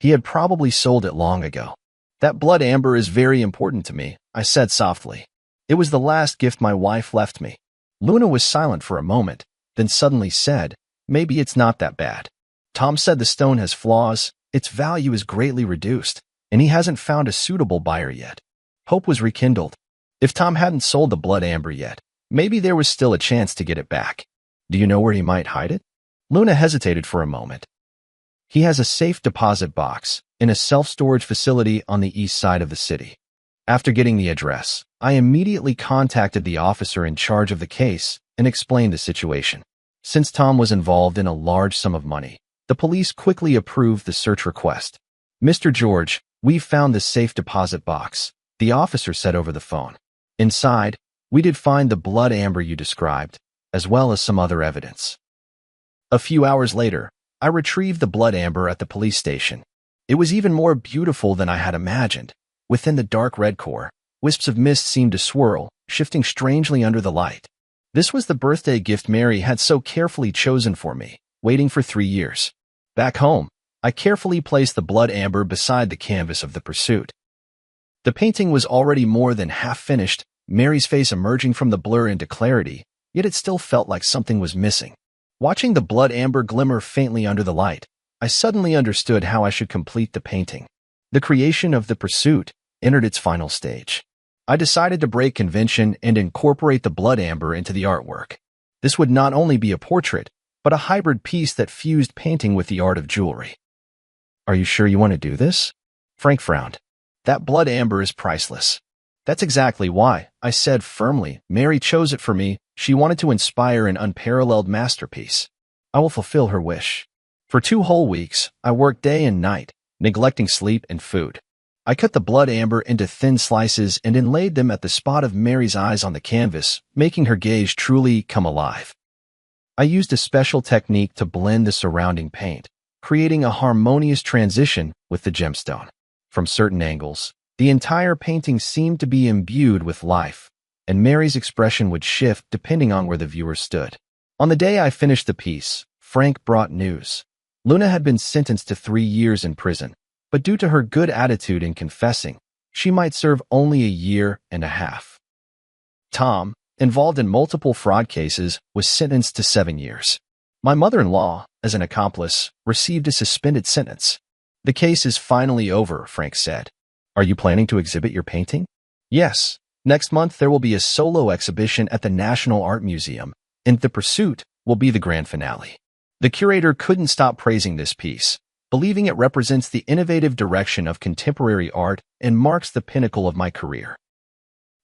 He had probably sold it long ago. That blood amber is very important to me, I said softly. It was the last gift my wife left me. Luna was silent for a moment, then suddenly said, maybe it's not that bad. Tom said the stone has flaws, its value is greatly reduced, and he hasn't found a suitable buyer yet. Hope was rekindled. If Tom hadn't sold the blood amber yet, maybe there was still a chance to get it back. Do you know where he might hide it? Luna hesitated for a moment. He has a safe deposit box in a self-storage facility on the east side of the city. After getting the address, I immediately contacted the officer in charge of the case and explained the situation. Since Tom was involved in a large sum of money, the police quickly approved the search request. Mr. George, we've found the safe deposit box, the officer said over the phone. Inside, we did find the blood amber you described, as well as some other evidence. A few hours later, I retrieved the blood amber at the police station. It was even more beautiful than I had imagined. Within the dark red core, wisps of mist seemed to swirl, shifting strangely under the light. This was the birthday gift Mary had so carefully chosen for me, waiting for 3 years. Back home, I carefully placed the blood amber beside the canvas of the pursuit. The painting was already more than half finished, Mary's face emerging from the blur into clarity, yet it still felt like something was missing. Watching the blood amber glimmer faintly under the light, I suddenly understood how I should complete the painting. The creation of the pursuit entered its final stage. I decided to break convention and incorporate the blood amber into the artwork. This would not only be a portrait, but a hybrid piece that fused painting with the art of jewelry. Are you sure you want to do this? Frank frowned. That blood amber is priceless. That's exactly why, I said firmly. Mary chose it for me. She wanted to inspire an unparalleled masterpiece. I will fulfill her wish. For 2 whole weeks, I worked day and night, neglecting sleep and food. I cut the blood amber into thin slices and inlaid them at the spot of Mary's eyes on the canvas, making her gaze truly come alive. I used a special technique to blend the surrounding paint, creating a harmonious transition with the gemstone. From certain angles, the entire painting seemed to be imbued with life, and Mary's expression would shift depending on where the viewer stood. On the day I finished the piece, Frank brought news. Luna had been sentenced to 3 years in prison, but due to her good attitude in confessing, she might serve only 1.5 years. Tom, involved in multiple fraud cases, was sentenced to 7 years. My mother-in-law, as an accomplice, received a suspended sentence. The case is finally over, Frank said. Are you planning to exhibit your painting? Yes. Next month there will be a solo exhibition at the National Art Museum, and The Pursuit will be the grand finale. The curator couldn't stop praising this piece, believing it represents the innovative direction of contemporary art and marks the pinnacle of my career.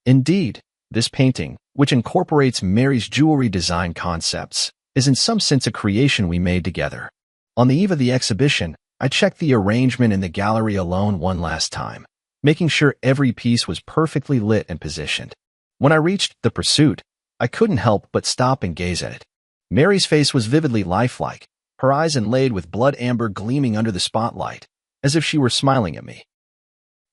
Indeed, this painting, which incorporates Mary's jewelry design concepts, is in some sense a creation we made together. On the eve of the exhibition, I checked the arrangement in the gallery alone one last time, making sure every piece was perfectly lit and positioned. When I reached The Pursuit, I couldn't help but stop and gaze at it. Mary's face was vividly lifelike, her eyes inlaid with blood amber gleaming under the spotlight, as if she were smiling at me.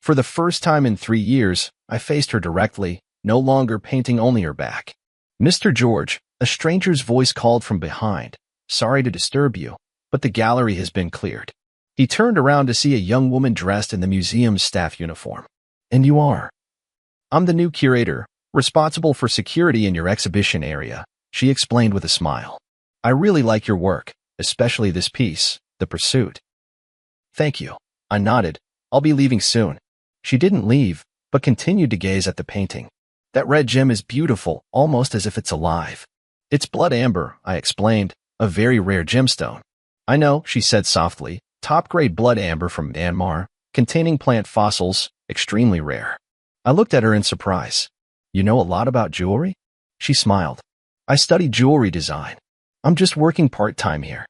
For the first time in 3 years, I faced her directly, no longer painting only her back. Mr. George, a stranger's voice called from behind. Sorry to disturb you, but the gallery has been cleared. He turned around to see a young woman dressed in the museum's staff uniform. And you are? I'm the new curator, responsible for security in your exhibition area, she explained with a smile. I really like your work, especially this piece, The Pursuit. Thank you. I nodded. I'll be leaving soon. She didn't leave, but continued to gaze at the painting. That red gem is beautiful, almost as if it's alive. It's blood amber, I explained, a very rare gemstone. I know, she said softly. Top-grade blood amber from Myanmar, containing plant fossils, extremely rare. I looked at her in surprise. You know a lot about jewelry? She smiled. I studied jewelry design. I'm just working part-time here.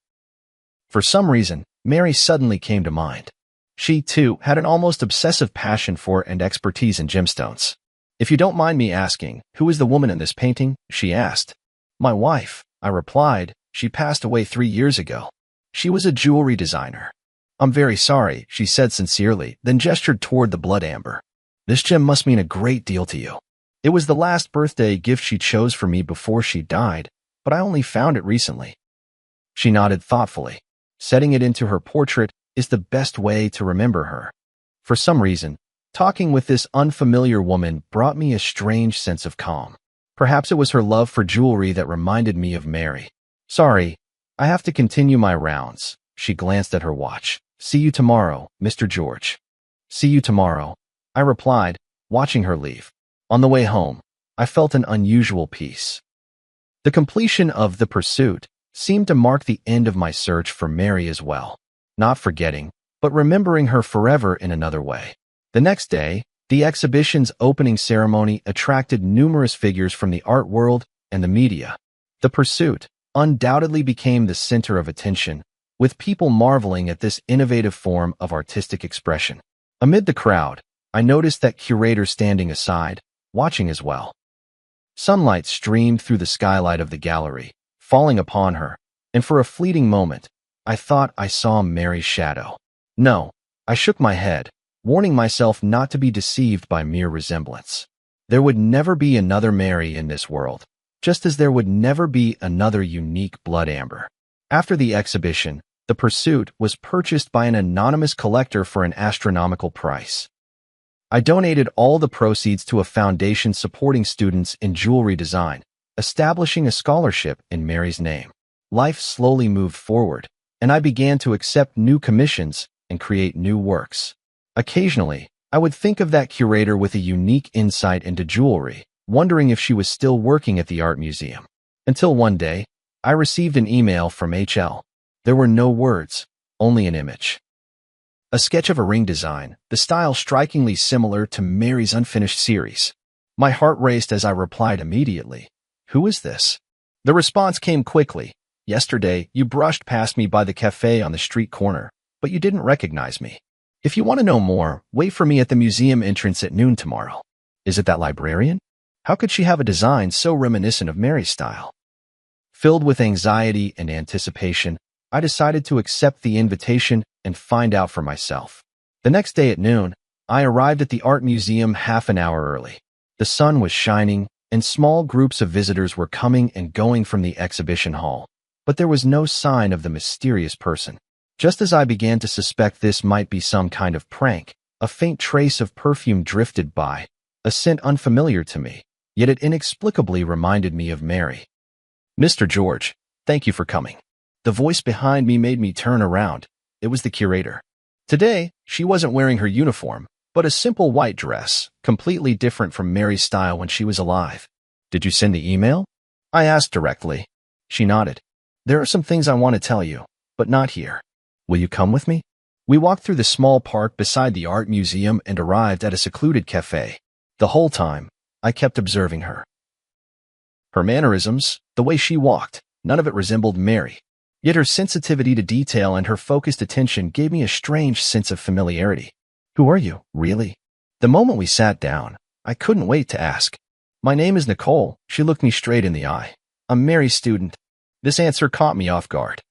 For some reason, Mary suddenly came to mind. She, too, had an almost obsessive passion for and expertise in gemstones. If you don't mind me asking, who is the woman in this painting? She asked. My wife, I replied. She passed away 3 years ago. She was a jewelry designer. I'm very sorry, she said sincerely, then gestured toward the blood amber. This gem must mean a great deal to you. It was the last birthday gift she chose for me before she died, but I only found it recently. She nodded thoughtfully. Setting it into her portrait is the best way to remember her. For some reason, talking with this unfamiliar woman brought me a strange sense of calm. Perhaps it was her love for jewelry that reminded me of Mary. Sorry, I have to continue my rounds. She glanced at her watch. See you tomorrow, Mr. George. See you tomorrow, I replied, watching her leave. On the way home, I felt an unusual peace. The completion of The Pursuit seemed to mark the end of my search for Mary as well. Not forgetting, but remembering her forever in another way. The next day, the exhibition's opening ceremony attracted numerous figures from the art world and the media. The Pursuit undoubtedly became the center of attention, with people marveling at this innovative form of artistic expression. Amid the crowd, I noticed that curator standing aside, watching as well. Sunlight streamed through the skylight of the gallery, falling upon her, and for a fleeting moment, I thought I saw Mary's shadow. No, I shook my head, warning myself not to be deceived by mere resemblance. There would never be another Mary in this world, just as there would never be another unique blood amber. After the exhibition, the pursuit was purchased by an anonymous collector for an astronomical price. I donated all the proceeds to a foundation supporting students in jewelry design, establishing a scholarship in Mary's name. Life slowly moved forward, and I began to accept new commissions and create new works. Occasionally, I would think of that curator with a unique insight into jewelry, wondering if she was still working at the art museum. Until one day, I received an email from HL. There were no words, only an image. A sketch of a ring design, the style strikingly similar to Mary's unfinished series. My heart raced as I replied immediately. Who is this? The response came quickly. Yesterday, you brushed past me by the cafe on the street corner, but you didn't recognize me. If you want to know more, wait for me at the museum entrance at noon tomorrow. Is it that librarian? How could she have a design so reminiscent of Mary's style? Filled with anxiety and anticipation, I decided to accept the invitation and find out for myself. The next day at noon, I arrived at the art museum half an hour early. The sun was shining, and small groups of visitors were coming and going from the exhibition hall. But there was no sign of the mysterious person. Just as I began to suspect this might be some kind of prank, a faint trace of perfume drifted by, a scent unfamiliar to me, yet it inexplicably reminded me of Mary. Mr. George, thank you for coming. The voice behind me made me turn around. It was the curator. Today, she wasn't wearing her uniform, but a simple white dress, completely different from Mary's style when she was alive. Did you send the email? I asked directly. She nodded. There are some things I want to tell you, but not here. Will you come with me? We walked through the small park beside the art museum and arrived at a secluded cafe. The whole time, I kept observing her. Her mannerisms, the way she walked, none of it resembled Mary. Yet her sensitivity to detail and her focused attention gave me a strange sense of familiarity. Who are you, really? The moment we sat down, I couldn't wait to ask. My name is Nicole. She looked me straight in the eye. I'm Mary's student. This answer caught me off guard.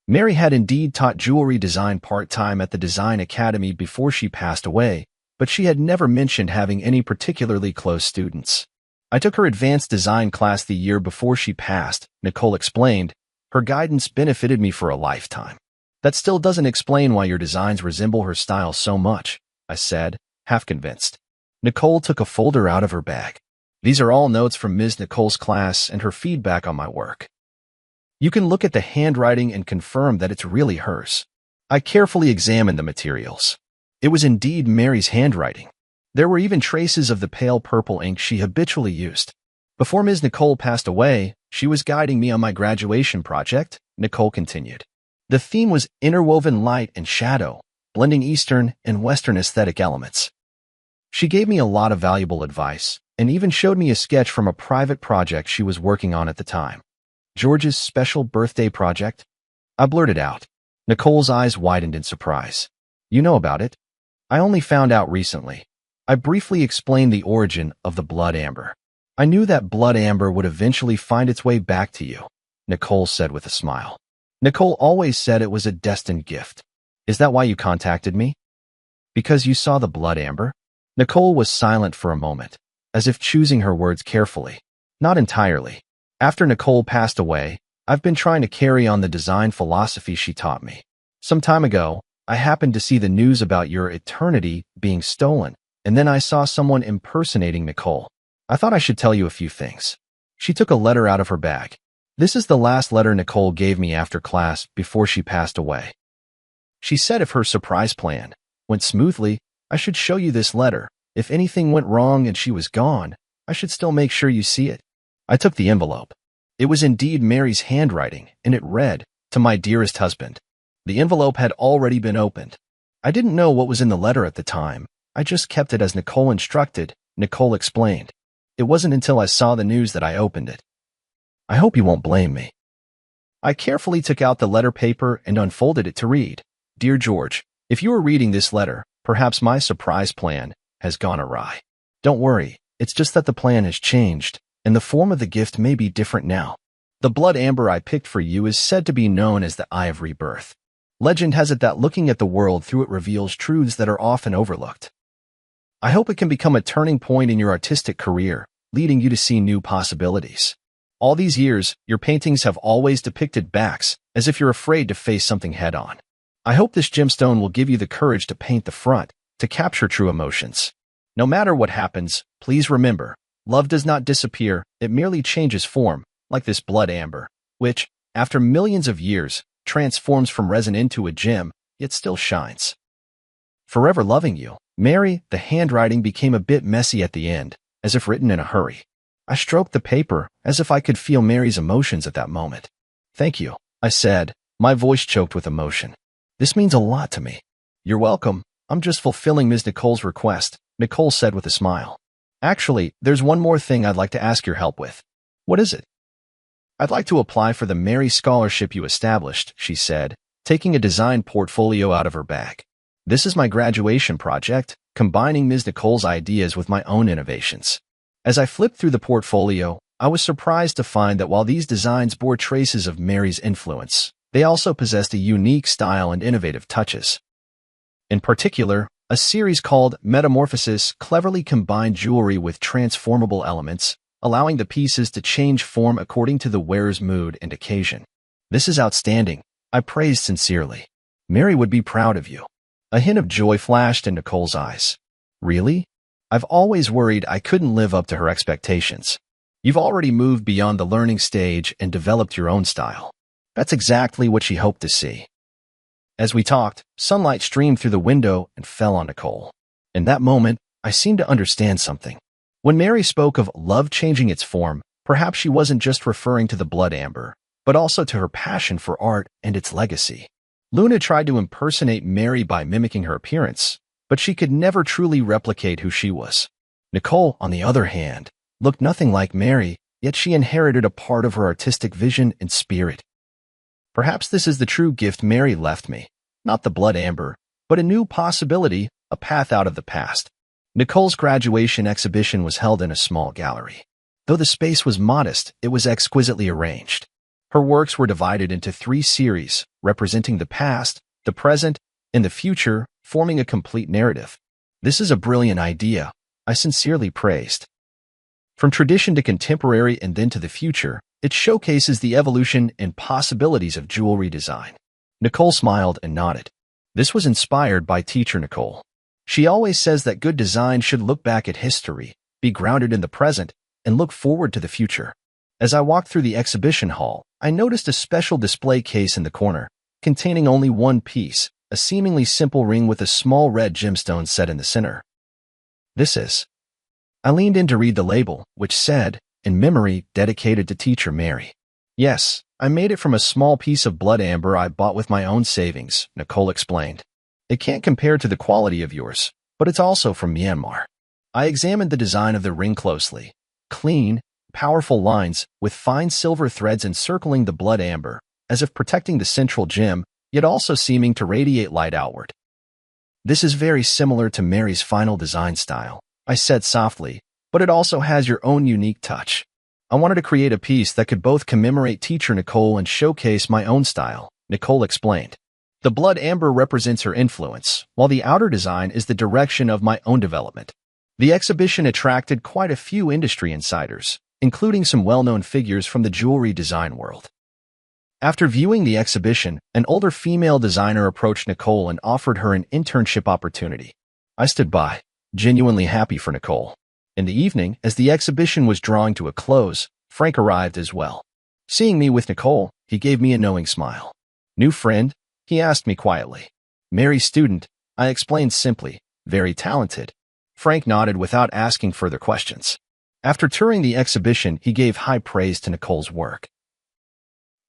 Mary had indeed taught jewelry design part-time at the Design Academy before she passed away, but she had never mentioned having any particularly close students. I took her advanced design class the year before she passed, Nicole explained. Her guidance benefited me for a lifetime. That still doesn't explain why your designs resemble her style so much, I said, half convinced. Nicole took a folder out of her bag. These are all notes from Ms. Nicole's class and her feedback on my work. You can look at the handwriting and confirm that it's really hers. I carefully examined the materials. It was indeed Mary's handwriting. There were even traces of the pale purple ink she habitually used. Before Ms. Nicole passed away, she was guiding me on my graduation project, Nicole continued. The theme was interwoven light and shadow, blending Eastern and Western aesthetic elements. She gave me a lot of valuable advice and even showed me a sketch from a private project she was working on at the time. George's special birthday project? I blurted out. Nicole's eyes widened in surprise. You know about it? I only found out recently. I briefly explained the origin of the blood amber. I knew that blood amber would eventually find its way back to you, Nicole said with a smile. Nicole always said it was a destined gift. Is that why you contacted me? Because you saw the blood amber? Nicole was silent for a moment, as if choosing her words carefully. Not entirely. After Nicole passed away, I've been trying to carry on the design philosophy she taught me. Some time ago, I happened to see the news about your eternity being stolen, and then I saw someone impersonating Nicole. I thought I should tell you a few things. She took a letter out of her bag. This is the last letter Nicole gave me after class before she passed away. She said if her surprise plan went smoothly, I should show you this letter. If anything went wrong and she was gone, I should still make sure you see it. I took the envelope. It was indeed Mary's handwriting, and it read, "To my dearest husband." The envelope had already been opened. I didn't know what was in the letter at the time. I just kept it as Nicole instructed, Nicole explained. It wasn't until I saw the news that I opened it. I hope you won't blame me. I carefully took out the letter paper and unfolded it to read. Dear George, if you are reading this letter, perhaps my surprise plan has gone awry. Don't worry, it's just that the plan has changed, and the form of the gift may be different now. The blood amber I picked for you is said to be known as the Eye of Rebirth. Legend has it that looking at the world through it reveals truths that are often overlooked. I hope it can become a turning point in your artistic career, leading you to see new possibilities. All these years, your paintings have always depicted backs, as if you're afraid to face something head-on. I hope this gemstone will give you the courage to paint the front, to capture true emotions. No matter what happens, please remember, love does not disappear, it merely changes form, like this blood amber, which, after millions of years, transforms from resin into a gem, yet still shines. Forever loving you, Mary. The handwriting became a bit messy at the end, as if written in a hurry. I stroked the paper, as if I could feel Mary's emotions at that moment. Thank you, I said, my voice choked with emotion. This means a lot to me. You're welcome. I'm just fulfilling Ms. Nicole's request, Nicole said with a smile. Actually, there's one more thing I'd like to ask your help with. What is it? I'd like to apply for the Mary Scholarship you established, she said, taking a design portfolio out of her bag. This is my graduation project, combining Ms. Nicole's ideas with my own innovations. As I flipped through the portfolio, I was surprised to find that while these designs bore traces of Mary's influence, they also possessed a unique style and innovative touches. In particular, a series called Metamorphosis cleverly combined jewelry with transformable elements, allowing the pieces to change form according to the wearer's mood and occasion. This is outstanding, I praised sincerely. Mary would be proud of you. A hint of joy flashed in Nicole's eyes. Really? I've always worried I couldn't live up to her expectations. You've already moved beyond the learning stage and developed your own style. That's exactly what she hoped to see. As we talked, sunlight streamed through the window and fell on Nicole. In that moment, I seemed to understand something. When Mary spoke of love changing its form, perhaps she wasn't just referring to the blood amber, but also to her passion for art and its legacy. Luna tried to impersonate Mary by mimicking her appearance, but she could never truly replicate who she was. Nicole, on the other hand, looked nothing like Mary, yet she inherited a part of her artistic vision and spirit. Perhaps this is the true gift Mary left me, not the blood amber, but a new possibility, a path out of the past. Nicole's graduation exhibition was held in a small gallery. Though the space was modest, it was exquisitely arranged. Her works were divided into 3 series, representing the past, the present, and the future, forming a complete narrative. This is a brilliant idea, I sincerely praised. From tradition to contemporary and then to the future, it showcases the evolution and possibilities of jewelry design. Nicole smiled and nodded. This was inspired by teacher Nicole. She always says that good design should look back at history, be grounded in the present, and look forward to the future. As I walked through the exhibition hall, I noticed a special display case in the corner, containing only one piece, a seemingly simple ring with a small red gemstone set in the center. This is. I leaned in to read the label, which said, in memory, dedicated to teacher Mary. Yes, I made it from a small piece of blood amber I bought with my own savings, Nicole explained. It can't compare to the quality of yours, but it's also from Myanmar. I examined the design of the ring closely. Clean, powerful lines, with fine silver threads encircling the blood amber, as if protecting the central gem, yet also seeming to radiate light outward. This is very similar to Mary's final design style, I said softly, but it also has your own unique touch. I wanted to create a piece that could both commemorate teacher Nicole and showcase my own style, Nicole explained. The blood amber represents her influence, while the outer design is the direction of my own development. The exhibition attracted quite a few industry insiders, including some well-known figures from the jewelry design world. After viewing the exhibition, an older female designer approached Nicole and offered her an internship opportunity. I stood by, genuinely happy for Nicole. In the evening, as the exhibition was drawing to a close, Frank arrived as well. Seeing me with Nicole, he gave me a knowing smile. New friend? He asked me quietly. Mary's student, I explained simply. Very talented. Frank nodded without asking further questions. After touring the exhibition, he gave high praise to Nicole's work.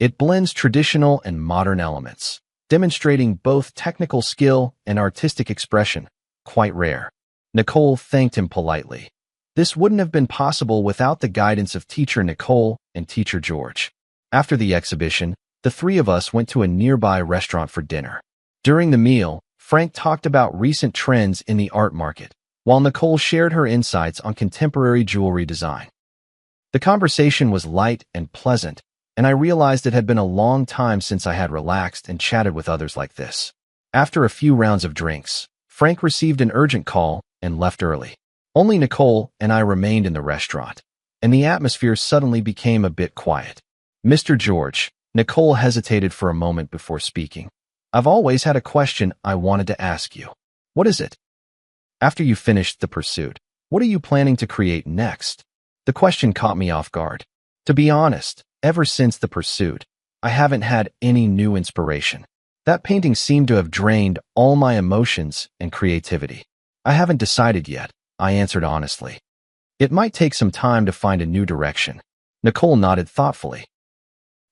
It blends traditional and modern elements, demonstrating both technical skill and artistic expression, quite rare. Nicole thanked him politely. This wouldn't have been possible without the guidance of teacher Nicole and teacher George. After the exhibition, the 3 of us went to a nearby restaurant for dinner. During the meal, Frank talked about recent trends in the art market, while Nicole shared her insights on contemporary jewelry design. The conversation was light and pleasant, and I realized it had been a long time since I had relaxed and chatted with others like this. After a few rounds of drinks, Frank received an urgent call and left early. Only Nicole and I remained in the restaurant, and the atmosphere suddenly became a bit quiet. Mr. George, Nicole hesitated for a moment before speaking. I've always had a question I wanted to ask you. What is it? After you finished the pursuit, what are you planning to create next? The question caught me off guard. To be honest, ever since the pursuit, I haven't had any new inspiration. That painting seemed to have drained all my emotions and creativity. I haven't decided yet, I answered honestly. It might take some time to find a new direction. Nicole nodded thoughtfully.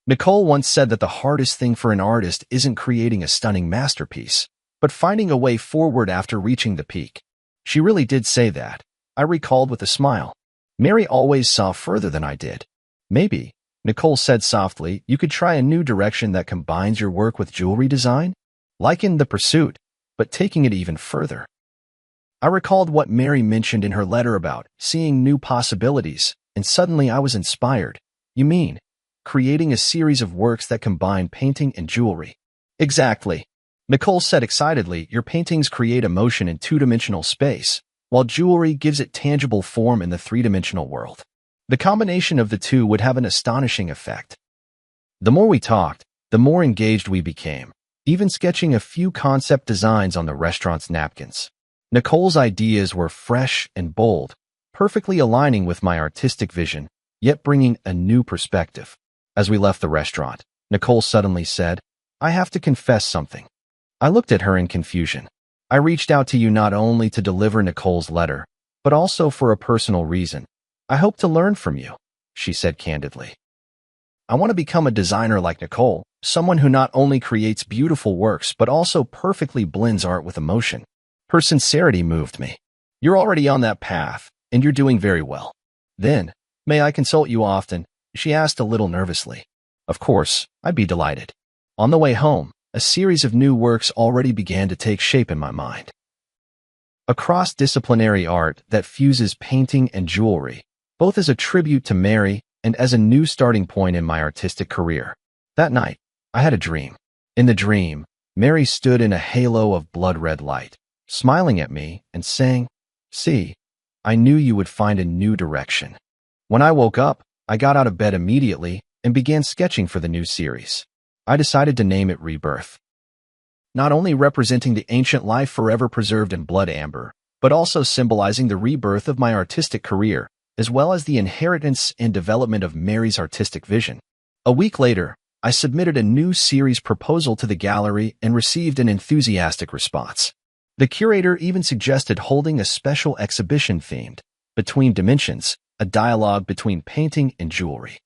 Nicole once said that the hardest thing for an artist isn't creating a stunning masterpiece, but finding a way forward after reaching the peak. She really did say that, I recalled with a smile. Mary always saw further than I did. Maybe, Nicole said softly, you could try a new direction that combines your work with jewelry design? Like in The Pursuit, but taking it even further. I recalled what Mary mentioned in her letter about seeing new possibilities, and suddenly I was inspired. You mean, creating a series of works that combine painting and jewelry? Exactly. Nicole said excitedly, your paintings create emotion in two-dimensional space, while jewelry gives it tangible form in the three-dimensional world. The combination of the two would have an astonishing effect. The more we talked, the more engaged we became, even sketching a few concept designs on the restaurant's napkins. Nicole's ideas were fresh and bold, perfectly aligning with my artistic vision, yet bringing a new perspective. As we left the restaurant, Nicole suddenly said, I have to confess something. I looked at her in confusion. I reached out to you not only to deliver Nicole's letter, but also for a personal reason. I hope to learn from you, she said candidly. I want to become a designer like Nicole, someone who not only creates beautiful works but also perfectly blends art with emotion. Her sincerity moved me. You're already on that path, and you're doing very well. Then, may I consult you often? She asked a little nervously. Of course, I'd be delighted. On the way home, a series of new works already began to take shape in my mind. A cross-disciplinary art that fuses painting and jewelry, both as a tribute to Mary and as a new starting point in my artistic career. That night, I had a dream. In the dream, Mary stood in a halo of blood-red light, smiling at me and saying, See, I knew you would find a new direction. When I woke up, I got out of bed immediately and began sketching for the new series. I decided to name it Rebirth. Not only representing the ancient life forever preserved in blood amber, but also symbolizing the rebirth of my artistic career, as well as the inheritance and development of Mary's artistic vision. A week later, I submitted a new series proposal to the gallery and received an enthusiastic response. The curator even suggested holding a special exhibition themed Between Dimensions, a dialogue between painting and jewelry.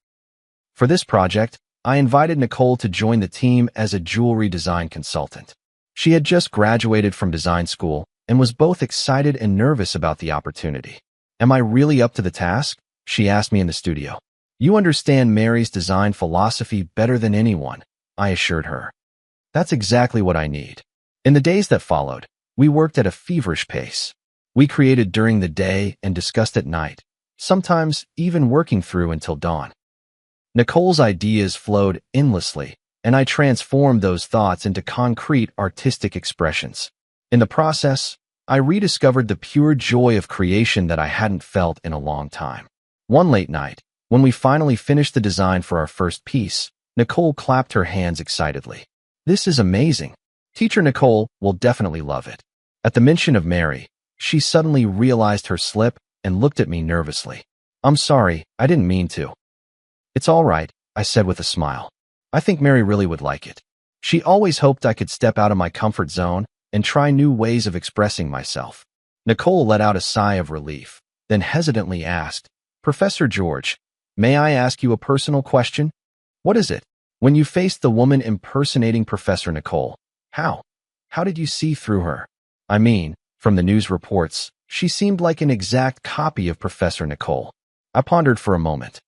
For this project, I invited Nicole to join the team as a jewelry design consultant. She had just graduated from design school and was both excited and nervous about the opportunity. Am I really up to the task? She asked me in the studio. You understand Mary's design philosophy better than anyone, I assured her. That's exactly what I need. In the days that followed, we worked at a feverish pace. We created during the day and discussed at night, sometimes even working through until dawn. Nicole's ideas flowed endlessly, and I transformed those thoughts into concrete artistic expressions. In the process, I rediscovered the pure joy of creation that I hadn't felt in a long time. One late night, when we finally finished the design for our first piece, Nicole clapped her hands excitedly. This is amazing. Teacher Nicole will definitely love it. At the mention of Mary, she suddenly realized her slip and looked at me nervously. I'm sorry, I didn't mean to. It's all right, I said with a smile. I think Mary really would like it. She always hoped I could step out of my comfort zone and try new ways of expressing myself. Nicole let out a sigh of relief, then hesitantly asked, Professor George, may I ask you a personal question? What is it? When you faced the woman impersonating Professor Nicole, how did you see through her? I mean, from the news reports, she seemed like an exact copy of Professor Nicole. I pondered for a moment.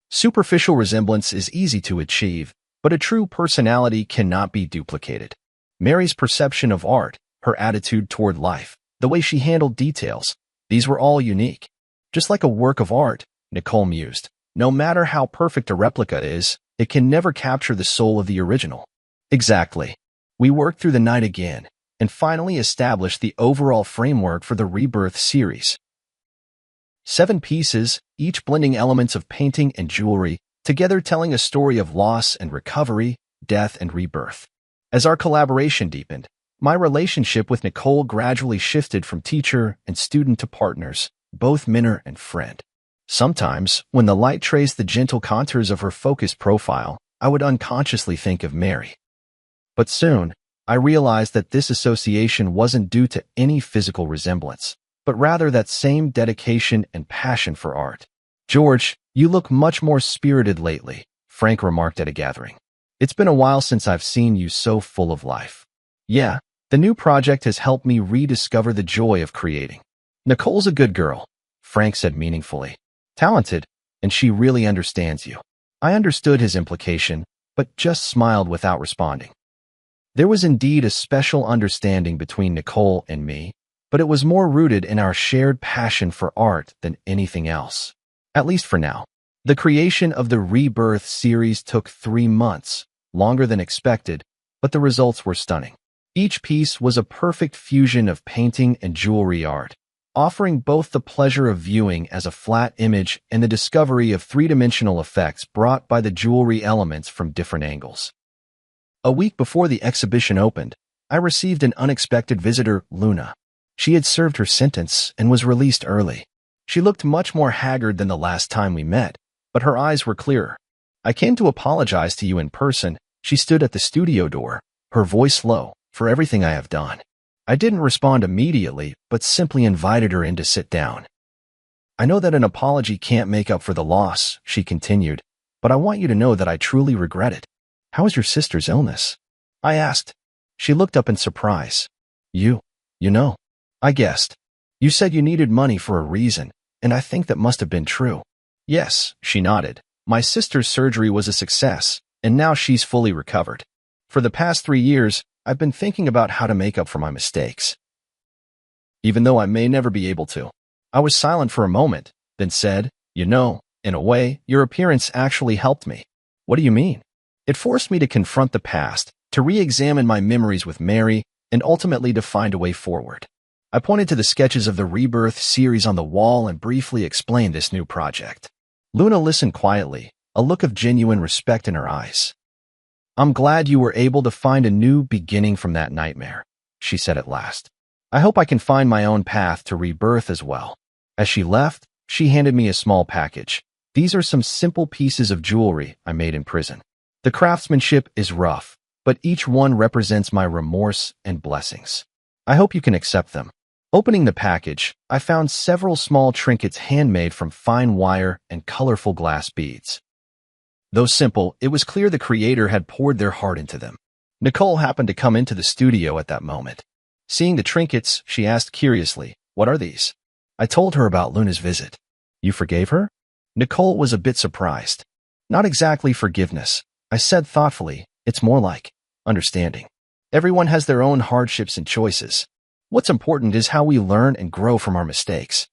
Superficial resemblance is easy to achieve, but a true personality cannot be duplicated. Mary's perception of art, her attitude toward life, the way she handled details, these were all unique. Just like a work of art, Nicole mused, no matter how perfect a replica is, it can never capture the soul of the original. Exactly. We worked through the night again, and finally established the overall framework for the Rebirth series. 7 pieces, each blending elements of painting and jewelry, together telling a story of loss and recovery, death and rebirth. As our collaboration deepened, my relationship with Nicole gradually shifted from teacher and student to partners, both mentor and friend. Sometimes, when the light traced the gentle contours of her focused profile, I would unconsciously think of Mary. But soon, I realized that this association wasn't due to any physical resemblance, but rather that same dedication and passion for art. "George, you look much more spirited lately," Frank remarked at a gathering. "It's been a while since I've seen you so full of life." "Yeah, the new project has helped me rediscover the joy of creating." "Nicole's a good girl," Frank said meaningfully. "Talented, and she really understands you." I understood his implication, but just smiled without responding. There was indeed a special understanding between Nicole and me, but it was more rooted in our shared passion for art than anything else. At least for now. The creation of the Rebirth series took 3 months, longer than expected, but the results were stunning. Each piece was a perfect fusion of painting and jewelry art, offering both the pleasure of viewing as a flat image and the discovery of 3-dimensional effects brought by the jewelry elements from different angles. A week before the exhibition opened, I received an unexpected visitor, Luna. She had served her sentence and was released early. She looked much more haggard than the last time we met, but her eyes were clearer. "I came to apologize to you in person." She stood at the studio door, her voice low, "for everything I have done." I didn't respond immediately, but simply invited her in to sit down. "I know that an apology can't make up for the loss," she continued, "but I want you to know that I truly regret it." "How is your sister's illness?" I asked. She looked up in surprise. You know. I guessed. "You said you needed money for a reason, and I think that must have been true." "Yes," she nodded. "My sister's surgery was a success, and now she's fully recovered. For the past 3 years, I've been thinking about how to make up for my mistakes, even though I may never be able to." I was silent for a moment, then said, "In a way, your appearance actually helped me." "What do you mean?" "It forced me to confront the past, to re-examine my memories with Mary, and ultimately to find a way forward." I pointed to the sketches of the Rebirth series on the wall and briefly explained this new project. Luna listened quietly, a look of genuine respect in her eyes. "I'm glad you were able to find a new beginning from that nightmare," she said at last. "I hope I can find my own path to rebirth as well." As she left, she handed me a small package. "These are some simple pieces of jewelry I made in prison. The craftsmanship is rough, but each one represents my remorse and blessings. I hope you can accept them." Opening the package, I found several small trinkets handmade from fine wire and colorful glass beads. Though simple, it was clear the creator had poured their heart into them. Nicole happened to come into the studio at that moment. Seeing the trinkets, she asked curiously, "What are these?" I told her about Luna's visit. "You forgave her?" Nicole was a bit surprised. "Not exactly forgiveness," I said thoughtfully. "It's more like understanding. Everyone has their own hardships and choices. What's important is how we learn and grow from our mistakes."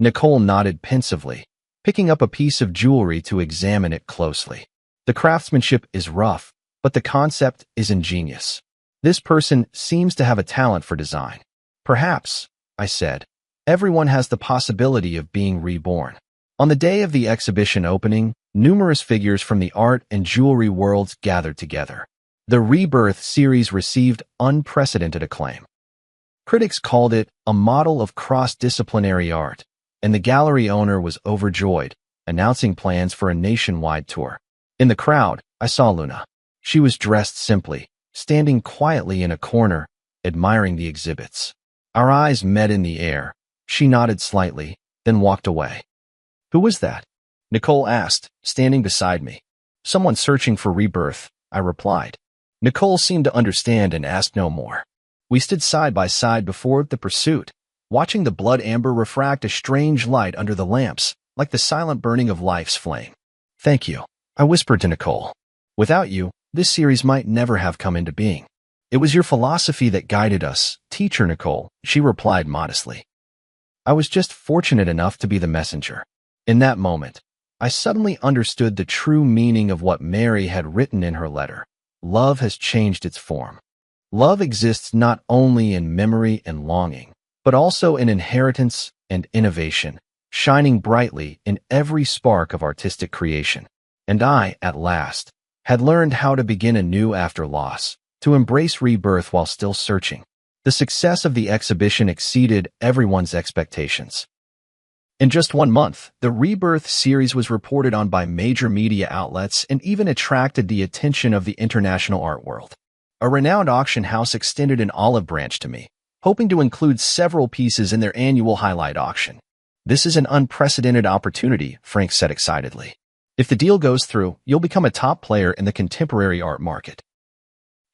Nicole nodded pensively, picking up a piece of jewelry to examine it closely. "The craftsmanship is rough, but the concept is ingenious. This person seems to have a talent for design." "Perhaps," I said. "Everyone has the possibility of being reborn." On the day of the exhibition opening, numerous figures from the art and jewelry worlds gathered together. The Rebirth series received unprecedented acclaim. Critics called it a model of cross-disciplinary art, and the gallery owner was overjoyed, announcing plans for a nationwide tour. In the crowd, I saw Luna. She was dressed simply, standing quietly in a corner, admiring the exhibits. Our eyes met in the air. She nodded slightly, then walked away. "Who was that?" Nicole asked, standing beside me. "Someone searching for rebirth," I replied. Nicole seemed to understand and asked no more. We stood side by side before the pursuit, watching the blood amber refract a strange light under the lamps, like the silent burning of life's flame. "Thank you," I whispered to Nicole. "Without you, this series might never have come into being." "It was your philosophy that guided us, Teacher Nicole," she replied modestly. "I was just fortunate enough to be the messenger." In that moment, I suddenly understood the true meaning of what Mary had written in her letter. Love has changed its form. Love exists not only in memory and longing, but also in inheritance and innovation, shining brightly in every spark of artistic creation. And I, at last, had learned how to begin anew after loss, to embrace rebirth while still searching. The success of the exhibition exceeded everyone's expectations. In just 1 month, the Rebirth series was reported on by major media outlets and even attracted the attention of the international art world. A renowned auction house extended an olive branch to me, hoping to include several pieces in their annual highlight auction. "This is an unprecedented opportunity," Frank said excitedly. "If the deal goes through, you'll become a top player in the contemporary art market."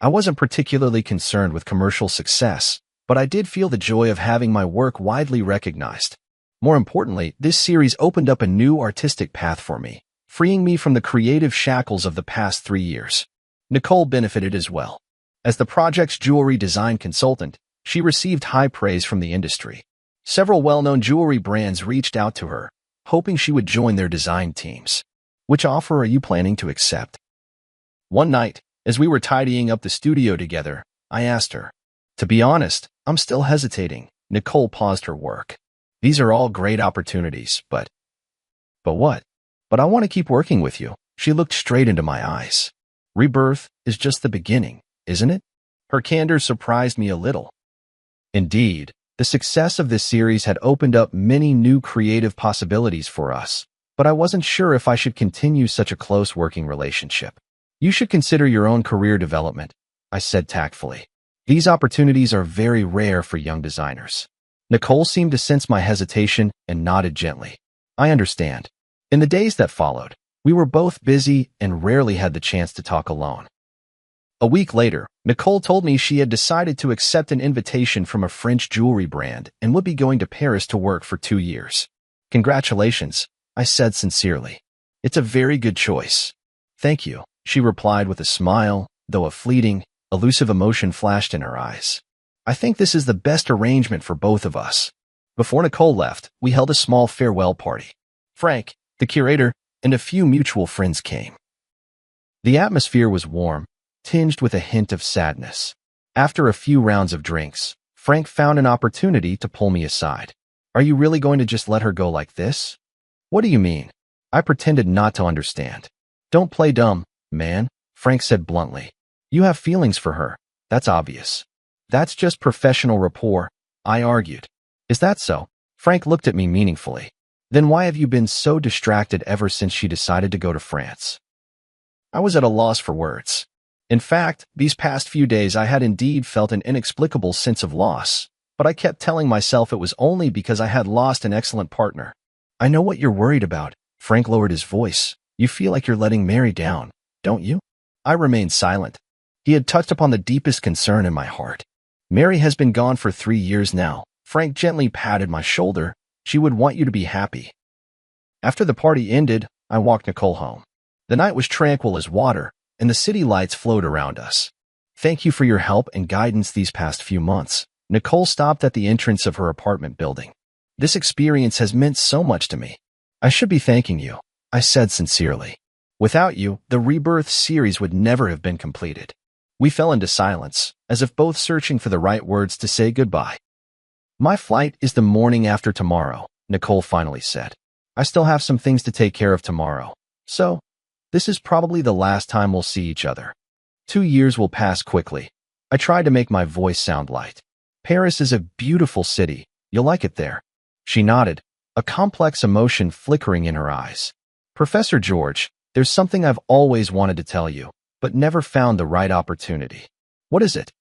I wasn't particularly concerned with commercial success, but I did feel the joy of having my work widely recognized. More importantly, this series opened up a new artistic path for me, freeing me from the creative shackles of the past 3 years. Nicole benefited as well. As the project's jewelry design consultant, she received high praise from the industry. Several well-known jewelry brands reached out to her, hoping she would join their design teams. "Which offer are you planning to accept?" One night, as we were tidying up the studio together, I asked her. "To be honest, I'm still hesitating." Nicole paused her work. "These are all great opportunities, but..." "But what?" "But I want to keep working with you." She looked straight into my eyes. "Rebirth is just the beginning, isn't it?" Her candor surprised me a little. Indeed, the success of this series had opened up many new creative possibilities for us, but I wasn't sure if I should continue such a close working relationship. "You should consider your own career development," I said tactfully. "These opportunities are very rare for young designers." Nicole seemed to sense my hesitation and nodded gently. "I understand." In the days that followed, we were both busy and rarely had the chance to talk alone. A week later, Nicole told me she had decided to accept an invitation from a French jewelry brand and would be going to Paris to work for 2 years. "Congratulations," I said sincerely. "It's a very good choice." "Thank you," she replied with a smile, though a fleeting, elusive emotion flashed in her eyes. "I think this is the best arrangement for both of us." Before Nicole left, we held a small farewell party. Frank, the curator, and a few mutual friends came. The atmosphere was warm, tinged with a hint of sadness. After a few rounds of drinks, Frank found an opportunity to pull me aside. "Are you really going to just let her go like this?" "What do you mean?" I pretended not to understand. "Don't play dumb, man," Frank said bluntly. "You have feelings for her. That's obvious." "That's just professional rapport," I argued. "Is that so?" Frank looked at me meaningfully. "Then why have you been so distracted ever since she decided to go to France?" I was at a loss for words. In fact, these past few days I had indeed felt an inexplicable sense of loss, but I kept telling myself it was only because I had lost an excellent partner. "I know what you're worried about." Frank lowered his voice. "You feel like you're letting Mary down, don't you?" I remained silent. He had touched upon the deepest concern in my heart. "Mary has been gone for 3 years now." Frank gently patted my shoulder. "She would want you to be happy." After the party ended, I walked Nicole home. The night was tranquil as water, and the city lights flowed around us. "Thank you for your help and guidance these past few months." Nicole stopped at the entrance of her apartment building. "This experience has meant so much to me." "I should be thanking you," I said sincerely. "Without you, the Rebirth series would never have been completed." We fell into silence, as if both searching for the right words to say goodbye. "My flight is the morning after tomorrow," Nicole finally said. "I still have some things to take care of tomorrow. So, this is probably the last time we'll see each other." 2 years will pass quickly. I tried to make my voice sound light. "Paris is a beautiful city. You'll like it there." She nodded, a complex emotion flickering in her eyes. "Professor George, there's something I've always wanted to tell you, but never found the right opportunity." "What is it?"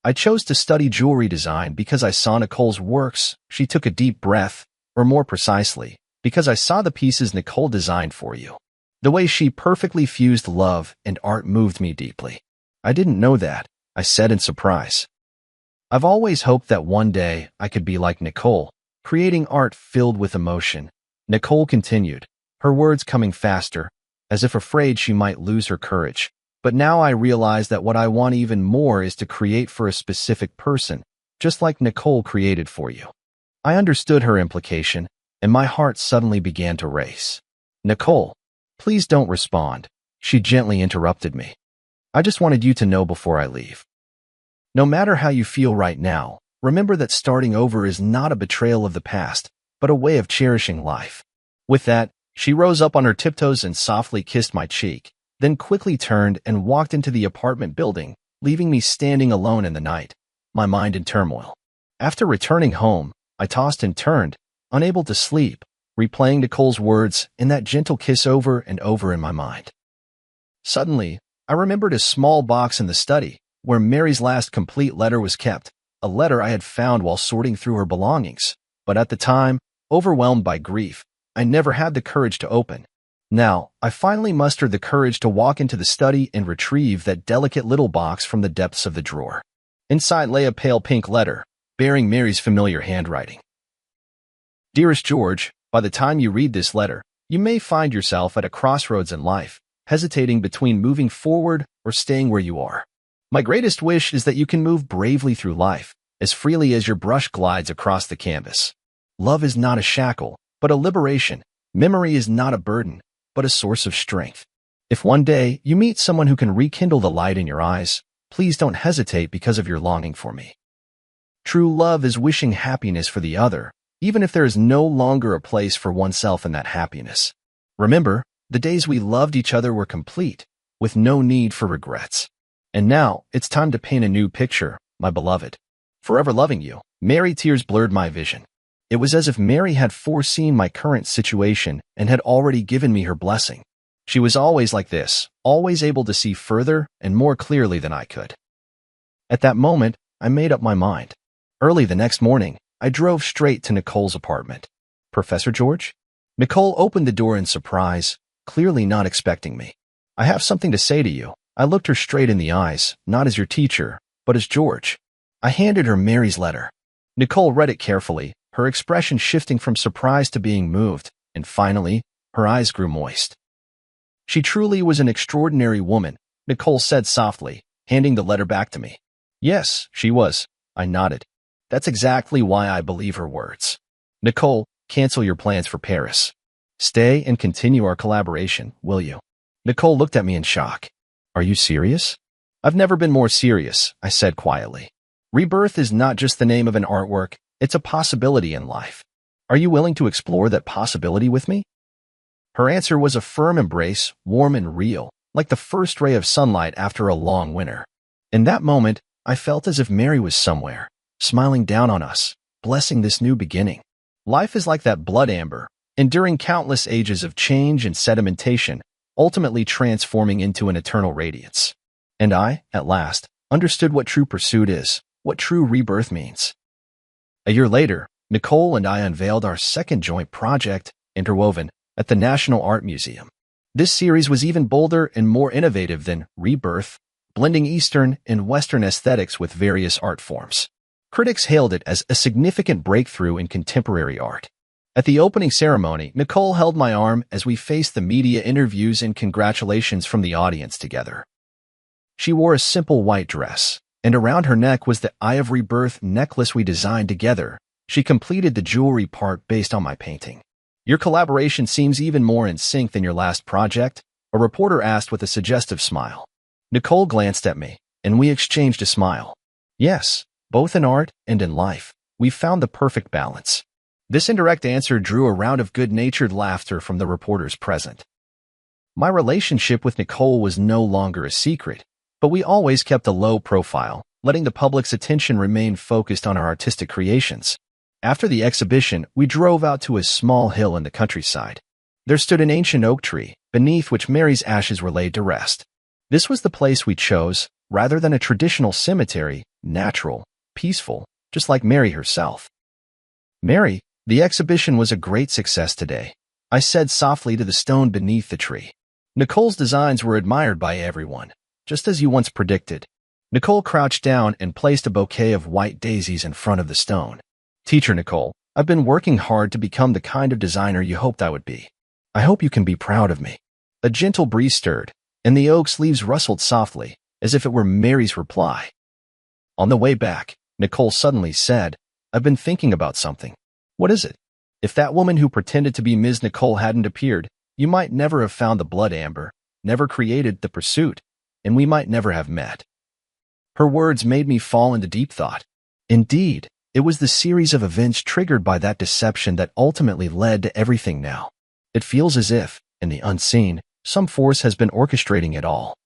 "I chose to study jewelry design because I saw Nicole's works." She took a deep breath, or more precisely, because I saw the pieces Nicole designed for you. The way she perfectly fused love and art moved me deeply. "I didn't know that," I said in surprise. "I've always hoped that one day I could be like Nicole, creating art filled with emotion." Nicole continued, her words coming faster, as if afraid she might lose her courage. "But now I realize that what I want even more is to create for a specific person, just like Nicole created for you." I understood her implication, and my heart suddenly began to race. Nicole, please don't respond. She gently interrupted me. I just wanted you to know before I leave. No matter how you feel right now, remember that starting over is not a betrayal of the past, but a way of cherishing life. With that, she rose up on her tiptoes and softly kissed my cheek, then quickly turned and walked into the apartment building, leaving me standing alone in the night, my mind in turmoil. After returning home, I tossed and turned, unable to sleep, replaying Nicole's words and that gentle kiss over and over in my mind. Suddenly, I remembered a small box in the study, where Mary's last complete letter was kept, a letter I had found while sorting through her belongings. But at the time, overwhelmed by grief, I never had the courage to open. Now, I finally mustered the courage to walk into the study and retrieve that delicate little box from the depths of the drawer. Inside lay a pale pink letter, bearing Mary's familiar handwriting. Dearest George, by the time you read this letter, you may find yourself at a crossroads in life, hesitating between moving forward or staying where you are. My greatest wish is that you can move bravely through life, as freely as your brush glides across the canvas. Love is not a shackle, but a liberation. Memory is not a burden, but a source of strength. If one day you meet someone who can rekindle the light in your eyes, please don't hesitate because of your longing for me. True love is wishing happiness for the other, even if there is no longer a place for oneself in that happiness. Remember, the days we loved each other were complete, with no need for regrets. And now, it's time to paint a new picture, my beloved. Forever loving you. Mary. Tears blurred my vision. It was as if Mary had foreseen my current situation and had already given me her blessing. She was always like this, always able to see further and more clearly than I could. At that moment, I made up my mind. Early the next morning, I drove straight to Nicole's apartment. Professor George? Nicole opened the door in surprise, clearly not expecting me. I have something to say to you. I looked her straight in the eyes, not as your teacher, but as George. I handed her Mary's letter. Nicole read it carefully, her expression shifting from surprise to being moved, and finally, her eyes grew moist. She truly was an extraordinary woman, Nicole said softly, handing the letter back to me. Yes, she was. I nodded. That's exactly why I believe her words. Nicole, cancel your plans for Paris. Stay and continue our collaboration, will you? Nicole looked at me in shock. Are you serious? I've never been more serious, I said quietly. Rebirth is not just the name of an artwork, it's a possibility in life. Are you willing to explore that possibility with me? Her answer was a firm embrace, warm and real, like the first ray of sunlight after a long winter. In that moment, I felt as if Mary was somewhere, smiling down on us, blessing this new beginning. Life is like that blood amber, enduring countless ages of change and sedimentation, ultimately transforming into an eternal radiance. And I, at last, understood what true pursuit is, what true rebirth means. A year later, Nicole and I unveiled our second joint project, Interwoven, at the National Art Museum. This series was even bolder and more innovative than Rebirth, blending Eastern and Western aesthetics with various art forms. Critics hailed it as a significant breakthrough in contemporary art. At the opening ceremony, Nicole held my arm as we faced the media interviews and congratulations from the audience together. She wore a simple white dress, and around her neck was the Eye of Rebirth necklace we designed together. She completed the jewelry part based on my painting. Your collaboration seems even more in sync than your last project, a reporter asked with a suggestive smile. Nicole glanced at me, and we exchanged a smile. Yes, both in art and in life, we found the perfect balance. This indirect answer drew a round of good-natured laughter from the reporters present. My relationship with Nicole was no longer a secret, but we always kept a low profile, letting the public's attention remain focused on our artistic creations. After the exhibition, we drove out to a small hill in the countryside. There stood an ancient oak tree, beneath which Mary's ashes were laid to rest. This was the place we chose, rather than a traditional cemetery, natural, peaceful, just like Mary herself. Mary, the exhibition was a great success today, I said softly to the stone beneath the tree. Nicole's designs were admired by everyone, just as you once predicted. Nicole crouched down and placed a bouquet of white daisies in front of the stone. Teacher Nicole, I've been working hard to become the kind of designer you hoped I would be. I hope you can be proud of me. A gentle breeze stirred, and the oak's leaves rustled softly, as if it were Mary's reply. On the way back, Nicole suddenly said, I've been thinking about something. What is it? If that woman who pretended to be Ms. Nicole hadn't appeared, You might never have found the blood amber, never created the pursuit, and we might never have met. Her words made me fall into deep thought. Indeed, it was the series of events triggered by that deception that ultimately led to everything now. It feels as if, in the unseen, some force has been orchestrating it all.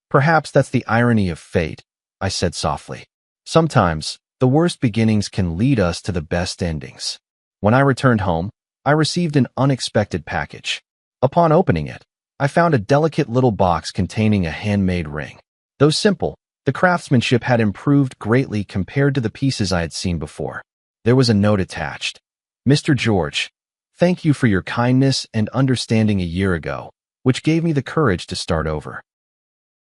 Perhaps that's the irony of fate, I said softly. Sometimes, the worst beginnings can lead us to the best endings. When I returned home, I received an unexpected package. Upon opening it, I found a delicate little box containing a handmade ring. Though simple, the craftsmanship had improved greatly compared to the pieces I had seen before. There was a note attached. Mr. George, thank you for your kindness and understanding a year ago, which gave me the courage to start over.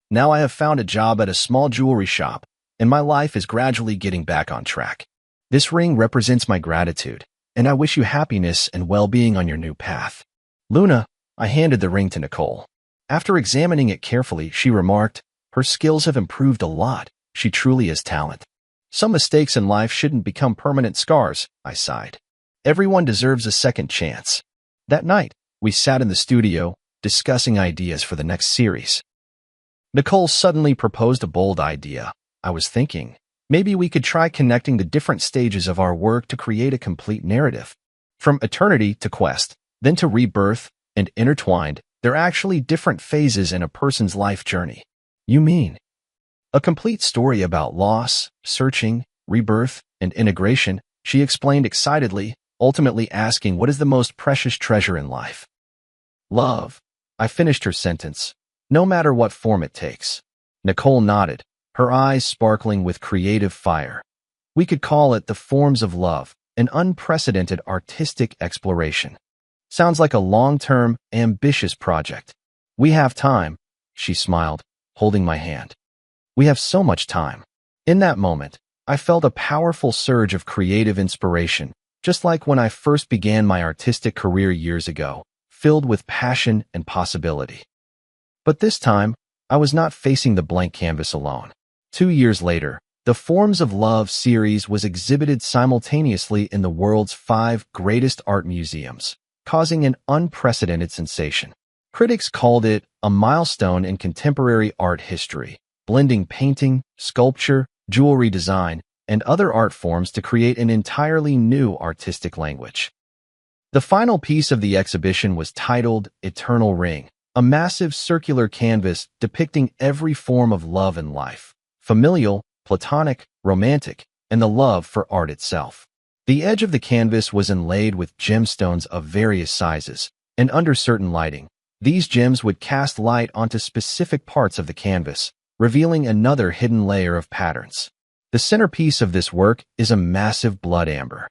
Now I have found a job at a small jewelry shop, and my life is gradually getting back on track. This ring represents my gratitude, and I wish you happiness and well-being on your new path. Luna, I handed the ring to Nicole. After examining it carefully, she remarked, her skills have improved a lot. She truly has talent. Some mistakes in life shouldn't become permanent scars, I sighed. Everyone deserves a second chance. That night, we sat in the studio, discussing ideas for the next series. Nicole suddenly proposed a bold idea. I was thinking, maybe we could try connecting the different stages of our work to create a complete narrative. From eternity to quest, then to rebirth, and intertwined, they're actually different phases in a person's life journey. You mean? A complete story about loss, searching, rebirth, and integration, she explained excitedly, ultimately asking what is the most precious treasure in life. Love. I finished her sentence. No matter what form it takes. Nicole nodded, her eyes sparkling with creative fire. We could call it the forms of love, an unprecedented artistic exploration. Sounds like a long-term, ambitious project. We have time, she smiled, holding my hand. We have so much time. In that moment, I felt a powerful surge of creative inspiration, just like when I first began my artistic career years ago, filled with passion and possibility. But this time, I was not facing the blank canvas alone. 2 years later, the Forms of Love series was exhibited simultaneously in the world's 5 greatest art museums, causing an unprecedented sensation. Critics called it a milestone in contemporary art history, blending painting, sculpture, jewelry design, and other art forms to create an entirely new artistic language. The final piece of the exhibition was titled Eternal Ring, a massive circular canvas depicting every form of love in life, familial, platonic, romantic, and the love for art itself. The edge of the canvas was inlaid with gemstones of various sizes, and under certain lighting, these gems would cast light onto specific parts of the canvas, revealing another hidden layer of patterns. The centerpiece of this work is a massive blood amber.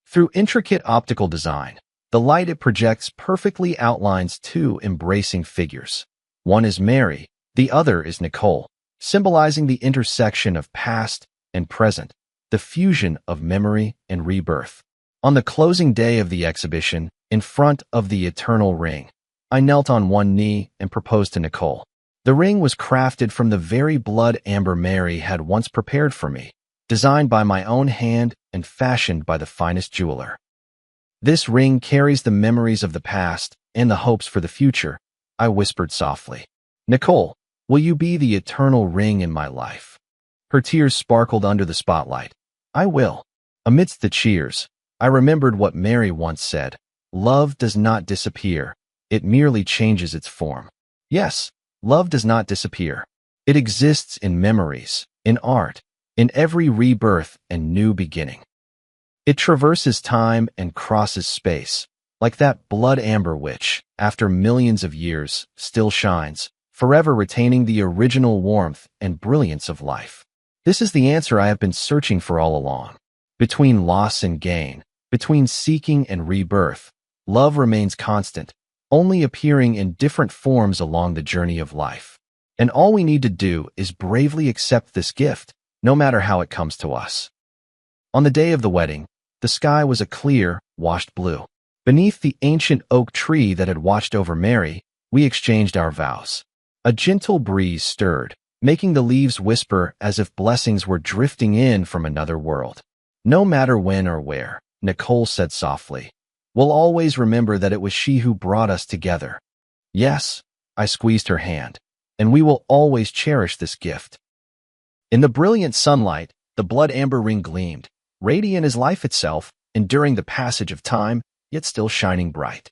Through intricate optical design, the light it projects perfectly outlines 2 embracing figures. One is Mary, the other is Nicole, symbolizing the intersection of past and present, the fusion of memory and rebirth. On the closing day of the exhibition, in front of the Eternal Ring, I knelt on one knee and proposed to Nicole. The ring was crafted from the very blood amber Mary had once prepared for me, designed by my own hand and fashioned by the finest jeweler. This ring carries the memories of the past and the hopes for the future, I whispered softly. Nicole, will you be the eternal ring in my life? Her tears sparkled under the spotlight. I will. Amidst the cheers, I remembered what Mary once said. Love does not disappear. It merely changes its form. Yes, love does not disappear. It exists in memories, in art, in every rebirth and new beginning. It traverses time and crosses space, like that blood amber which, after millions of years, still shines, forever retaining the original warmth and brilliance of life. This is the answer I have been searching for all along. Between loss and gain, between seeking and rebirth, love remains constant, only appearing in different forms along the journey of life. And all we need to do is bravely accept this gift, no matter how it comes to us. On the day of the wedding, the sky was a clear, washed blue. Beneath the ancient oak tree that had watched over Mary, we exchanged our vows. A gentle breeze stirred, making the leaves whisper as if blessings were drifting in from another world. No matter when or where, Nicole said softly, We'll always remember that it was she who brought us together. Yes, I squeezed her hand, and we will always cherish this gift. In the brilliant sunlight, the blood amber ring gleamed, radiant as life itself, enduring the passage of time, yet still shining bright.